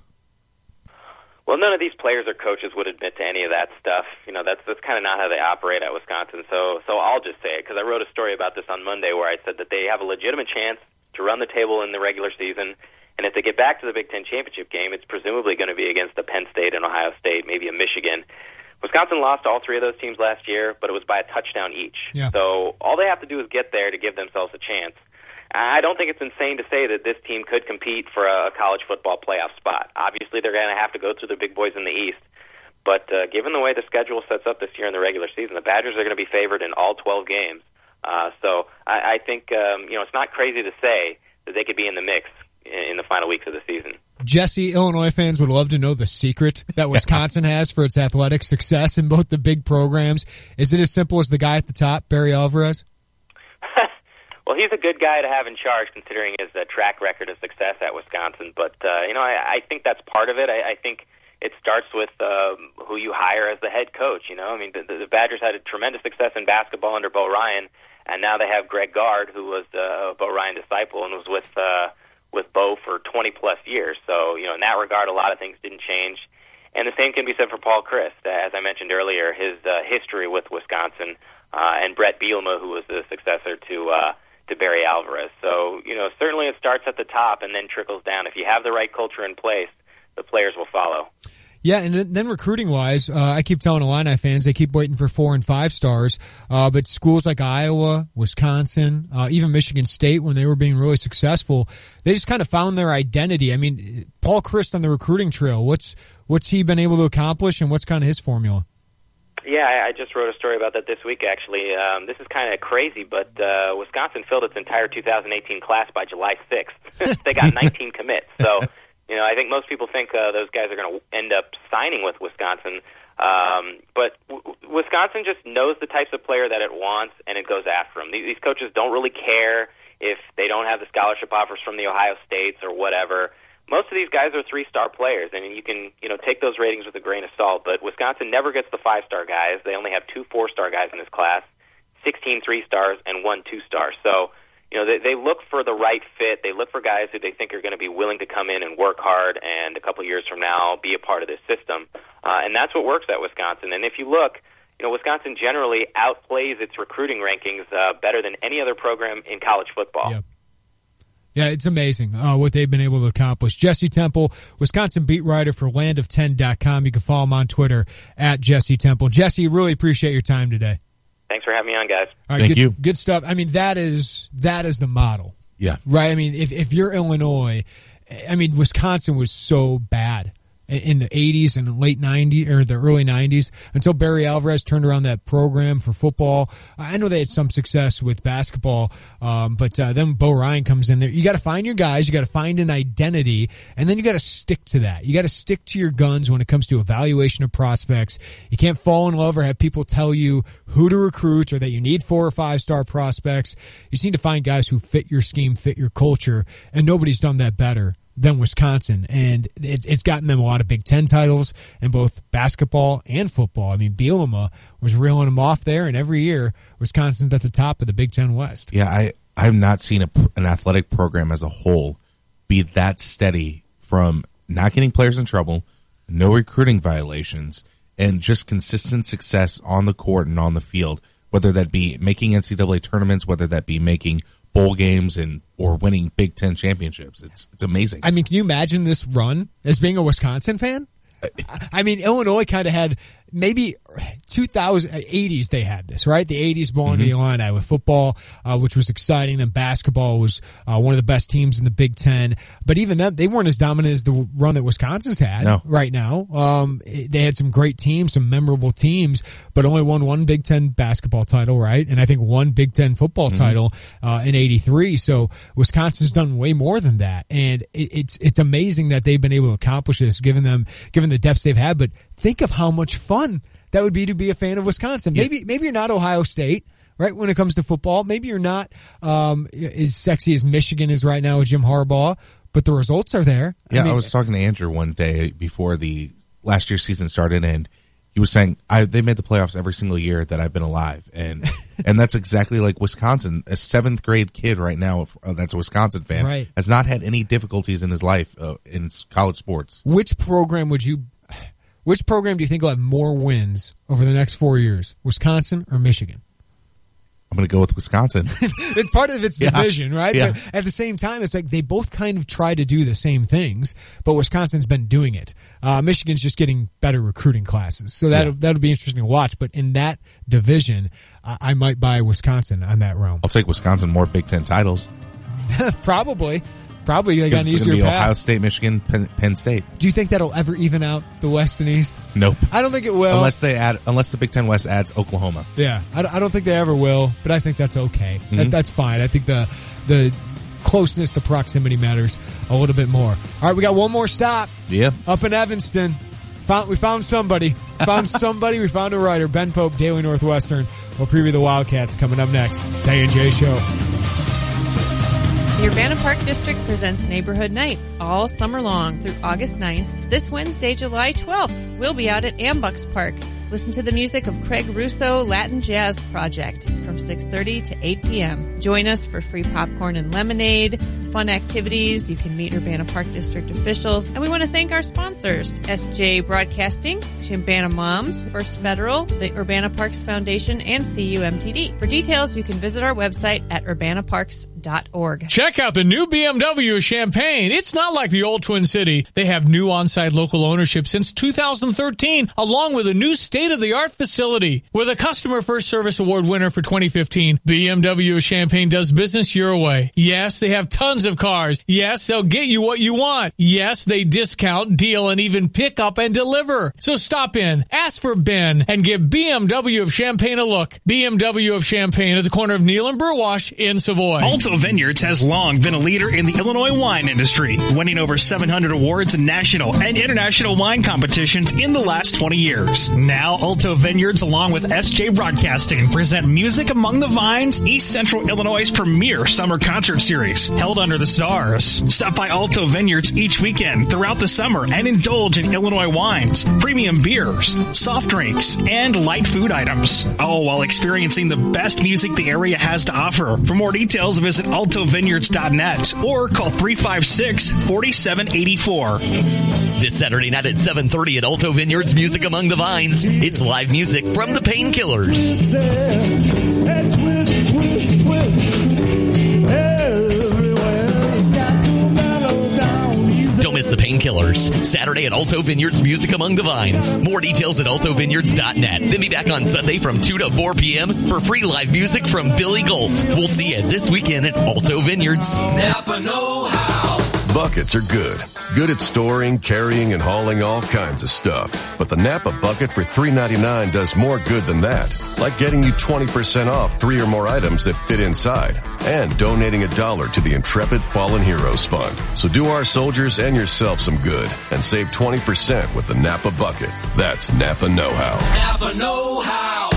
Well, none of these players or coaches would admit to any of that stuff. That's kind of not how they operate at Wisconsin. So I'll just say it, because I wrote a story about this on Monday where I said that they have a legitimate chance to run the table in the regular season, and if they get back to the Big Ten championship game, it's presumably going to be against the Penn State and Ohio State, maybe a Michigan. Wisconsin lost all 3 of those teams last year, but it was by a touchdown each. Yeah. So all they have to do is get there to give themselves a chance. I don't think it's insane to say that this team could compete for a college football playoff spot. Obviously, they're going to have to go through the big boys in the East. But given the way the schedule sets up this year in the regular season, the Badgers are going to be favored in all 12 games. So I think it's not crazy to say that they could be in the mix in the final weeks of the season. Jesse, Illinois fans would love to know the secret that Wisconsin has for its athletic success in both the big programs. Is it as simple as the guy at the top, Barry Alvarez? Well, he's a good guy to have in charge, considering his track record of success at Wisconsin. But, I think that's part of it. I think it starts with who you hire as the head coach. I mean, the Badgers had a tremendous success in basketball under Bo Ryan, and now they have Greg Gard, who was a Bo Ryan disciple and was with Bo for 20-plus years. So, in that regard, a lot of things didn't change. And the same can be said for Paul Chryst. As I mentioned earlier, his history with Wisconsin, and Brett Bielema, who was the successor to Barry Alvarez. So, certainly it starts at the top and then trickles down. If you have the right culture in place, the players will follow. Yeah, and then recruiting-wise, I keep telling Illini fans, they keep waiting for 4 and 5 stars, but schools like Iowa, Wisconsin, even Michigan State, when they were being really successful, they just kind of found their identity. I mean, Paul Chryst on the recruiting trail, what's he been able to accomplish, and what's kind of his formula? Yeah, I just wrote a story about that this week, actually. This is kind of crazy, but Wisconsin filled its entire 2018 class by July 6th. They got 19 commits. So, I think most people think those guys are going to end up signing with Wisconsin. But Wisconsin just knows the types of player that it wants, and it goes after them. These coaches don't really care if they don't have the scholarship offers from the Ohio States or whatever. Most of these guys are 3-star players, and you can take those ratings with a grain of salt. But Wisconsin never gets the 5-star guys. They only have 2 4-star guys in this class, 16 3-stars, and 1 2-star. So, they look for the right fit. They look for guys who they think are going to be willing to come in and work hard, and a couple years from now be a part of this system. And that's what works at Wisconsin. And if you look, Wisconsin generally outplays its recruiting rankings better than any other program in college football. Yep. Yeah, it's amazing what they've been able to accomplish. Jesse Temple, Wisconsin beat writer for landof10.com. You can follow him on Twitter at Jesse Temple. Jesse, really appreciate your time today. Thanks for having me on, guys. All right, Thank you. Good stuff. I mean, that is the model. Yeah. Right? I mean, if you're Illinois, I mean, Wisconsin was so bad in the 80s and late 90s or the early 90s until Barry Alvarez turned around that program for football. I know they had some success with basketball, but then Bo Ryan comes in there. You got to find your guys. You got to find an identity, and then you got to stick to that. You got to stick to your guns when it comes to evaluation of prospects. You can't fall in love or have people tell you who to recruit or that you need 4 or 5 star prospects. You just need to find guys who fit your scheme, fit your culture, and nobody's done that better than Wisconsin, and it's gotten them a lot of Big Ten titles in both basketball and football. I mean, Bielema was reeling them off there, and every year Wisconsin's at the top of the Big Ten West. Yeah, I've not seen an athletic program as a whole be that steady from not getting players in trouble, no recruiting violations, and just consistent success on the court and on the field, whether that be making NCAA tournaments, whether that be making bowl games or winning Big Ten championships. It's amazing. I mean, can you imagine this run as being a Wisconsin fan? I mean, Illinois kind of had maybe 80s they had this, right? The 80s belonged to the Illini with football, which was exciting. Then basketball was one of the best teams in the Big Ten. But even then, they weren't as dominant as the run that Wisconsin's had right now. They had some great teams, some memorable teams, but only won 1 Big Ten basketball title, right? And I think 1 Big Ten football title in 83. So Wisconsin's done way more than that. And it's amazing that they've been able to accomplish this, given the depths they've had. But think of how much fun that would be to be a fan of Wisconsin. Maybe you're not Ohio State, right, when it comes to football. Maybe you're not as sexy as Michigan is right now with Jim Harbaugh, but the results are there. Yeah, I was talking to Andrew one day before the last year's season started, and he was saying they made the playoffs every single year that I've been alive, and that's exactly like Wisconsin. A 7th grade kid right now that's a Wisconsin fan has not had any difficulties in his life in college sports. Which program do you think will have more wins over the next 4 years, Wisconsin or Michigan? I'm going to go with Wisconsin. It's part of its division, right? Yeah. But at the same time, it's like they both kind of try to do the same things, but Wisconsin's been doing it. Michigan's just getting better recruiting classes. So that'll be interesting to watch. But in that division, I might buy Wisconsin on that realm. I'll take Wisconsin more Big Ten titles. Probably they got an easier path. Ohio State, Michigan, Penn State. Do you think that'll ever even out the West and East? Nope. I don't think it will. Unless the Big Ten West adds Oklahoma. Yeah, I don't think they ever will, but I think that's okay. That's fine. I think the closeness, the proximity matters a little bit more. All right, we got one more stop. Yeah. Up in Evanston. We found somebody. We found a writer. Ben Pope, Daily Northwestern. We'll preview the Wildcats coming up next. Tay and J Show. The Urbana Park District presents Neighborhood Nights all summer long through August 9th. This Wednesday, July 12th, we'll be out at Ambucks Park. Listen to the music of Craig Russo Latin Jazz Project from 6:30 to 8 p.m. Join us for free popcorn and lemonade, fun activities. You can meet Urbana Park District officials. And we want to thank our sponsors, SJ Broadcasting, Champaign Moms, First Federal, the Urbana Parks Foundation, and CUMTD. For details, you can visit our website at urbanaparks.org. Check out the new BMW Champaign. It's not like the old Twin City. They have new on-site local ownership since 2013, along with a new state-of-the-art facility. With a Customer First Service Award winner for 2015, BMW Champaign does business your way. Yes, they have tons of cars. Yes, they'll get you what you want. Yes, they discount, deal, and even pick up and deliver. So stop in, ask for Ben, and give BMW of Champaign a look. BMW of Champaign at the corner of Neal and Burwash in Savoy. Alto Vineyards has long been a leader in the Illinois wine industry, winning over 700 awards in national and international wine competitions in the last 20 years. Now, Alto Vineyards, along with SJ Broadcasting, present Music Among the Vines, East Central Illinois' premier summer concert series, held under the stars. Stop by Alto Vineyards each weekend throughout the summer and indulge in Illinois wines, premium beers, soft drinks, and light food items. All while experiencing the best music the area has to offer. For more details, visit altovineyards.net or call 356-4784. This Saturday night at 7:30 at Alto Vineyards Music Among the Vines, it's live music from the Painkillers. as the Painkillers. Saturday at Alto Vineyards Music Among the Vines. More details at altovineyards.net. Then be back on Sunday from 2 to 4 p.m. for free live music from Billy Golt. We'll see you this weekend at Alto Vineyards. Napa know-how. Buckets are good. Good at storing, carrying, and hauling all kinds of stuff. But the Napa bucket for $3.99 does more good than that. Like getting you 20% off 3 or more items that fit inside. And donating $1 to the Intrepid Fallen Heroes Fund. So do our soldiers and yourself some good. And save 20% with the Napa bucket. That's Napa know-how. Napa know-how.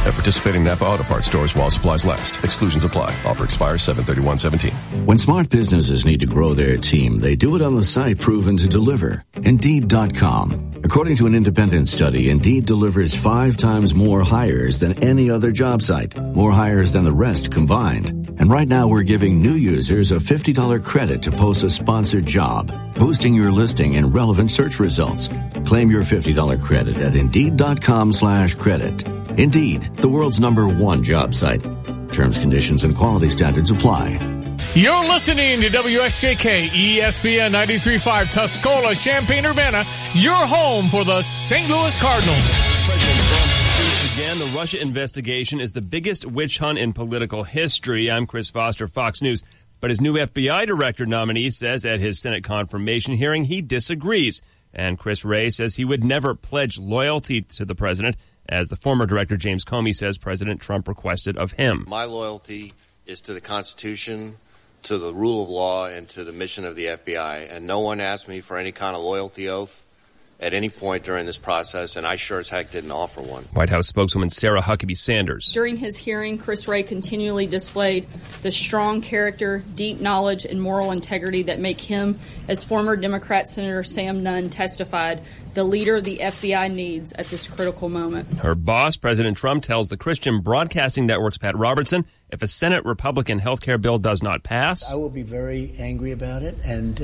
At participating Napa Auto Parts stores while supplies last. Exclusions apply. Offer expires 7/31/17. When smart businesses need to grow their team, they do it on the site proven to deliver. Indeed.com. According to an independent study, Indeed delivers 5 times more hires than any other job site. More hires than the rest combined. And right now we're giving new users a $50 credit to post a sponsored job, boosting your listing in relevant search results. Claim your $50 credit at Indeed.com/credit. Indeed, the world's #1 job site. Terms, conditions, and quality standards apply. You're listening to WSJK ESPN 93.5 Tuscola, Champaign-Urbana, your home for the St. Louis Cardinals. President Trump tweets again, the Russia investigation is the biggest witch hunt in political history. I'm Chris Foster, Fox News. But his new FBI director nominee says at his Senate confirmation hearing he disagrees. And Chris Wray says he would never pledge loyalty to the president, as the former director James Comey says President Trump requested of him. My loyalty is to the Constitution, to the rule of law, and to the mission of the FBI. And no one asked me for any kind of loyalty oath at any point during this process, and I sure as heck didn't offer one. White House spokeswoman Sarah Huckabee Sanders. During his hearing, Chris Wray continually displayed the strong character, deep knowledge, and moral integrity that make him, as former Democrat Senator Sam Nunn testified, the leader the FBI needs at this critical moment. Her boss, President Trump, tells the Christian Broadcasting Network's Pat Robertson, if a Senate Republican health care bill does not pass, I will be very angry about it, and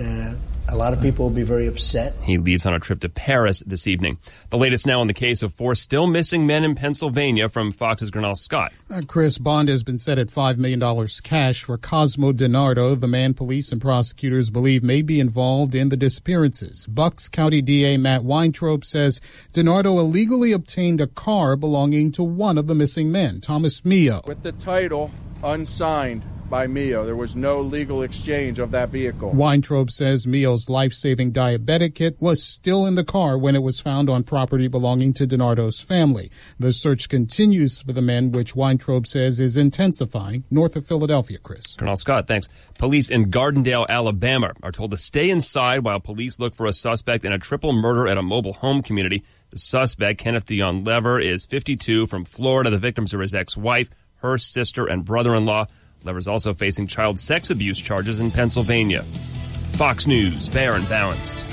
a lot of people will be very upset. He leaves on a trip to Paris this evening. The latest now on the case of 4 still missing men in Pennsylvania from Fox's Gernal Scott. Chris, bond has been set at $5 million cash for Cosmo DiNardo, the man police and prosecutors believe may be involved in the disappearances. Bucks County DA Matt Weintraub says DiNardo illegally obtained a car belonging to one of the missing men, Thomas Mio. With the title unsigned by Mio. There was no legal exchange of that vehicle. Weintraub says Mio's life-saving diabetic kit was still in the car when it was found on property belonging to DiNardo's family. The search continues for the men, which Weintraub says is intensifying north of Philadelphia, Chris. Colonel Scott, thanks. Police in Gardendale, Alabama are told to stay inside while police look for a suspect in a triple murder at a mobile home community. The suspect, Kenneth Dion Lever, is 52, from Florida. The victims are his ex-wife, her sister, and brother-in-law. Lever's also facing child sex abuse charges in Pennsylvania. Fox News, fair and balanced.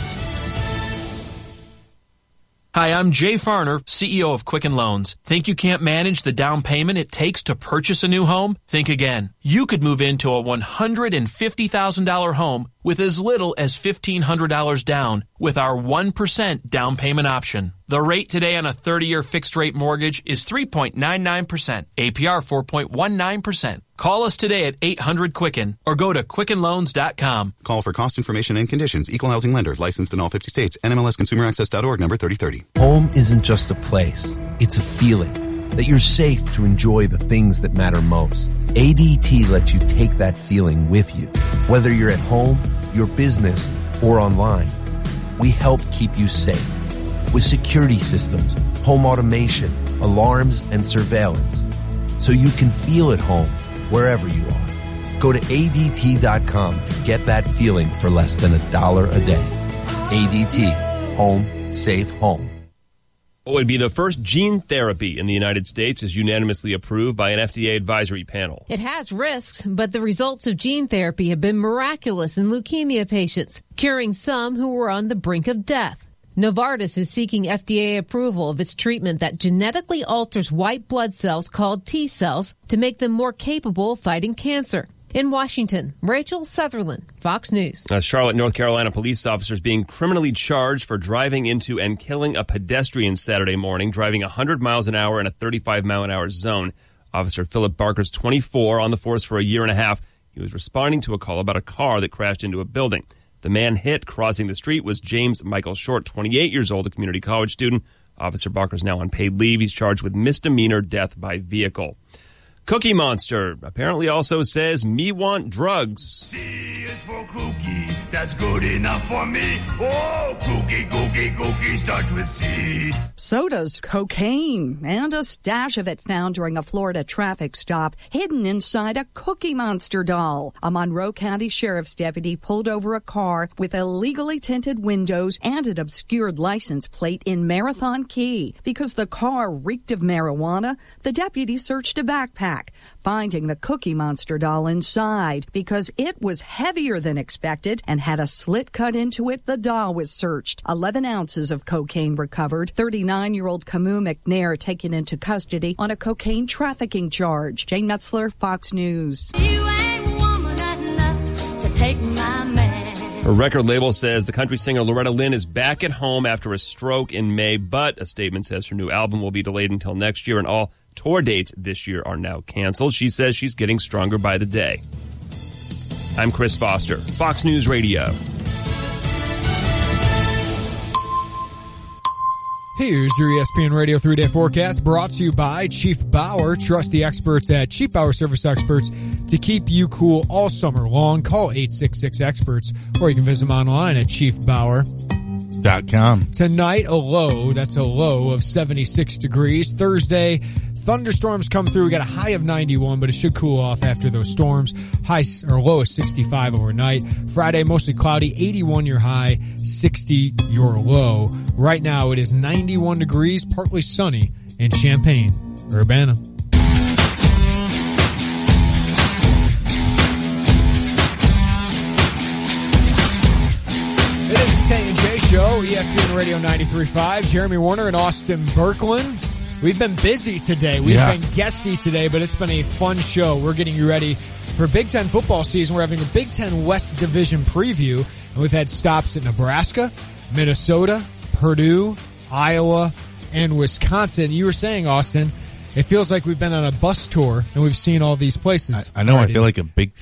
Hi, I'm Jay Farner, CEO of Quicken Loans. Think you can't manage the down payment it takes to purchase a new home? Think again. You could move into a $150,000 home with as little as $1,500 down with our 1% down payment option. The rate today on a 30-year fixed-rate mortgage is 3.99%, APR 4.19%. Call us today at 800-QUICKEN or go to QuickenLoans.com. Call for cost information and conditions. Equal housing lender. Licensed in all 50 states. NMLSConsumerAccess.org, number 3030. Home isn't just a place. It's a feeling that you're safe to enjoy the things that matter most. ADT lets you take that feeling with you. Whether you're at home, your business, or online, we help keep you safe. With security systems, home automation, alarms, and surveillance. So you can feel at home wherever you are. Go to ADT.com to get that feeling for less than $1 a day. ADT. Home. Safe home. What would be the first gene therapy in the United States is unanimously approved by an FDA advisory panel. It has risks, but the results of gene therapy have been miraculous in leukemia patients, curing some who were on the brink of death. Novartis is seeking FDA approval of its treatment that genetically alters white blood cells called T cells to make them more capable of fighting cancer. In Washington, Rachel Sutherland, Fox News. A Charlotte, North Carolina police officer is being criminally charged for driving into and killing a pedestrian Saturday morning, driving 100 miles an hour in a 35-mile-an-hour zone. Officer Philip Barker's 24, on the force for a year and a half. He was responding to a call about a car that crashed into a building. The man hit crossing the street was James Michael Short, 28 years old, a community college student. Officer Barker is now on paid leave. He's charged with misdemeanor death by vehicle. Cookie Monster apparently also says, me want drugs. C is for cookie, that's good enough for me. Oh, cookie starts with C. So does cocaine, and a stash of it found during a Florida traffic stop hidden inside a Cookie Monster doll. A Monroe County Sheriff's deputy pulled over a car with illegally tinted windows and an obscured license plate in Marathon Key. Because the car reeked of marijuana, the deputy searched a backpack, finding the Cookie Monster doll inside. Because it was heavier than expected and had a slit cut into it, the doll was searched. 11 ounces of cocaine recovered. 39-year-old Camus McNair taken into custody on a cocaine trafficking charge. Jane Metzler, Fox News. You ain't woman enough to take my man. Her record label says the country singer Loretta Lynn is back at home after a stroke in May, but a statement says her new album will be delayed until next year, and all tour dates this year are now canceled. She says she's getting stronger by the day. I'm Chris Foster, Fox News Radio. Here's your ESPN Radio 3-day forecast brought to you by Chief Bauer. Trust the experts at Chief Bauer Service Experts to keep you cool all summer long. Call 866-EXPERTS, or you can visit them online at chiefbauer.com. Tonight, a low of 76 degrees. Thursday, thunderstorms come through. We got a high of 91, but it should cool off after those storms. Low is 65 overnight. Friday, mostly cloudy, 81 your high, 60 your low. Right now, it is 91 degrees, partly sunny in Champaign, Urbana. It is the Tay and J Show, ESPN Radio 93.5. Jeremy Warner and Austin Berkland. We've been busy today. We've been guesty today, but it's been a fun show. We're getting you ready for Big Ten football season. We're having a Big Ten West Division preview, and we've had stops at Nebraska, Minnesota, Purdue, Iowa, and Wisconsin. You were saying, Austin, it feels like we've been on a bus tour and we've seen all these places. I know. Already. I feel like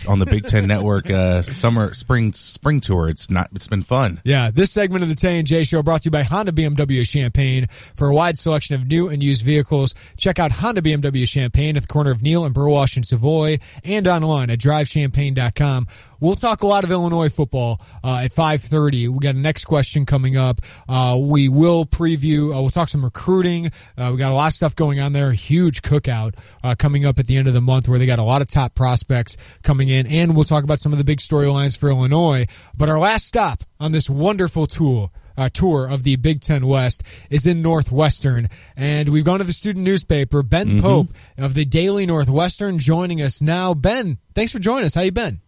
on the Big Ten Network spring tour. It's been fun. Yeah, this segment of the Tay and J Show brought to you by Honda BMW Champaign. For a wide selection of new and used vehicles, check out Honda BMW Champaign at the corner of Neal and Burwash in Savoy, and online at drivechampagne.com. We'll talk a lot of Illinois football at 5:30. We got a next question coming up. We will preview. We'll talk some recruiting. We got a lot of stuff going on there. Huge cookout coming up at the end of the month where they got a lot of top prospects coming in, and we'll talk about some of the big storylines for Illinois. But our last stop on this wonderful tour of the Big Ten West is in Northwestern, and we've gone to the student newspaper. Ben Pope of the Daily Northwestern joining us now. Ben, thanks for joining us. How you been?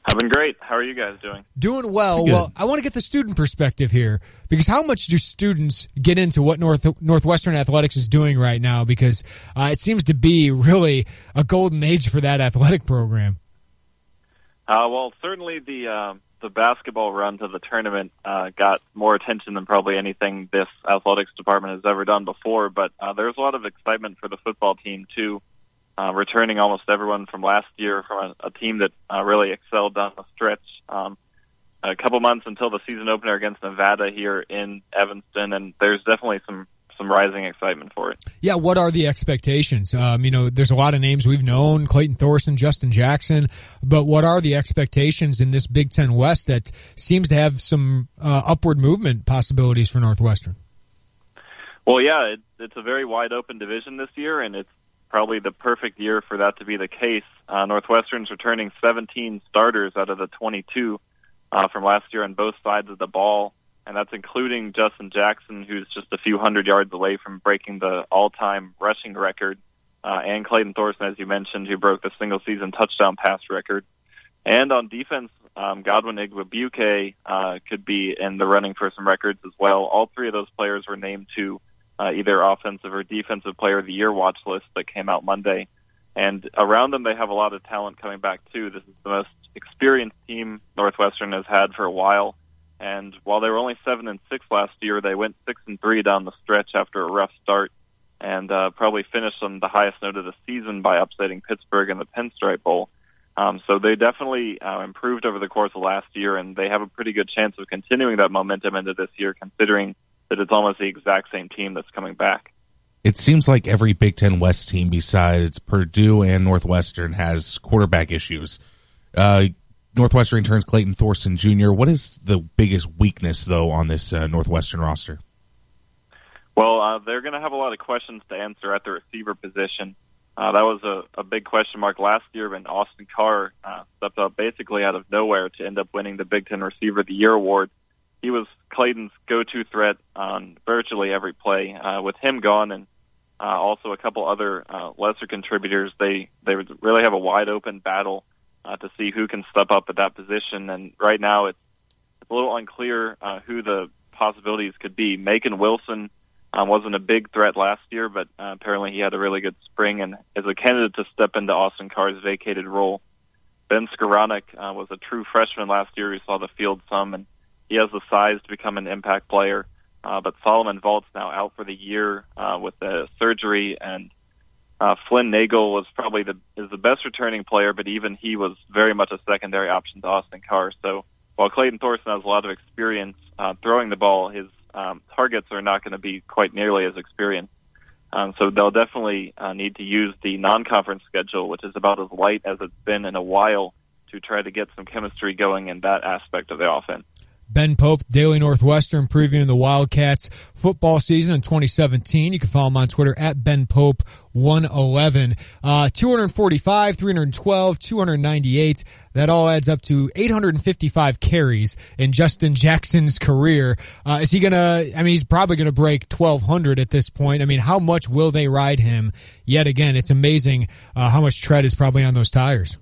I've been great. How are you guys doing? Doing well. Well, I want to get the student perspective here, because how much do students get into what Northwestern Athletics is doing right now? Because it seems to be really a golden age for that athletic program. Well, certainly the basketball run to the tournament got more attention than probably anything this athletics department has ever done before. But there's a lot of excitement for the football team, too. Returning almost everyone from last year from a team that really excelled down the stretch. A couple months until the season opener against Nevada here in Evanston, and there's definitely some rising excitement for it. Yeah, what are the expectations? There's a lot of names we've known, Clayton Thorson, Justin Jackson, but what are the expectations in this Big Ten West that seems to have some upward movement possibilities for Northwestern? Well, yeah, it's a very wide open division this year, and it's probably the perfect year for that to be the case. Northwestern's returning 17 starters out of the 22 from last year on both sides of the ball, and that's including Justin Jackson, who's just a few hundred yards away from breaking the all-time rushing record, and Clayton Thorson, as you mentioned, who broke the single-season touchdown pass record. And on defense, Godwin Igwebuike could be in the running for some records as well. All three of those players were named to either offensive or defensive player of the year watch list that came out Monday. And around them, they have a lot of talent coming back, too. This is the most experienced team Northwestern has had for a while. And while they were only 7-6 last year, they went 6-3 down the stretch after a rough start, and probably finished on the highest note of the season by upsetting Pittsburgh in the Pinstripe Bowl. So they definitely improved over the course of last year, and they have a pretty good chance of continuing that momentum into this year, considering that it's almost the exact same team that's coming back. It seems like every Big Ten West team besides Purdue and Northwestern has quarterback issues. Northwestern turns Clayton Thorson Jr. What is the biggest weakness, though, on this Northwestern roster? Well, they're going to have a lot of questions to answer at the receiver position. That was a big question mark last year when Austin Carr stepped up basically out of nowhere to end up winning the Big Ten Receiver of the Year award. He was Clayton's go-to threat on virtually every play. With him gone and also a couple other lesser contributors, they would really have a wide-open battle to see who can step up at that position. And right now it's a little unclear who the possibilities could be. Macon Wilson wasn't a big threat last year, but apparently he had a really good spring and is a candidate to step into Austin Carr's vacated role. Ben Skoranek was a true freshman last year who saw the field some, and he has the size to become an impact player. But Solomon Vault's now out for the year with the surgery, and Flynn Nagel was probably is the best returning player, but even he was very much a secondary option to Austin Carr. So while Clayton Thorson has a lot of experience throwing the ball, his targets are not going to be quite nearly as experienced. So they'll definitely need to use the non-conference schedule, which is about as light as it's been in a while, to try to get some chemistry going in that aspect of the offense. Ben Pope, Daily Northwestern, previewing the Wildcats football season in 2017. You can follow him on Twitter at BenPope111. 245, 312, 298. That all adds up to 855 carries in Justin Jackson's career. Is he he's probably gonna break 1,200 at this point. I mean, how much will they ride him? Yet again, it's amazing how much tread is probably on those tires.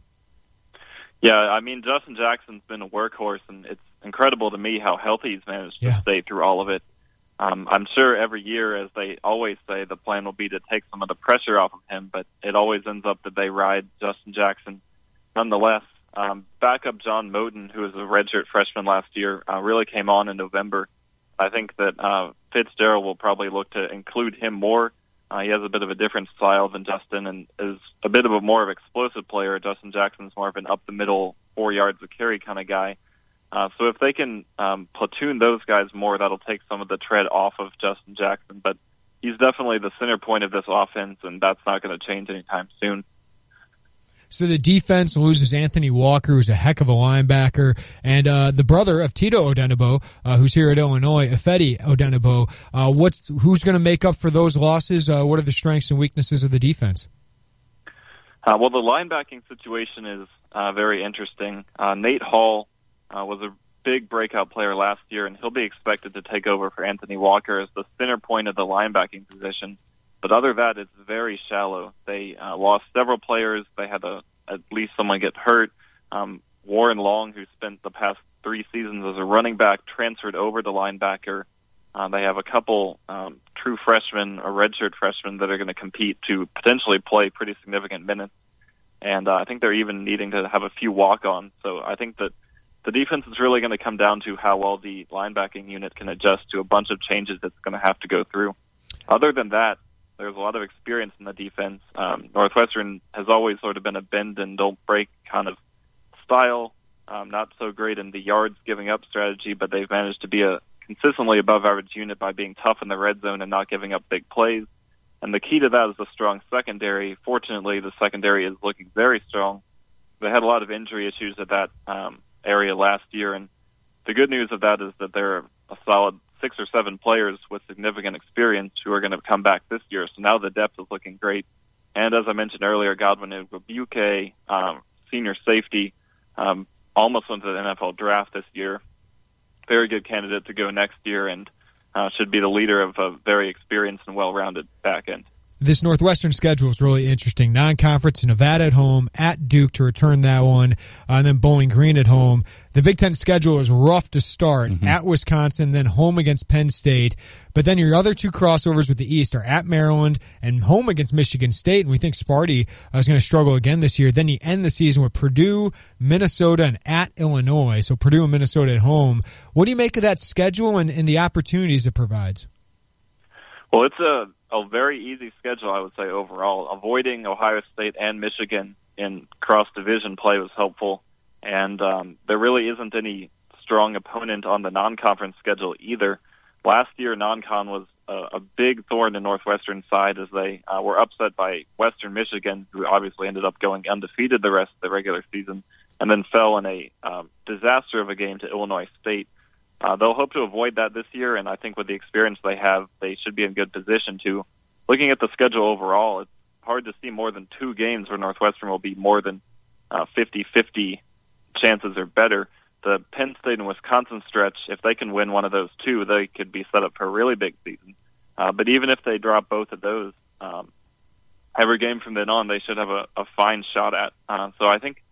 Yeah, I mean, Justin Jackson's been a workhorse, and it's incredible to me how healthy he's managed to stay through all of it. I'm sure every year, as they always say, the plan will be to take some of the pressure off of him, but it always ends up that they ride Justin Jackson. Nonetheless, backup John Moten, who was a redshirt freshman last year, really came on in November. I think that Fitzgerald will probably look to include him more. He has a bit of a different style than Justin and is a bit of a more of an explosive player. Justin Jackson's more of an up-the-middle, 4 yards of carry kind of guy. So if they can platoon those guys more, that'll take some of the tread off of Justin Jackson. But he's definitely the center point of this offense, and that's not going to change anytime soon. So the defense loses Anthony Walker, who's a heck of a linebacker, and the brother of Tito Odenigbo, who's here at Illinois, Ifedi Odenigbo. Who's going to make up for those losses? What are the strengths and weaknesses of the defense? Well, the linebacking situation is very interesting. Nate Hall was a big breakout player last year, and he'll be expected to take over for Anthony Walker as the center point of the linebacking position. But other than that, it's very shallow. They lost several players. They had at least someone get hurt. Warren Long, who spent the past 3 seasons as a running back, transferred over to linebacker. They have a couple true freshmen or redshirt freshmen that are going to compete to potentially play pretty significant minutes. And I think they're even needing to have a few walk-ons. So I think that the defense is really going to come down to how well the linebacking unit can adjust to a bunch of changes it's going to have to go through. Other than that, there's a lot of experience in the defense. Northwestern has always sort of been a bend and don't break kind of style. Not so great in the yards giving up strategy, but they've managed to be a consistently above average unit by being tough in the red zone and not giving up big plays. And the key to that is the strong secondary. Fortunately, the secondary is looking very strong. They had a lot of injury issues at that area last year, and the good news of that is that there are a solid 6 or 7 players with significant experience who are going to come back this year. So now the depth is looking great. And as I mentioned earlier, Godwin Igwebuike, senior safety, almost went to the NFL draft this year. Very good candidate to go next year and should be the leader of a very experienced and well-rounded back end. This Northwestern schedule is really interesting. Non-conference, Nevada at home, at Duke to return that one, and then Bowling Green at home. The Big Ten schedule is rough to start. At Wisconsin, then home against Penn State. But then your other 2 crossovers with the East are at Maryland and home against Michigan State. And we think Sparty is going to struggle again this year. Then you end the season with Purdue, Minnesota, and at Illinois. So Purdue and Minnesota at home. What do you make of that schedule and the opportunities it provides? Well, it's a very easy schedule, I would say, overall. Avoiding Ohio State and Michigan in cross-division play was helpful. And there really isn't any strong opponent on the non-conference schedule either. Last year, non-con was a big thorn in Northwestern's side as they were upset by Western Michigan, who obviously ended up going undefeated the rest of the regular season, and then fell in a disaster of a game to Illinois State. They'll hope to avoid that this year, and I think with the experience they have, they should be in good position to. Looking at the schedule overall, it's hard to see more than 2 games where Northwestern will be more than 50-50 chances or better. The Penn State and Wisconsin stretch, if they can win one of those 2, they could be set up for a really big season. But even if they drop both of those, every game from then on they should have a fine shot at. So I think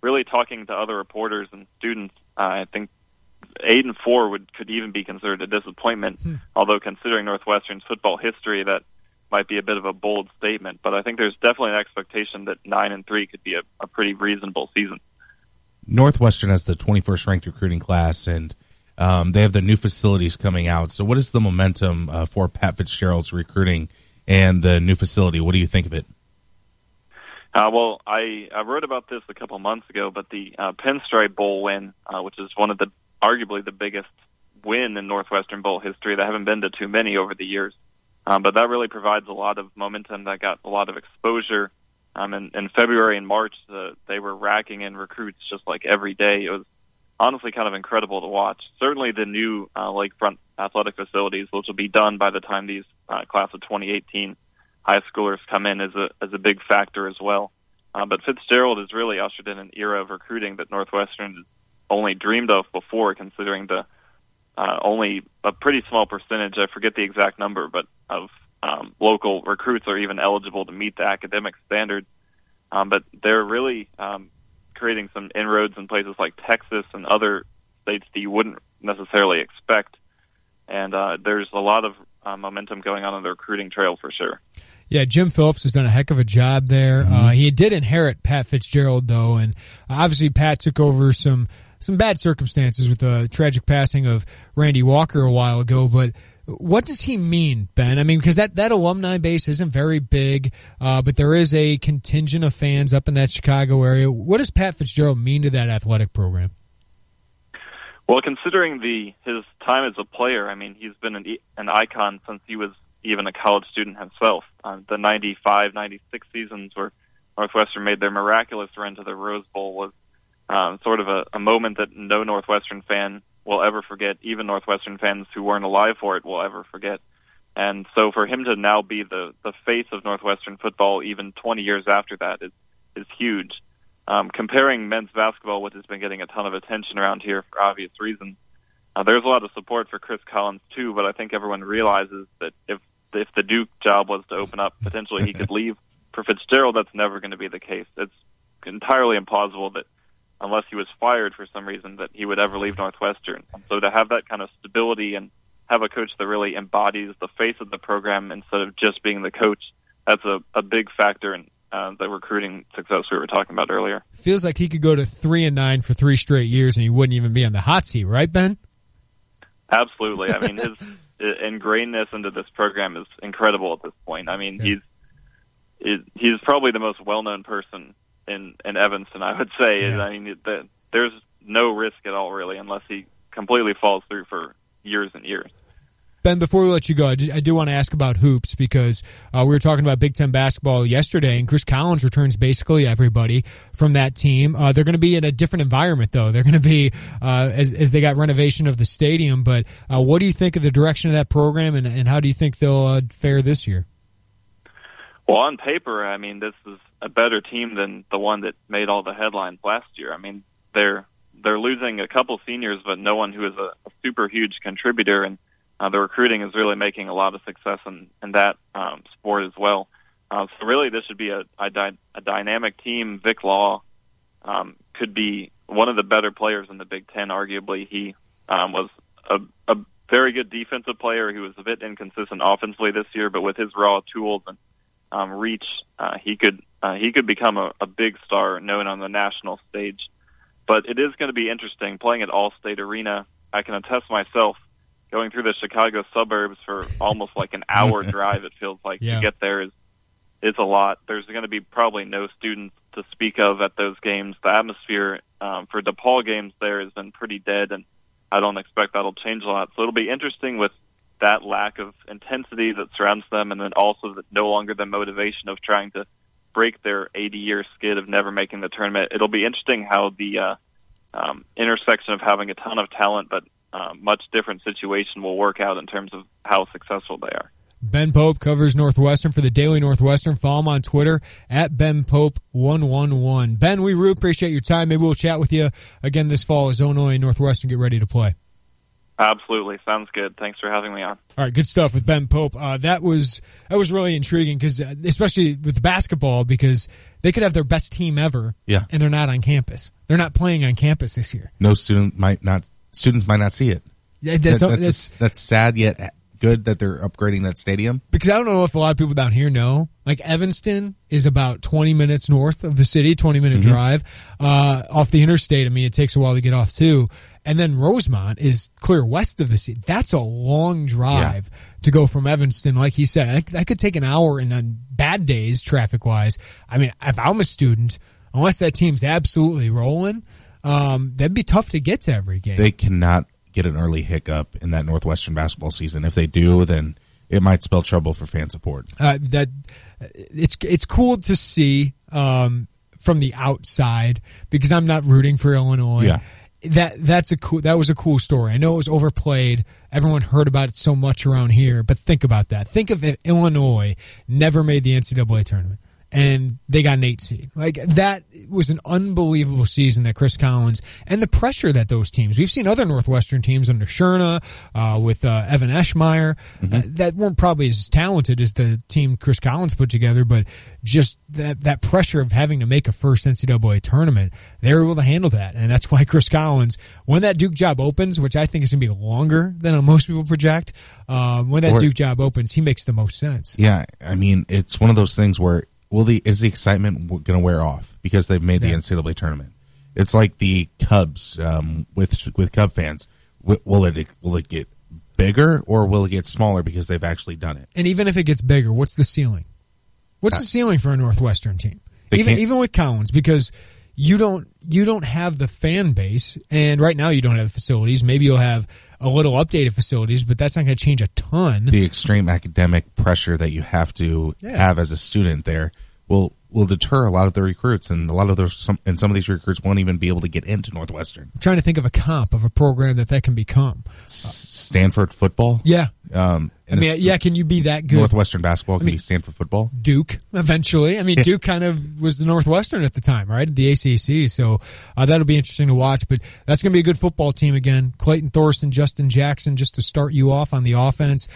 really talking to other reporters and students, I think 8-4 could even be considered a disappointment, although considering Northwestern's football history, that might be a bit of a bold statement. But I think there's definitely an expectation that 9-3 could be a pretty reasonable season. Northwestern has the 21st ranked recruiting class, and they have the new facilities coming out. So what is the momentum for Pat Fitzgerald's recruiting and the new facility? What do you think of it? Well, I wrote about this a couple months ago, but the Pinstripe Bowl win, which is one of the arguably the biggest win in Northwestern Bowl history. They haven't been to too many over the years, but that really provides a lot of momentum. That got a lot of exposure. In February and March, they were racking in recruits just like every day. It was honestly kind of incredible to watch. Certainly the new lakefront athletic facilities, which will be done by the time these class of 2018 high schoolers come in, is a big factor as well. But Fitzgerald has really ushered in an era of recruiting that Northwestern only dreamed of before, considering the only a pretty small percentage, I forget the exact number, but of local recruits are even eligible to meet the academic standards. But they're really creating some inroads in places like Texas and other states that you wouldn't necessarily expect. And there's a lot of momentum going on the recruiting trail for sure. Yeah, Jim Phillips has done a heck of a job there. He did inherit Pat Fitzgerald, though, and obviously Pat took over some bad circumstances with the tragic passing of Randy Walker a while ago, but what does he mean, Ben? I mean, because that alumni base isn't very big, but there is a contingent of fans up in that Chicago area. What does Pat Fitzgerald mean to that athletic program? Well, considering his time as a player, I mean, he's been an icon since he was even a college student himself. The 95, 96 seasons where Northwestern made their miraculous run to the Rose Bowl was sort of a moment that no Northwestern fan will ever forget. Even Northwestern fans who weren't alive for it will ever forget. And so for him to now be the face of Northwestern football even 20 years after that is huge. Comparing men's basketball, which has been getting a ton of attention around here for obvious reasons, there's a lot of support for Chris Collins too, but I think everyone realizes that if the Duke job was to open up, potentially he could leave. For Fitzgerald, that's never going to be the case. It's entirely impossible that unless he was fired for some reason that he would ever leave Northwestern. And so to have that kind of stability and have a coach that really embodies the face of the program instead of just being the coach, that's a big factor in the recruiting success we were talking about earlier. Feels like he could go to 3-9 for 3 straight years and he wouldn't even be on the hot seat, right, Ben? Absolutely. I mean, his ingrainedness into this program is incredible at this point. I mean, he's probably the most well-known person in Evanston, I would say. Yeah. I mean, there's no risk at all, really, unless he completely falls through for years and years. Ben, before we let you go, I do want to ask about hoops because we were talking about Big Ten basketball yesterday, and Chris Collins returns basically everybody from that team. They're going to be in a different environment, though. They're going to be, as they got renovation of the stadium, but what do you think of the direction of that program, and how do you think they'll fare this year? Well, on paper, I mean, this is a better team than the one that made all the headlines last year. I mean, they're losing a couple seniors, but no one who is a super huge contributor, and the recruiting is really making a lot of success in that sport as well. So really, this should be a dynamic team. Vic Law could be one of the better players in the Big Ten, arguably. He was a very good defensive player. He was a bit inconsistent offensively this year, but with his raw tools and reach, he could become a big star known on the national stage. But it is going to be interesting playing at Allstate Arena. I can attest myself, going through the Chicago suburbs for almost like an hour drive, it feels like, to get there is is a lot. There's going to be probably no students to speak of at those games. The atmosphere for DePaul games there has been pretty dead, and I don't expect that'll change a lot. So it'll be interesting with that lack of intensity that surrounds them, and then also no longer the motivation of trying to break their 80-year skid of never making the tournament. It'll be interesting how the intersection of having a ton of talent but much different situation will work out in terms of how successful they are. Ben Pope covers Northwestern for the Daily Northwestern. Follow him on Twitter at BenPope111. Ben, we really appreciate your time. Maybe we'll chat with you again this fall as Illinois and Northwestern get ready to play. Absolutely. Sounds good. Thanks for having me on. All right, good stuff with Ben Pope. That was really intriguing, because especially with basketball, because they could have their best team ever, and they're not on campus. They're not playing on campus this year. Students might not see it. Yeah, that's sad, yet good that they're upgrading that stadium. Because I don't know if a lot of people down here know, like Evanston is about 20 minutes north of the city, 20-minute drive off the interstate. I mean, it takes a while to get off too. And then Rosemont is clear west of the city. That's a long drive to go from Evanston. Like he said, that could take an hour, and on bad days, traffic-wise. I mean, if I'm a student, unless that team's absolutely rolling, that'd be tough to get to every game. They cannot get an early hiccup in that Northwestern basketball season. If they do, then it might spell trouble for fan support. It's cool to see from the outside, because I'm not rooting for Illinois. Yeah. That was a cool story. I know it was overplayed. Everyone heard about it so much around here, but think about that. Think of if Illinois never made the NCAA tournament and they got an 8 seed. Like, that was an unbelievable season that Chris Collins, and the pressure that those teams, we've seen other Northwestern teams under Scherna, with Evan Eschmeyer, that weren't probably as talented as the team Chris Collins put together, but just that pressure of having to make a first NCAA tournament, they were able to handle that. And that's why Chris Collins, when that Duke job opens, which I think is going to be longer than most people project, when that Duke job opens, he makes the most sense. Yeah, I mean, it's one of those things where is the excitement going to wear off because they've made the NCAA tournament? It's like the Cubs with Cub fans. Will it get bigger, or will it get smaller because they've actually done it? And even if it gets bigger, what's the ceiling? What's the ceiling for a Northwestern team? Even with Collins, because you don't have the fan base, and right now you don't have the facilities. Maybe you'll have a little updated facilities, but that's not going to change a ton. The extreme academic pressure that you have to have as a student there will deter a lot of the recruits, and a lot of some of these recruits won't even be able to get into Northwestern. I'm trying to think of a comp of a program that can become. Stanford football? Yeah. Can you be that good? Northwestern basketball can be Stanford football. Duke, eventually. I mean, Duke kind of was the Northwestern at the time, right? The ACC. So that'll be interesting to watch. But that's going to be a good football team again. Clayton Thorson, Justin Jackson, just to start you off on the offense.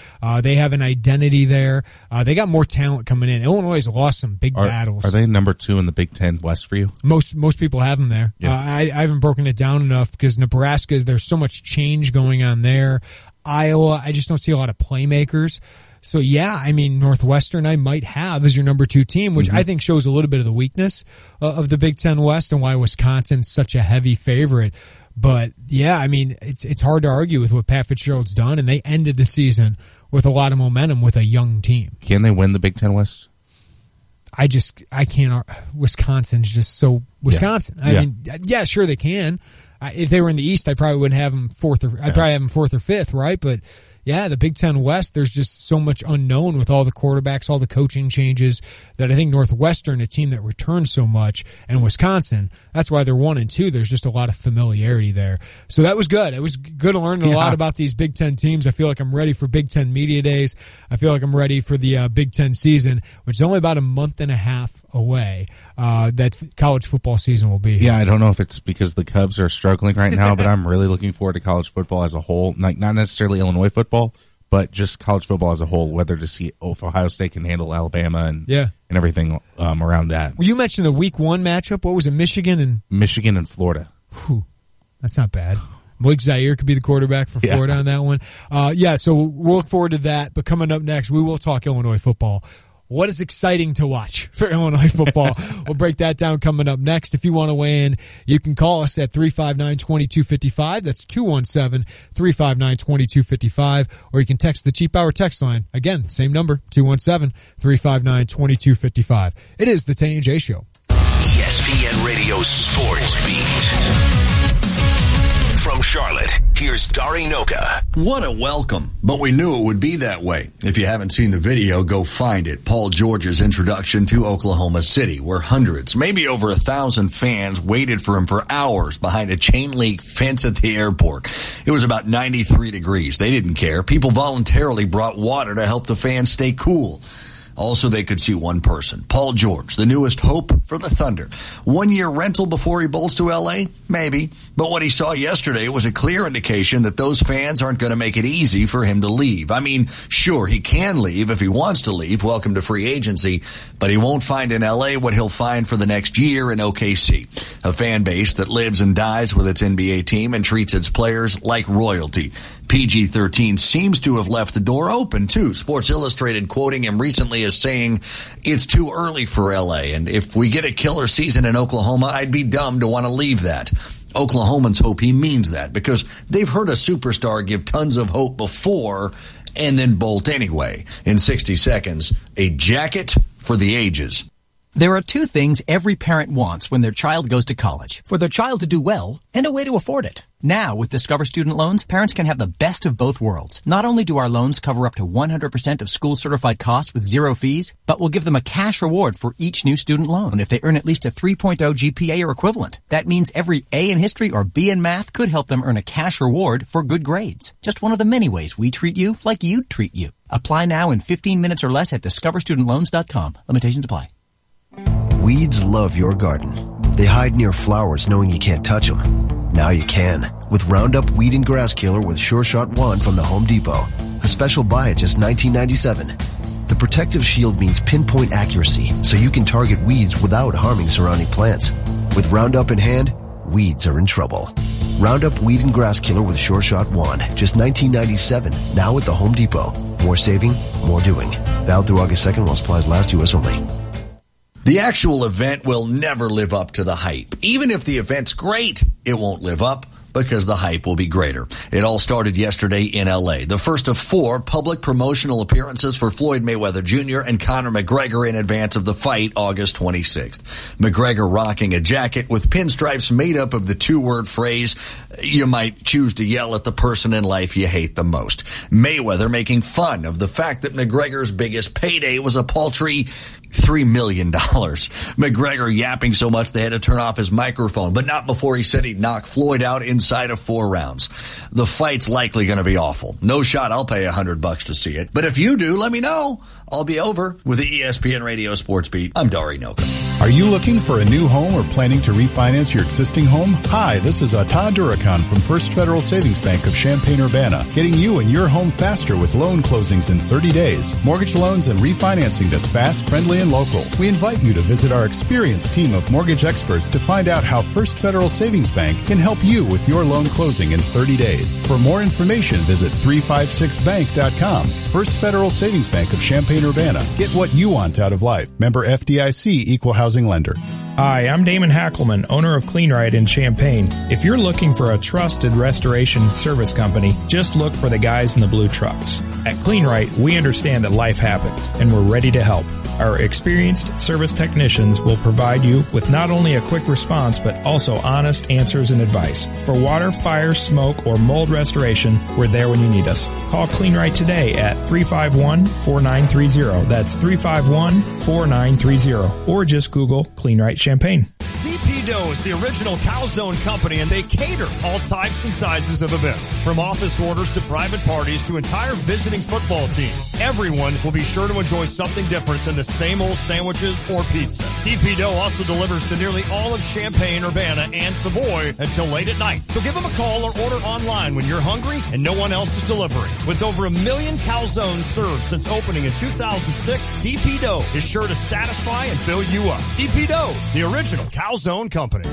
They have an identity there. They got more talent coming in. Illinois has lost some big battles. Are they number 2 in the Big Ten West for you? Most people have them there. Yeah. I haven't broken it down enough, because Nebraska, there's so much change going on there. Iowa, I just don't see a lot of playmakers. So, yeah, I mean, Northwestern I might have as your number 2 team, which I think shows a little bit of the weakness of the Big Ten West and why Wisconsin's such a heavy favorite. But, yeah, I mean, it's hard to argue with what Pat Fitzgerald's done, and they ended the season with a lot of momentum with a young team. Can they win the Big Ten West? I can't. Wisconsin's just so Wisconsin. I mean, yeah, sure they can. If they were in the East, I probably wouldn't have them fourth, I'd probably have them 4th or 5th, right? But yeah, the Big Ten West, there's just so much unknown with all the quarterbacks, all the coaching changes, that I think Northwestern, a team that returns so much, and Wisconsin, that's why they're 1 and 2. There's just a lot of familiarity there. So that was good. It was good to learn a lot about these Big Ten teams. I feel like I'm ready for Big Ten Media Days. I feel like I'm ready for the Big Ten season, which is only about a month and a half away. That college football season will be. Yeah, I don't know if it's because the Cubs are struggling right now, but I'm really looking forward to college football as a whole. Like, not necessarily Illinois football, but just college football as a whole, whether to see if Ohio State can handle Alabama and everything around that. Well, you mentioned the week 1 matchup. What was it, Michigan and Florida? Whew, that's not bad. Blake Zaire could be the quarterback for Florida on that one. So we'll look forward to that. But coming up next, we will talk Illinois football. What is exciting to watch for Illinois football? We'll break that down coming up next. If you want to weigh in, you can call us at 359-2255. That's 217-359-2255. Or you can text the Cheap Hour text line. Again, same number, 217-359-2255. It is the Tay and J Show. ESPN Radio Sports Beat. From Charlotte, here's Dari Noka. What a welcome, but we knew it would be that way. If you haven't seen the video, go find it. Paul George's introduction to Oklahoma City, where hundreds, maybe over 1,000 fans waited for him for hours behind a chain link fence at the airport. It was about 93 degrees. They didn't care. People voluntarily brought water to help the fans stay cool. Also, they could see one person, Paul George, the newest hope for the Thunder. 1 year rental before he bolts to L.A.? Maybe. But what he saw yesterday was a clear indication that those fans aren't going to make it easy for him to leave. I mean, sure, he can leave if he wants to leave. Welcome to free agency. But he won't find in L.A. what he'll find for the next year in OKC. A fan base that lives and dies with its NBA team and treats its players like royalty. PG-13 seems to have left the door open, too. Sports Illustrated quoting him recently as saying, it's too early for L.A., and if we get a killer season in Oklahoma, I'd be dumb to want to leave that. Oklahomans hope he means that because they've heard a superstar give tons of hope before and then bolt anyway. In 60 seconds, a jacket for the ages. There are two things every parent wants when their child goes to college. For their child to do well and a way to afford it. Now, with Discover Student Loans, parents can have the best of both worlds. Not only do our loans cover up to 100% of school-certified costs with zero fees, but we'll give them a cash reward for each new student loan if they earn at least a 3.0 GPA or equivalent. That means every A in history or B in math could help them earn a cash reward for good grades. Just one of the many ways we treat you like you'd treat you. Apply now in 15 minutes or less at discoverstudentloans.com. Limitations apply. Weeds love your garden. They hide near flowers knowing you can't touch them. Now you can with Roundup Weed and Grass Killer with Sure Shot 1 from the Home Depot. A special buy at just $19.97. The protective shield means pinpoint accuracy so you can target weeds without harming surrounding plants. With Roundup in hand, weeds are in trouble. Roundup Weed and Grass Killer with Sure Shot 1, just $19.97, now at the Home Depot. More saving, more doing. Valid through August 2nd while supplies last, U.S. only. The actual event will never live up to the hype. Even if the event's great, it won't live up because the hype will be greater. It all started yesterday in L.A. The first of 4 public promotional appearances for Floyd Mayweather Jr. and Conor McGregor in advance of the fight August 26th. McGregor rocking a jacket with pinstripes made up of the 2-word phrase, you might choose to yell at the person in life you hate the most. Mayweather making fun of the fact that McGregor's biggest payday was a paltry $3 million. McGregor yapping so much they had to turn off his microphone, but not before he said he'd knock Floyd out inside of 4 rounds. The fight's likely going to be awful. No shot I'll pay $100 to see it. But if you do, let me know. I'll be over with the ESPN Radio Sports Beat. I'm Dari Noka. Are you looking for a new home or planning to refinance your existing home? Hi, this is Todd Durakan from First Federal Savings Bank of Champaign-Urbana, getting you and your home faster with loan closings in 30 days. Mortgage loans and refinancing that's fast, friendly, and local. We invite you to visit our experienced team of mortgage experts to find out how First Federal Savings Bank can help you with your loan closing in 30 days. For more information, visit 356bank.com. First Federal Savings Bank of Champaign-Urbana. Get what you want out of life. Member FDIC, Equal Housing Lender. Hi, I'm Damon Hackelman, owner of CleanRite in Champaign. If you're looking for a trusted restoration service company, just look for the guys in the blue trucks. At CleanRite, we understand that life happens, and we're ready to help. Our experienced service technicians will provide you with not only a quick response, but also honest answers and advice. For water, fire, smoke, or mold restoration, we're there when you need us. Call CleanRite today at 351-4930. That's 351-4930. Or just Google CleanRite Champaign. DP Dough is the original Calzone company, and they cater all types and sizes of events, from office orders to private parties to entire visiting football teams. Everyone will be sure to enjoy something different than the same old sandwiches or pizza. DP Dough also delivers to nearly all of Champaign, Urbana, and Savoy until late at night. So give them a call or order online when you're hungry and no one else is delivering. With over 1 million calzones served since opening in 2006, DP Dough is sure to satisfy and fill you up. DP Dough, the original Calzone company.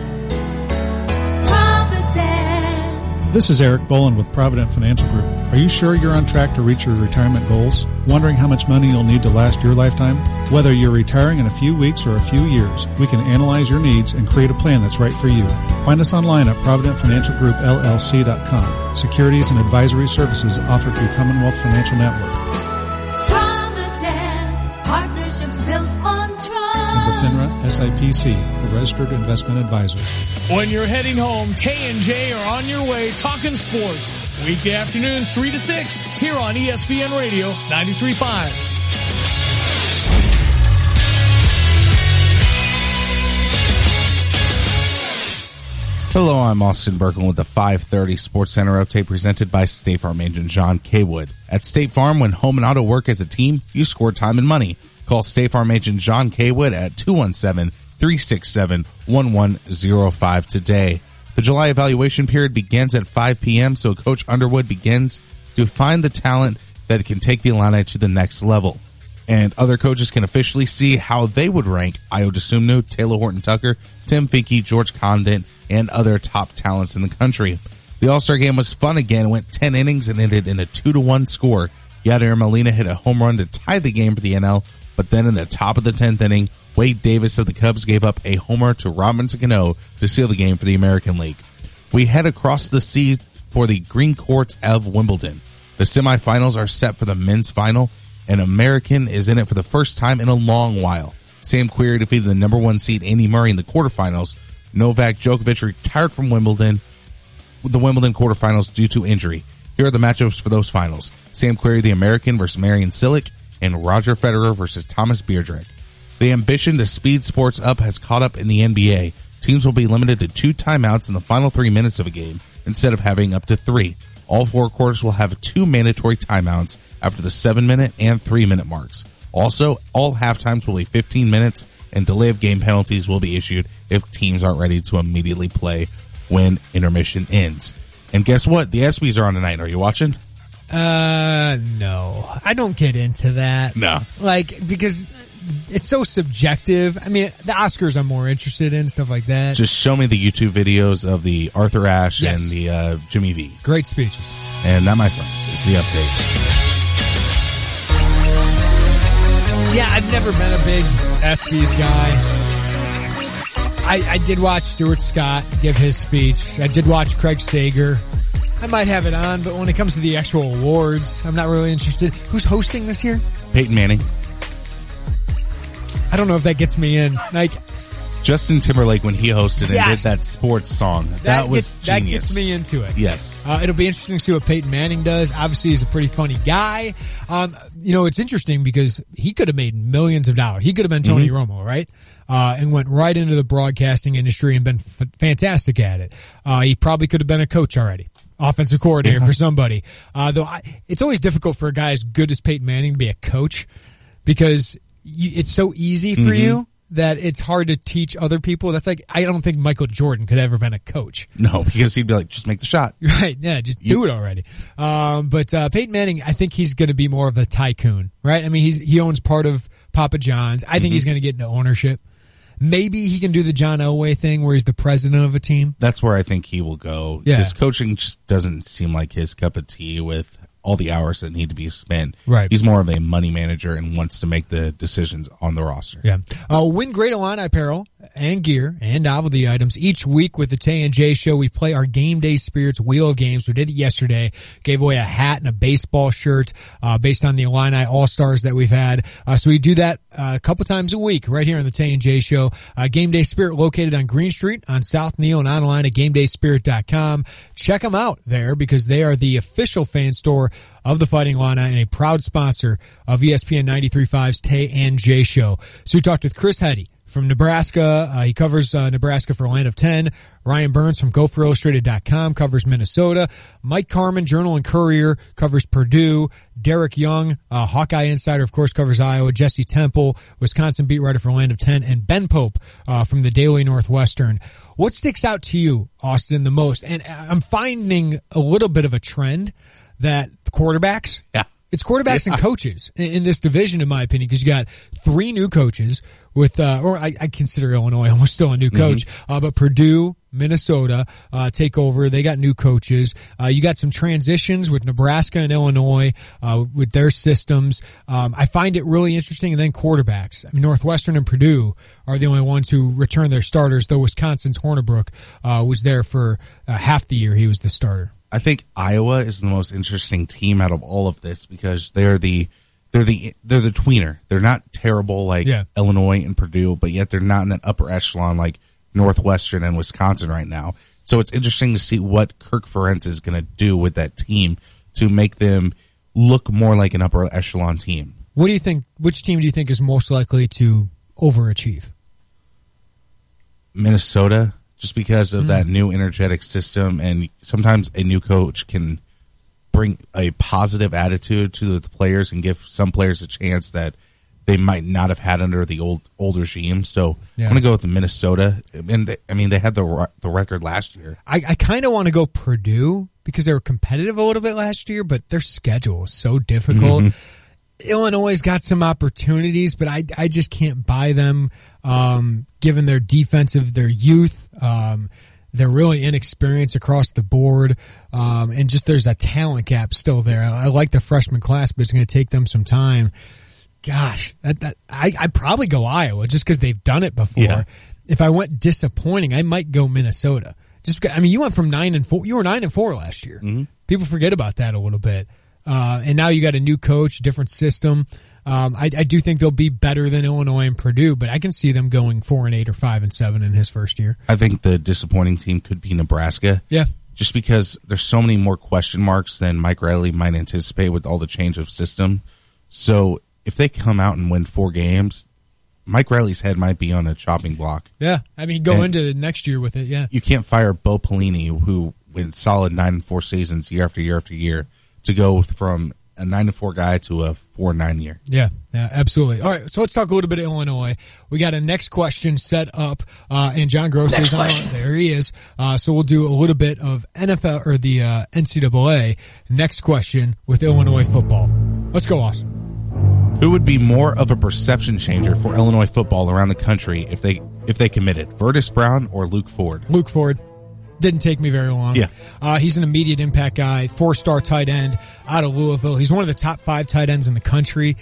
Provident, This is Eric Bolin with Provident Financial Group. Are you sure you're on track to reach your retirement goals? Wondering how much money you'll need to last your lifetime? Whether you're retiring in a few weeks or a few years, we can analyze your needs and create a plan that's right for you. Find us online at ProvidentFinancialGroupLLC.com. Securities and advisory services offered through Commonwealth Financial Network. Provident, partnerships built on trust. Member FINRA, SIPC, the registered investment advisor. When you're heading home, Tay and J are on your way talking sports. Weekday afternoons 3 to 6 here on ESPN Radio 93.5. Hello, I'm Austin Berkman with the 5:30 Sports Center update presented by State Farm agent John Kaywood. At State Farm, when home and auto work as a team, you score time and money. Call State Farm agent John Kaywood at 217-367-1105 today. The July evaluation period begins at 5 p.m., so Coach Underwood begins to find the talent that can take the Illini to the next level. And other coaches can officially see how they would rank Ayo Dosunmu, Taylor Horton-Tucker, Tim Finke, George Condon, and other top talents in the country. The All-Star game was fun again, went 10 innings and ended in a 2-1 score. Yadier Molina hit a home run to tie the game for the NL, but then in the top of the 10th inning, Wade Davis of the Cubs gave up a homer to Robinson Cano to seal the game for the American League. We head across the sea for the green courts of Wimbledon. The semifinals are set for the men's final. An American is in it for the first time in a long while. Sam Querrey defeated the number 1 seed Andy Murray in the quarterfinals. Novak Djokovic retired from Wimbledon, the Wimbledon quarterfinals due to injury. Here are the matchups for those finals. Sam Querrey, the American, versus Marian Cilic, and Roger Federer versus Thomas Berdych. The ambition to speed sports up has caught up in the NBA. Teams will be limited to 2 timeouts in the final 3 minutes of a game instead of having up to 3. All 4 quarters will have 2 mandatory timeouts after the 7-minute and 3-minute marks. Also, all halftimes will be 15 minutes, and delay of game penalties will be issued if teams aren't ready to immediately play when intermission ends. And guess what? The ESPYs are on tonight. Are you watching? No. I don't get into that. No. Because it's so subjective. I mean, the Oscars I'm more interested in, stuff like that. Just show me the YouTube videos of the Arthur Ashe and the Jimmy V. Great speeches. And that, my friends, is the update. Yeah, I've never been a big ESPYs guy. I did watch Stuart Scott give his speech. I did watch Craig Sager. I might have it on, but when it comes to the actual awards, I'm not really interested. Who's hosting this year? Peyton Manning. I don't know if that gets me in. Justin Timberlake, when he hosted and did that sports song, that was genius. That gets me into it. Yes. It'll be interesting to see what Peyton Manning does. Obviously, he's a pretty funny guy. It's interesting because he could have made millions of dollars. He could have been Tony Romo, right? And went right into the broadcasting industry and been fantastic at it. He probably could have been a coach already. Offensive coordinator for somebody. It's always difficult for a guy as good as Peyton Manning to be a coach because it's so easy for you that it's hard to teach other people. That's like, I don't think Michael Jordan could have ever been a coach. No, because he'd be like, just make the shot. Right, yeah, just do it already. But Peyton Manning, I think he's going to be more of a tycoon, right? I mean, he owns part of Papa John's. I think he's going to get into ownership. Maybe he can do the John Elway thing where he's the president of a team. That's where I think he will go. Yeah. His coaching just doesn't seem like his cup of tea with all the hours that need to be spent. Right. He's more of a money manager and wants to make the decisions on the roster. Yeah. Win great Illini apparel and gear and novelty items each week with the Tay and J Show. We play our Game Day Spirits Wheel of Games. We did it yesterday. Gave away a hat and a baseball shirt based on the Illini All-Stars that we've had. So we do that a couple times a week right here on the Tay and J Show. Game Day Spirit located on Green Street on South Neal and online at GameDaySpirit.com. Check them out there because they are the official fan store of the Fighting Illini and a proud sponsor of ESPN 93.5's Tay and J Show. So we talked with Chris Heddy from Nebraska. He covers Nebraska for Land of 10. Ryan Burns from GopherIllustrated.com covers Minnesota. Mike Carmen, Journal and Courier, covers Purdue. Derek Young, Hawkeye Insider, of course, covers Iowa. Jesse Temple, Wisconsin beat writer for Land of 10. And Ben Pope from the Daily Northwestern. What sticks out to you, Austin, the most? And I'm finding a little bit of a trend that the quarterbacks It's quarterbacks and coaches in this division, in my opinion, because you got 3 new coaches with, or I consider Illinois almost still a new coach, but Purdue, Minnesota, take over. They got new coaches. You got some transitions with Nebraska and Illinois, with their systems. I find it really interesting. And then quarterbacks. I mean, Northwestern and Purdue are the only ones who return their starters, though Wisconsin's Hornibrook, was there for half the year. He was the starter. I think Iowa is the most interesting team out of all of this because they're the tweener. They're not terrible like Illinois and Purdue, but yet they're not in that upper echelon like Northwestern and Wisconsin right now. So it's interesting to see what Kirk Ferentz is going to do with that team to make them look more like an upper echelon team. What do you think? Which team do you think is most likely to overachieve? Minnesota. Just because of that new energetic system, and sometimes a new coach can bring a positive attitude to the players and give some players a chance that they might not have had under the old regime. So I'm going to go with Minnesota. And they had the record last year. I kind of want to go Purdue because they were competitive a little bit last year, but their schedule is so difficult. Illinois got some opportunities, but I just can't buy them, given their their youth. They're really inexperienced across the board, and just there's a talent gap still there. I like the freshman class, but it's going to take them some time. Gosh, I'd probably go Iowa just because they've done it before. Yeah. If I went disappointing, I might go Minnesota. Just because, you went from 9-4. You were 9-4 last year. People forget about that a little bit. And now you got a new coach, different system. I do think they'll be better than Illinois and Purdue, but I can see them going 4-8 or 5-7 in his first year. I think the disappointing team could be Nebraska. Yeah. Just because there's so many more question marks than Mike Riley might anticipate with all the change of system. So if they come out and win 4 games, Mike Riley's head might be on a chopping block. Yeah. Go into the next year with it, yeah. You can't fire Bo Pelini, who went solid 9-4 seasons year after year after year, to go from a 9-4 guy to a 4-9 year. Yeah, absolutely. All right, so let's talk a little bit of Illinois. We got a next question set up, and John Gross is on. There he is. So we'll do a little bit of NFL or the NCAA. Next question with Illinois football. Let's go, Austin. Who would be more of a perception changer for Illinois football around the country if they committed? Vertus Brown or Luke Ford? Luke Ford. Didn't take me very long. Yeah. He's an immediate impact guy, 4-star tight end out of Louisville. He's one of the top 5 tight ends in the country.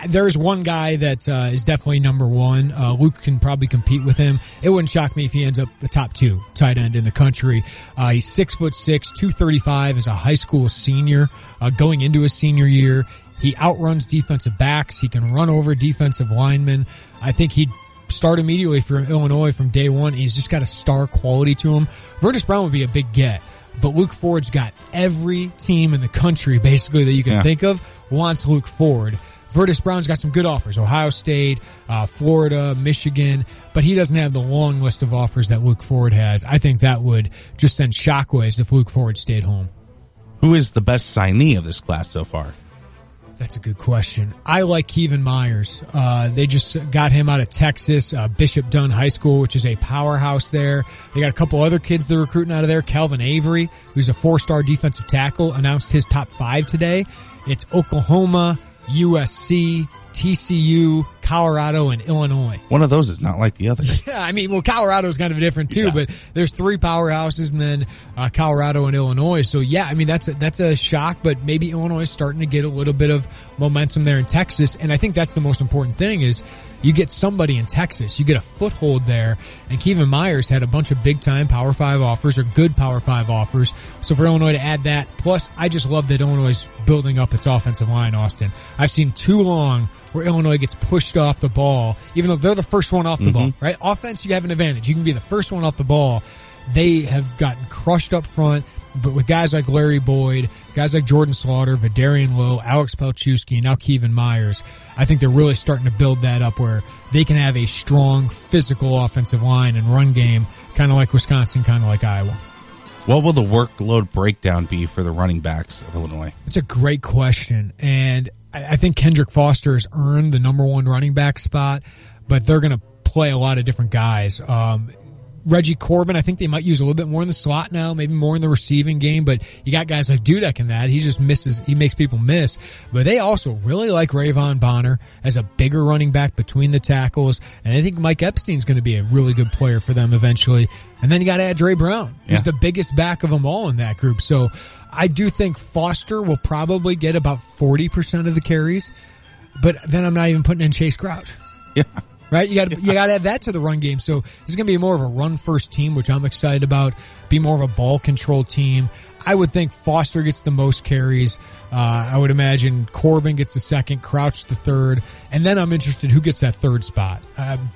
There's one guy that is definitely number 1. Luke can probably compete with him. It wouldn't shock me if he ends up the top 2 tight end in the country. He's 6'6", 235 as a high school senior, going into his senior year. He outruns defensive backs. He can run over defensive linemen. I think he'd start immediately for Illinois from day one. He's just got a star quality to him. Vertus Brown would be a big get, but Luke Ford's got every team in the country basically that you can think of wants Luke Ford. Vertus Brown's got some good offers: Ohio State, Florida, Michigan, but he doesn't have the long list of offers that Luke Ford has. I think that would just send shockwaves if Luke Ford stayed home. Who is the best signee of this class so far? That's a good question. I like Kevin Myers. They just got him out of Texas, Bishop Dunn High School, which is a powerhouse there. They got a couple other kids they're recruiting out of there. Calvin Avery, who's a 4-star defensive tackle, announced his top 5 today. It's Oklahoma, USC, TCU, Colorado, and Illinois. One of those is not like the other. Yeah, Colorado's kind of different too, but there's 3 powerhouses and then Colorado and Illinois. So yeah, that's a shock, but maybe Illinois is starting to get a little bit of momentum there in Texas. And I think that's the most important thing is you get somebody in Texas, you get a foothold there. And Kevin Myers had a bunch of big time Power 5 offers or good Power 5 offers. So for Illinois to add that, plus I just love that Illinois is building up its offensive line, Austin. I've seen too long where Illinois gets pushed off the ball, even though they're the first one off the ball, right? Offense, you have an advantage. You can be the first one off the ball. They have gotten crushed up front, but with guys like Larry Boyd, guys like Jordan Slaughter, Vidarian Lowe, Alex Pelchewski, and now Kevin Myers, I think they're really starting to build that up where they can have a strong physical offensive line and run game, kind of like Wisconsin, kind of like Iowa. What will the workload breakdown be for the running backs of Illinois? It's a great question, and I think Kendrick Foster has earned the number 1 running back spot, but they're going to play a lot of different guys. Reggie Corbin, I think they might use a little bit more in the slot now, maybe more in the receiving game, but you got guys like Dudek in that. He just misses, he makes people miss. But they also really like Rayvon Bonner as a bigger running back between the tackles, and I think Mike Epstein's going to be a really good player for them eventually. And then you got to add Dre Brown. He's the biggest back of them all in that group. So I do think Foster will probably get about 40% of the carries, but then I'm not even putting in Chase Crouch. Yeah. Right? You got to add that to the run game. So this is going to be more of a run-first team, which I'm excited about. Be more of a ball-control team. I would think Foster gets the most carries. I would imagine Corbin gets the second, Crouch the third. And then I'm interested who gets that third spot.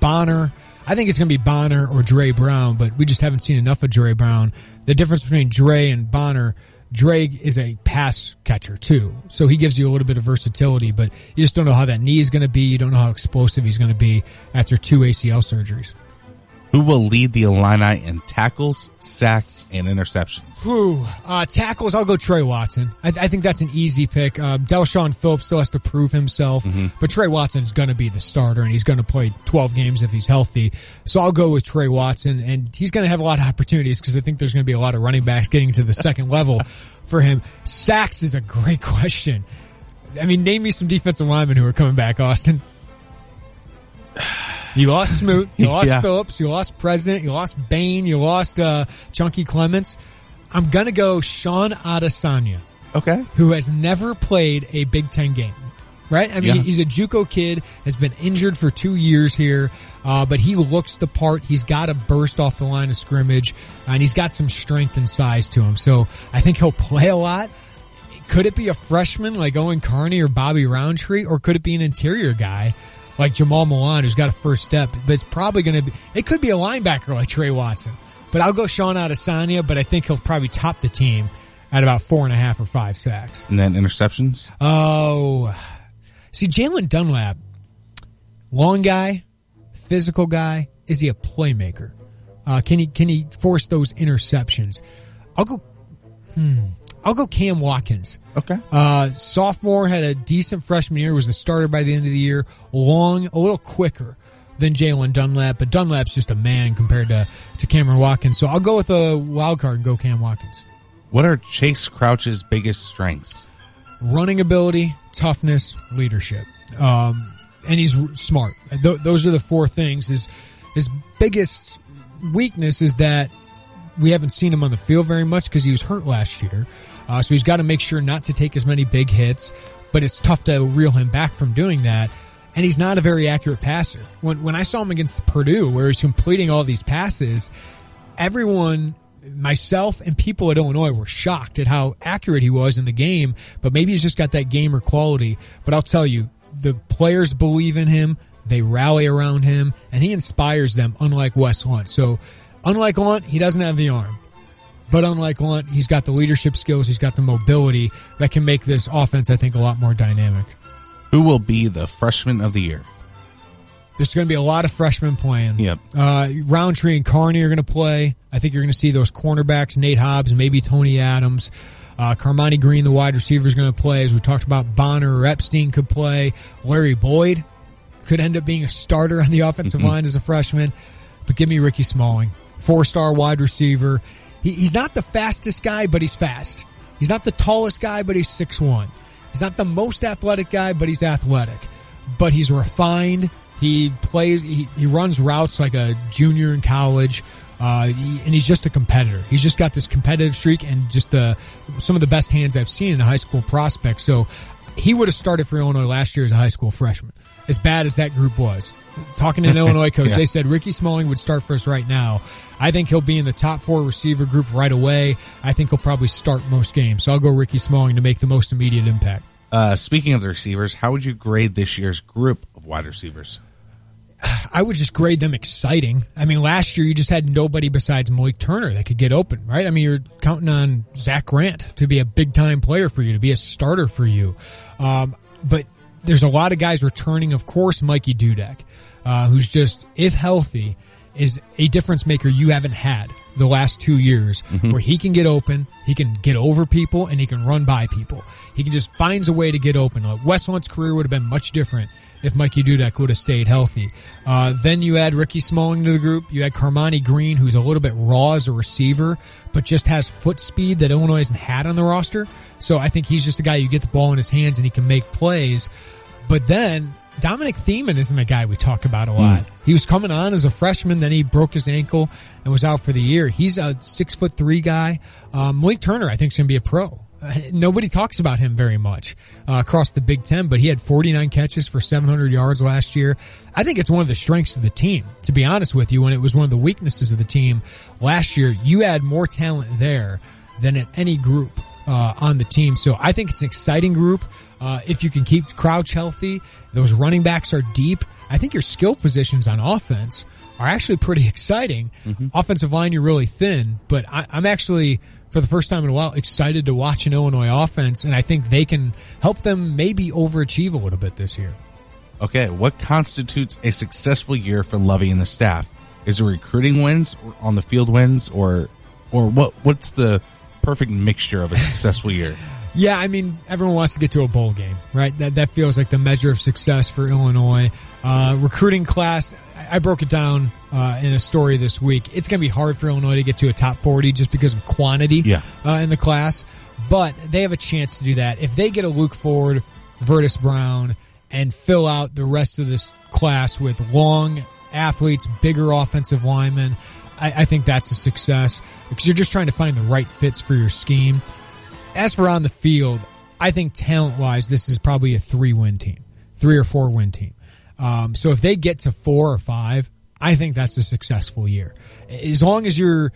Bonner. I think it's going to be Bonner or Dre Brown, but we just haven't seen enough of Dre Brown. The difference between Dre and Bonner, Dre is a pass catcher too, so he gives you a little bit of versatility, but you just don't know how that knee is going to be. You don't know how explosive he's going to be after 2 ACL surgeries. Who will lead the Illini in tackles, sacks, and interceptions? Tackles, I'll go Trey Watson. I think that's an easy pick. Delshon Phillips still has to prove himself, but Trey Watson's going to be the starter, and he's going to play 12 games if he's healthy. So I'll go with Trey Watson, and he's going to have a lot of opportunities because I think there's going to be a lot of running backs getting to the second level for him. Sacks is a great question. I mean, name me some defensive linemen who are coming back, Austin. You lost Smoot, you lost Phillips, you lost President, you lost Bain, you lost Chunky Clements. I'm going to go Sean Adesanya. Okay. Who has never played a Big Ten game. Right? I mean, he's a JUCO kid, has been injured for 2 years here, but he looks the part. He's got a burst off the line of scrimmage, and he's got some strength and size to him. So I think he'll play a lot. Could it be a freshman like Owen Carney or Bobby Roundtree, or could it be an interior guy like Jamal Milan, who's got a first step? But it's probably going to be, it could be a linebacker like Trey Watson. But I'll go Sean Adesanya, but I think he'll probably top the team at about 4.5 or 5 sacks. And then interceptions? See, Jalen Dunlap, long guy, physical guy. Is he a playmaker? Can he force those interceptions? I'll go Cam Watkins. Okay. Sophomore, had a decent freshman year, was the starter by the end of the year. Long, a little quicker than Jalen Dunlap, but Dunlap's just a man compared to Cameron Watkins. So I'll go with a wild card and go Cam Watkins. What are Chase Crouch's biggest strengths? Running ability, toughness, leadership. And he's smart. Those are the 4 things. His biggest weakness is that we haven't seen him on the field very much because he was hurt last year. So he's got to make sure not to take as many big hits, but it's tough to reel him back from doing that. And he's not a very accurate passer. When I saw him against Purdue, where he's completing all these passes, everyone, myself and people at Illinois, were shocked at how accurate he was in the game, but maybe he's just got that gamer quality. But I'll tell you, the players believe in him, they rally around him, and he inspires them, unlike Wes Lunt. So, unlike Lunt, he doesn't have the arm. But unlike Lunt, he's got the leadership skills, he's got the mobility that can make this offense, I think, a lot more dynamic. Who will be the freshman of the year? There's going to be a lot of freshmen playing. Yep. Roundtree and Carney are going to play. I think you're going to see those cornerbacks, Nate Hobbs, maybe Tony Adams. Carmani Green, the wide receiver, is going to play. As we talked about, Bonner or Epstein could play. Larry Boyd could end up being a starter on the offensive line as a freshman. But give me Ricky Smalling, 4-star wide receiver. He's not the fastest guy, but he's fast. He's not the tallest guy, but he's 6'1". He's not the most athletic guy, but he's athletic. But he's refined. He plays. He runs routes like a junior in college, and he's just a competitor. He's just got this competitive streak and just some of the best hands I've seen in a high school prospect. So he would have started for Illinois last year as a high school freshman. As bad as that group was, talking to an Illinois coach, they said Ricky Smalling would start for us right now. I think he'll be in the top 4 receiver group right away. I think he'll probably start most games. So I'll go Ricky Smalling to make the most immediate impact. Speaking of the receivers, how would you grade this year's group of wide receivers? I would just grade them exciting. I mean, last year you just had nobody besides Malik Turner that could get open, right? I mean, you're counting on Zach Grant to be a big-time player for you, to be a starter for you. But there's a lot of guys returning. Of course, Mikey Dudek, who's just, if healthy, is a difference maker you haven't had the last 2 years, where he can get open, he can get over people, and he can run by people. He can just finds a way to get open. Wes Hunt's career would have been much different if Mikey Dudek would have stayed healthy. Then you add Ricky Smalling to the group. You add Carmani Green, who's a little bit raw as a receiver, but just has foot speed that Illinois hasn't had on the roster. So I think he's just a guy you get the ball in his hands and he can make plays. But then Dominic Thiemann isn't a guy we talk about a lot. He was coming on as a freshman, then he broke his ankle and was out for the year. He's a 6'3" guy. Malik Turner, I think, is going to be a pro. Nobody talks about him very much across the Big Ten, but he had 49 catches for 700 yards last year. I think it's one of the strengths of the team, to be honest with you, and it was one of the weaknesses of the team last year. You had more talent there than at any group on the team. So I think it's an exciting group. If you can keep Crouch healthy, those running backs are deep. I think your skill positions on offense are actually pretty exciting. Offensive line, you're really thin, but I'm actually, for the first time in a while, excited to watch an Illinois offense, and I think they can help them maybe overachieve a little bit this year. Okay, what constitutes a successful year for Lovey and the staff? Is it recruiting wins, or on the field wins, or what's the perfect mixture of a successful year? Yeah, I mean, everyone wants to get to a bowl game, right? That feels like the measure of success for Illinois. Recruiting class, I broke it down in a story this week. It's going to be hard for Illinois to get to a top 40 just because of quantity in the class, but they have a chance to do that. If they get a Luke Ford, Vertus Brown, and fill out the rest of this class with long athletes, bigger offensive linemen, I think that's a success because you're just trying to find the right fits for your scheme. As for on the field, I think talent-wise, this is probably a 3-win team, 3 or 4 win team. So if they get to 4 or 5, I think that's a successful year. As long as you're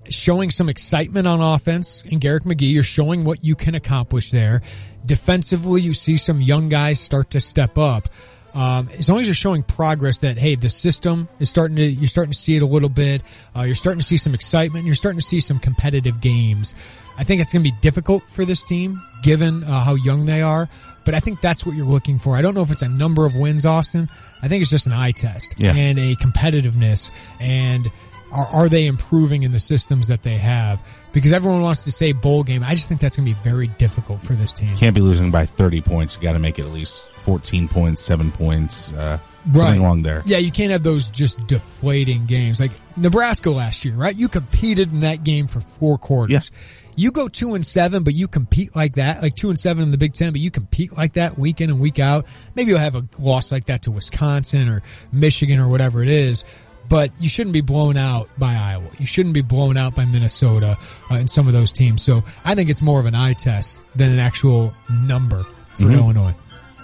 showing some excitement on offense, and Garrick McGee, you're showing what you can accomplish there. Defensively, you see some young guys start to step up. As long as you're showing progress that, hey, the system is you're starting to see it a little bit. You're starting to see some excitement. You're starting to see some competitive games. I think it's going to be difficult for this team given how young they are, but I think that's what you're looking for. I don't know if it's a number of wins, Austin. I think it's just an eye test and a competitiveness, and are they improving in the systems that they have? Because everyone wants to say bowl game. I just think that's going to be very difficult for this team. Can't be losing by 30 points. You got to make it at least 14 points, 7 points, something along there. Yeah, you can't have those just deflating games. Like Nebraska last year, right? You competed in that game for 4 quarters. Yeah. You go 2-7, but you compete like that, like 2-7 in the Big Ten, but you compete like that week in and week out. Maybe you'll have a loss like that to Wisconsin or Michigan or whatever it is, but you shouldn't be blown out by Iowa. You shouldn't be blown out by Minnesota and some of those teams. So I think it's more of an eye test than an actual number for Illinois.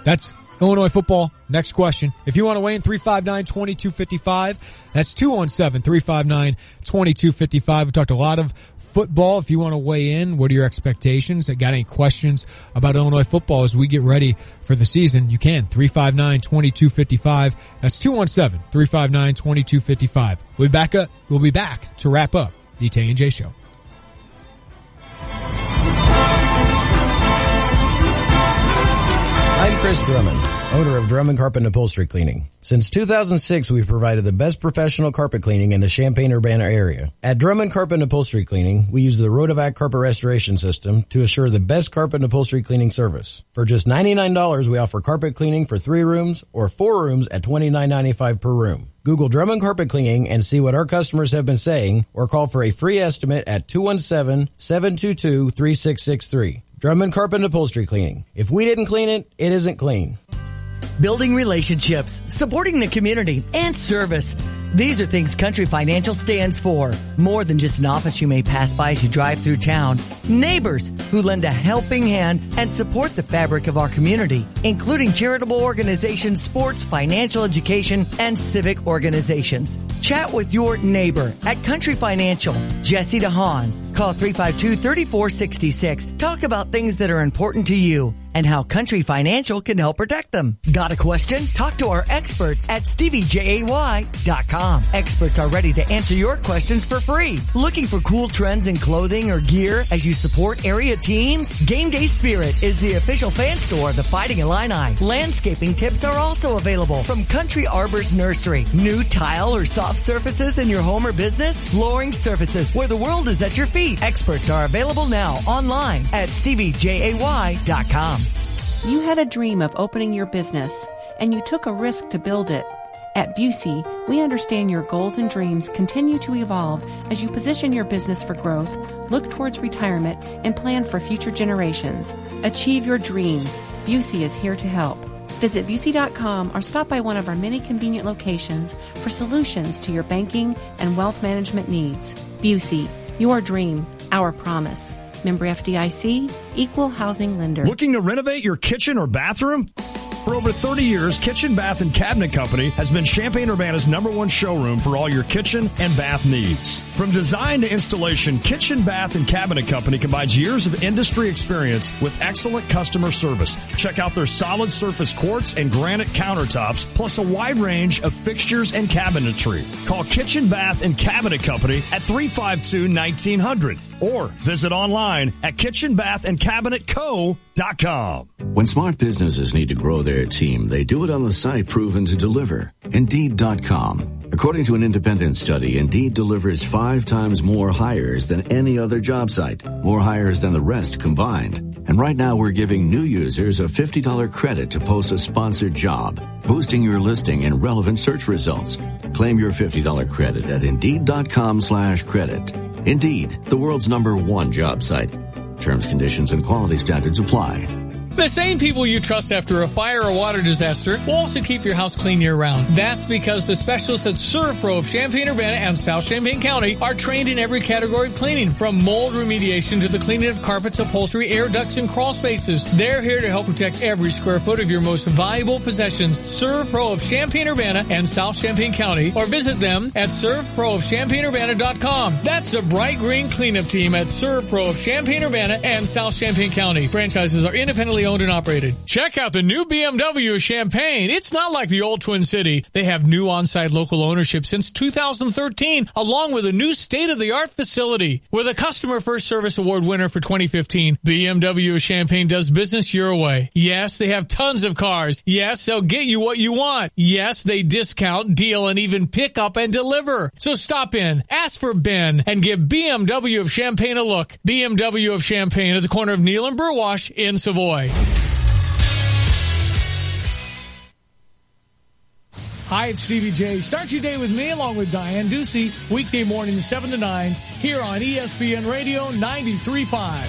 That's Illinois football. Next question. If you want to weigh in, 359-2255. That's 217-359-2255. We talked a lot of football. If you want to weigh in, what are your expectations? Got any questions about Illinois football as we get ready for the season? You can. 359-2255. That's 217-359-2255. We'll be back to wrap up the Tay and J Show. I'm Chris Drummond, owner of Drummond Carpet and Upholstery Cleaning. Since 2006, we've provided the best professional carpet cleaning in the Champaign-Urbana area. At Drummond Carpet and Upholstery Cleaning, we use the Rotovac carpet restoration system to assure the best carpet and upholstery cleaning service. For just $99, we offer carpet cleaning for 3 rooms or 4 rooms at $29.95 per room. Google Drummond Carpet Cleaning and see what our customers have been saying, or call for a free estimate at 217-722-3663. Drummond Carpet and Upholstery Cleaning. If we didn't clean it, it isn't clean. Building relationships, supporting the community, and service. These are things Country Financial stands for. More than just an office you may pass by as you drive through town. Neighbors who lend a helping hand and support the fabric of our community, including charitable organizations, sports, financial education, and civic organizations. Chat with your neighbor at Country Financial. Jesse DeHaan. Call 352-3466. Talk about things that are important to you. and how Country Financial can help protect them. Got a question? Talk to our experts at StevieJay.com. Experts are ready to answer your questions for free. Looking for cool trends in clothing or gear as you support area teams? Game Day Spirit is the official fan store of the Fighting Illini. Landscaping tips are also available from Country Arbor's Nursery. New tile or soft surfaces in your home or business? Flooring Surfaces, where the world is at your feet. Experts are available now online at StevieJay.com. You had a dream of opening your business, and you took a risk to build it. At Busey, we understand your goals and dreams continue to evolve as you position your business for growth, look towards retirement, and plan for future generations. Achieve your dreams. Busey is here to help. Visit Busey.com or stop by one of our many convenient locations for solutions to your banking and wealth management needs. Busey, your dream, our promise. Member FDIC, Equal Housing Lender. Looking to renovate your kitchen or bathroom? For over 30 years, Kitchen, Bath, and Cabinet Company has been Champaign-Urbana's #1 showroom for all your kitchen and bath needs. From design to installation, Kitchen, Bath, and Cabinet Company combines years of industry experience with excellent customer service. Check out their solid surface quartz and granite countertops, plus a wide range of fixtures and cabinetry. Call Kitchen, Bath, and Cabinet Company at 352-1900 or visit online at kitchenbathandcabinetco.com. When smart businesses need to grow their team, they do it on the site proven to deliver, Indeed.com. According to an independent study, Indeed delivers 5 times more hires than any other job site, more hires than the rest combined. And right now we're giving new users a $50 credit to post a sponsored job, boosting your listing and relevant search results. Claim your $50 credit at Indeed.com/credit. Indeed, the world's #1 job site. Terms, conditions, and quality standards apply. The same people you trust after a fire or water disaster will also keep your house clean year-round. That's because the specialists at ServPro of Champaign-Urbana and South Champaign County are trained in every category of cleaning, from mold remediation to the cleaning of carpets, upholstery, air ducts, and crawl spaces. They're here to help protect every square foot of your most valuable possessions. ServPro of Champaign-Urbana and South Champaign County, or visit them at servproofchampaignUrbana.com. That's the bright green cleanup team at ServPro of Champaign-Urbana and South Champaign County. Franchises are independently owned and operated. Check out the new BMW of Champaign. It's not like the old Twin City. They have new on-site local ownership since 2013, along with a new state-of-the-art facility. With a Customer First Service Award winner for 2015, BMW of Champaign does business your way. Yes, they have tons of cars. Yes, they'll get you what you want. Yes, they discount, deal, and even pick up and deliver. So stop in, ask for Ben, and give BMW of Champaign a look. BMW of Champaign at the corner of Neal and Burwash in Savoy. Hi, it's Stevie J. Start your day with me along with Diane Ducey, weekday mornings 7 to 9, here on ESPN Radio 93.5.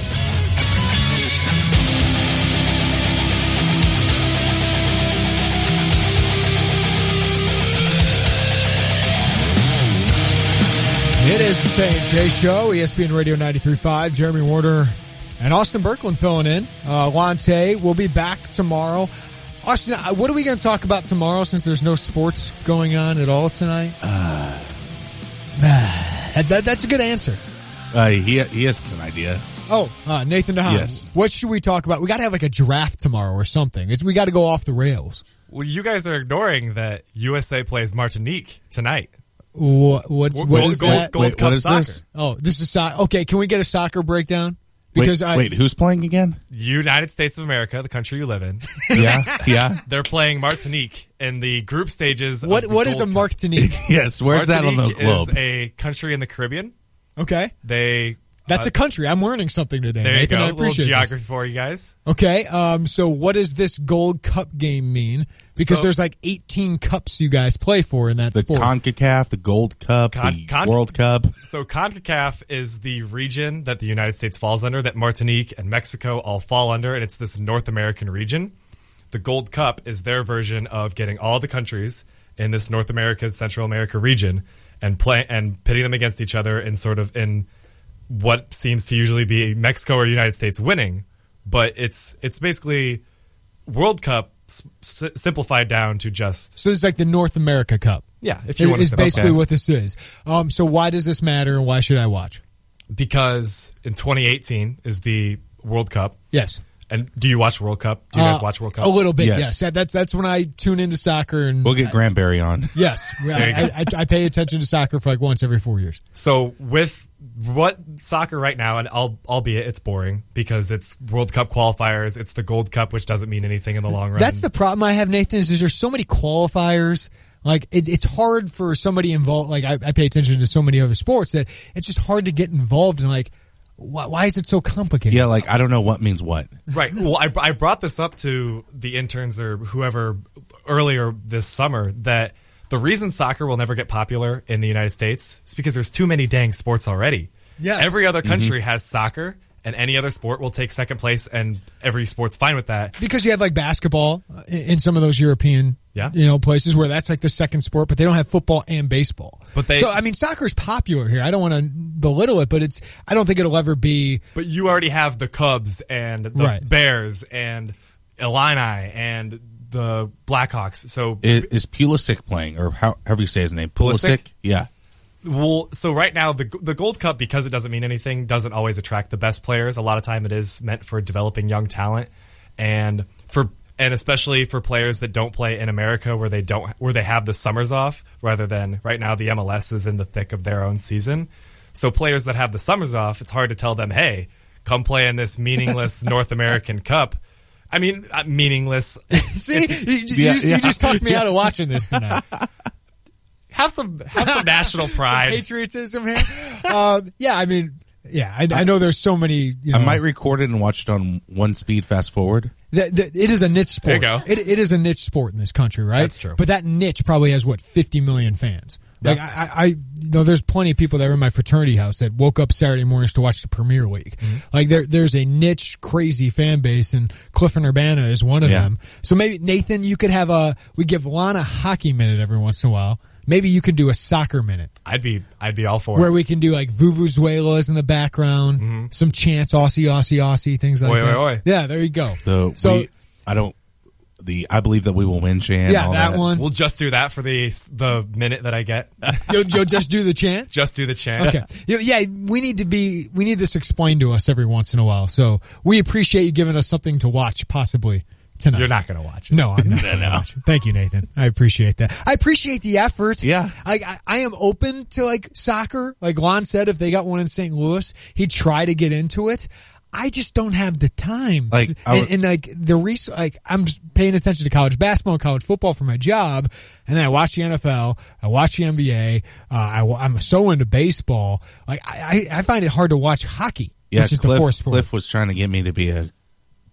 It is the Tay and J Show, ESPN Radio 93.5. Jeremy Warner and Austin Berkland filling in. Lante will be back tomorrow. Austin, what are we going to talk about tomorrow since there's no sports going on at all tonight? That's a good answer. He has an idea. Oh, Nathan DeHaan. Yes. What should we talk about? We got to have like a draft tomorrow or something. We got to go off the rails. Well, you guys are ignoring that USA plays Martinique tonight. What is that? Gold Cup what is soccer. this? Oh, this is soccer. Okay, can we get a soccer breakdown? Because wait, who's playing again? United States of America, the country you live in. Yeah. They're playing Martinique in the group stages. What is a Martinique? Yes, where's Martinique that on the globe? is a country in the Caribbean. Okay. That's a country. I'm learning something today. There Nathan, you go. I A little appreciate geography this. for you guys. Okay. So what does this Gold Cup game mean? Because there's like 18 cups you guys play for in that sport. The CONCACAF, the Gold Cup, the World Cup. So CONCACAF is the region that the United States falls under, that Martinique and Mexico all fall under, and it's this North American region. The Gold Cup is their version of getting all the countries in this North America, Central America region and pitting them against each other in what seems to usually be Mexico or United States winning, but it's basically World Cup simplified down to just... So this is like the North America Cup. Yeah, if you want to It's basically what this is. So why does this matter and why should I watch? Because in 2018 is the World Cup. Yes. And do you watch World Cup? Do you guys watch World Cup? A little bit, yes. That's when I tune into soccer. And we'll get Granberry on. Yes. I pay attention to soccer for like once every 4 years. So with what soccer right now, and albeit it's boring because it's World Cup qualifiers, it's the Gold Cup, which doesn't mean anything in the long run. That's the problem I have, Nathan, is there's so many qualifiers. Like, it's hard for somebody involved. Like, I pay attention to so many other sports that it's just hard to get involved in, like, why is it so complicated? Yeah, like, I don't know what means what. Right. Well, I brought this up to the interns or whoever earlier this summer that the reason soccer will never get popular in the United States is because there's too many dang sports already. Yes. Every other country has soccer, and any other sport will take second place, and every sport's fine with that. Because you have like basketball in some of those European places where that's like the second sport, but they don't have football and baseball. So, I mean, soccer's popular here. I don't want to belittle it, but I don't think it'll ever be. But you already have the Cubs and the Bears and Illini and the Blackhawks. So is Pulisic playing, or however you say his name? Pulisic? Yeah. Well, so right now, the Gold Cup, because it doesn't mean anything, doesn't always attract the best players. A lot of time it is meant for developing young talent, and especially for players that don't play in America where they have the summers off, rather than right now the MLS is in the thick of their own season. So players that have the summers off, it's hard to tell them, hey, come play in this meaningless North American Cup. I mean, meaningless. See, you just talked me out of watching this tonight. Have some national pride. Some patriotism here. I know there's so many. I might record it and watch it on one speed fast forward. It is a niche sport. There you go. It is a niche sport in this country, right? That's true. But that niche probably has 50 million fans. Like I there's plenty of people that were in my fraternity house that woke up Saturday mornings to watch the Premier League. Mm-hmm. Like there's a niche, crazy fan base, and Cliff and Urbana is one of them. So maybe Nathan, you could have we give Lana a hockey minute every once in a while. Maybe you could do a soccer minute. I'd be all for it. Where we can do like Vuvuzelas in the background, some chants, Aussie, things like that. Oi. Yeah, there you go. I believe that we will win chant. Yeah, that one. We'll just do that for the minute that I get. You'll just do the chant? Just do the chant. Okay. Yeah, we need this explained to us every once in a while. So we appreciate you giving us something to watch, possibly. Tonight. You're not going to watch it. No, I'm not going to watch it. Thank you, Nathan. I appreciate that. I appreciate the effort. Yeah. I am open to like soccer. Like Lon said, if they got one in St. Louis, he'd try to get into it. I just don't have the time. I'm paying attention to college basketball and college football for my job, and then I watch the NFL, I watch the NBA, I'm so into baseball. Like I find it hard to watch hockey, which is the fourth sport. Cliff was trying to get me to be a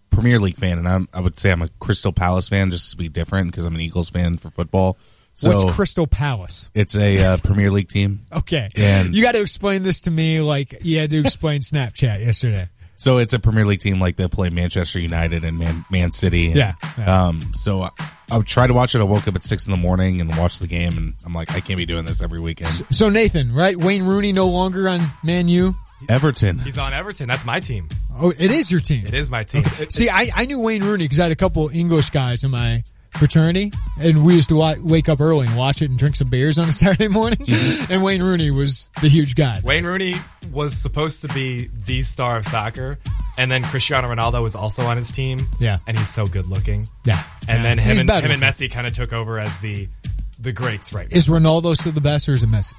Premier League fan, and I would say I'm a Crystal Palace fan just to be different because I'm an Eagles fan for football. So what's Crystal Palace? It's a Premier League team. Okay. And you got to explain this to me like you had to explain Snapchat yesterday. So it's a Premier League team like they play Manchester United and Man City. And, so I would try to watch it. I woke up at 6 a.m. and watch the game, and I'm like, I can't be doing this every weekend. So Nathan, right? Wayne Rooney no longer on Man U? Everton. He's on Everton. That's my team. Oh, it is your team. It is my team. Okay. See, I knew Wayne Rooney because I had a couple English guys in my fraternity, and we used to wake up early and watch it and drink some beers on a Saturday morning. And Wayne Rooney was the huge guy. Wayne Rooney was supposed to be the star of soccer, and then Cristiano Ronaldo was also on his team. Yeah, and he's so good looking. Yeah, and then him and Messi kind of took over as the greats right now. Is Ronaldo still the best, or is it Messi?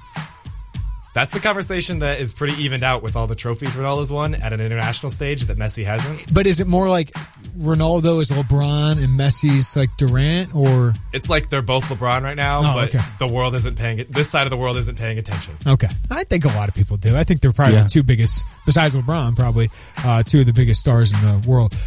That's the conversation that is pretty evened out with all the trophies Ronaldo's won at an international stage that Messi hasn't. But is it more like Ronaldo is LeBron and Messi's like Durant, or? It's like they're both LeBron right now, but the world isn't paying this side of the world isn't paying attention. Okay. I think a lot of people do. I think they're probably the two biggest, besides LeBron, probably two of the biggest stars in the world.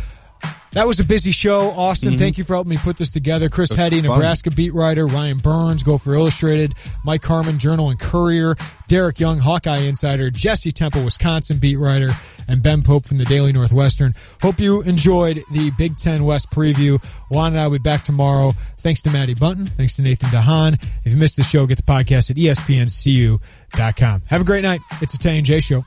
That was a busy show. Austin, thank you for helping me put this together. Chris Hetty, Nebraska beat writer. Ryan Burns, Gopher Illustrated. Mike Harmon, Journal and Courier. Derek Young, Hawkeye Insider. Jesse Temple, Wisconsin beat writer. And Ben Pope from the Daily Northwestern. Hope you enjoyed the Big Ten West preview. Juan and I will be back tomorrow. Thanks to Maddie Bunton. Thanks to Nathan DeHaan. If you missed the show, get the podcast at ESPNCU.com. Have a great night. It's a Tay and J Show.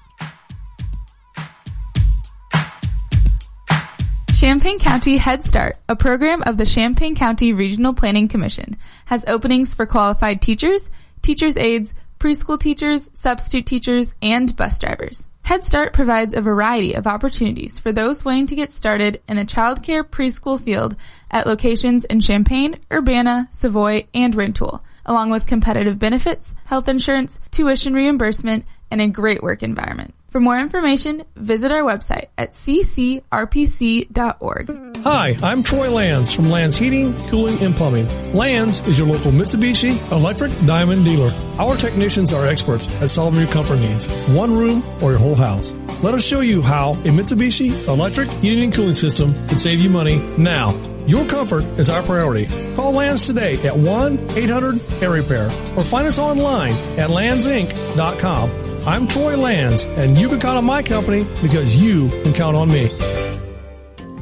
Champaign County Head Start, a program of the Champaign County Regional Planning Commission, has openings for qualified teachers, teachers' aides, preschool teachers, substitute teachers, and bus drivers. Head Start provides a variety of opportunities for those wanting to get started in the childcare preschool field at locations in Champaign, Urbana, Savoy, and Rintoul, along with competitive benefits, health insurance, tuition reimbursement, and a great work environment. For more information, visit our website at ccrpc.org. Hi, I'm Troy Lands from Lands Heating, Cooling, and Plumbing. Lands is your local Mitsubishi Electric Diamond dealer. Our technicians are experts at solving your comfort needs, one room or your whole house. Let us show you how a Mitsubishi Electric Heating and Cooling System can save you money now. Your comfort is our priority. Call Lands today at 1-800-AIR-REPAIR or find us online at landsinc.com. I'm Troy Lands, and you can count on my company because you can count on me.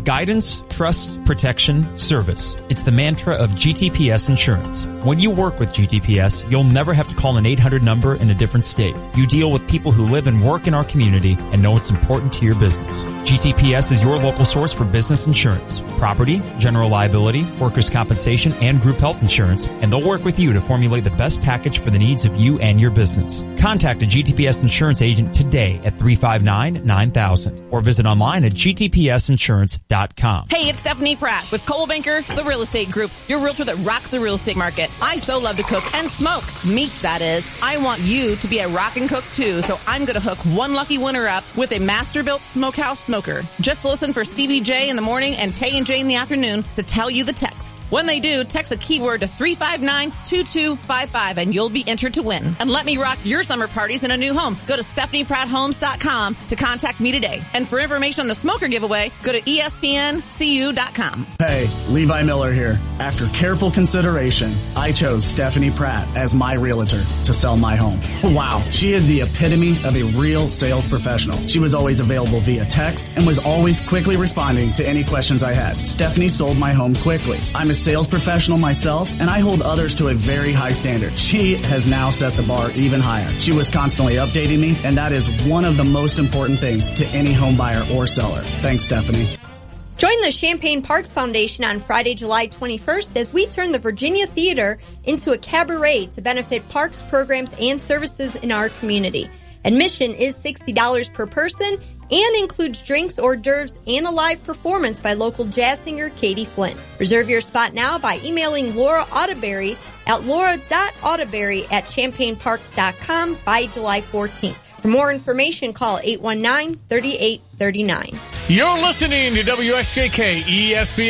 Guidance, trust, protection, service. It's the mantra of GTPS Insurance. When you work with GTPS, you'll never have to call an 800 number in a different state. You deal with people who live and work in our community and know it's important to your business. GTPS is your local source for business insurance, property, general liability, workers' compensation, and group health insurance, and they'll work with you to formulate the best package for the needs of you and your business. Contact a GTPS insurance agent today at 359-9000 or visit online at gtpsinsurance.com. Hey, it's Stephanie Pratt with Coldwell Banker, the real estate group, your realtor that rocks the real estate market. I so love to cook and smoke. Meats, that is. I want you to be a rock and cook too, so I'm going to hook one lucky winner up with a master-built smokehouse smoker. Just listen for Stevie J in the morning and Tay and J in the afternoon to tell you the text. When they do, text a keyword to 359-2255 and you'll be entered to win. And let me rock your summer parties in a new home. Go to StephaniePrattHomes.com to contact me today. And for information on the smoker giveaway, go to ESPNCU.com. Hey, Levi Miller here. After careful consideration, I chose Stephanie Pratt as my realtor to sell my home. Wow, she is the epitome of a real sales professional. She was always available via text and was always quickly responding to any questions I had. Stephanie sold my home quickly. I'm a sales professional myself, and I hold others to a very high standard. She has now set the bar even higher. She was constantly updating me, and that is one of the most important things to any home buyer or seller. Thanks, Stephanie. Join the Champaign Parks Foundation on Friday, July 21st as we turn the Virginia Theater into a cabaret to benefit parks, programs, and services in our community. Admission is $60 per person and includes drinks, hors d'oeuvres, and a live performance by local jazz singer Katie Flynn. Reserve your spot now by emailing Laura Audeberry at laura.audeberry@champaignparks.com by July 14th. For more information, call 819-3839. You're listening to WSJK ESPN.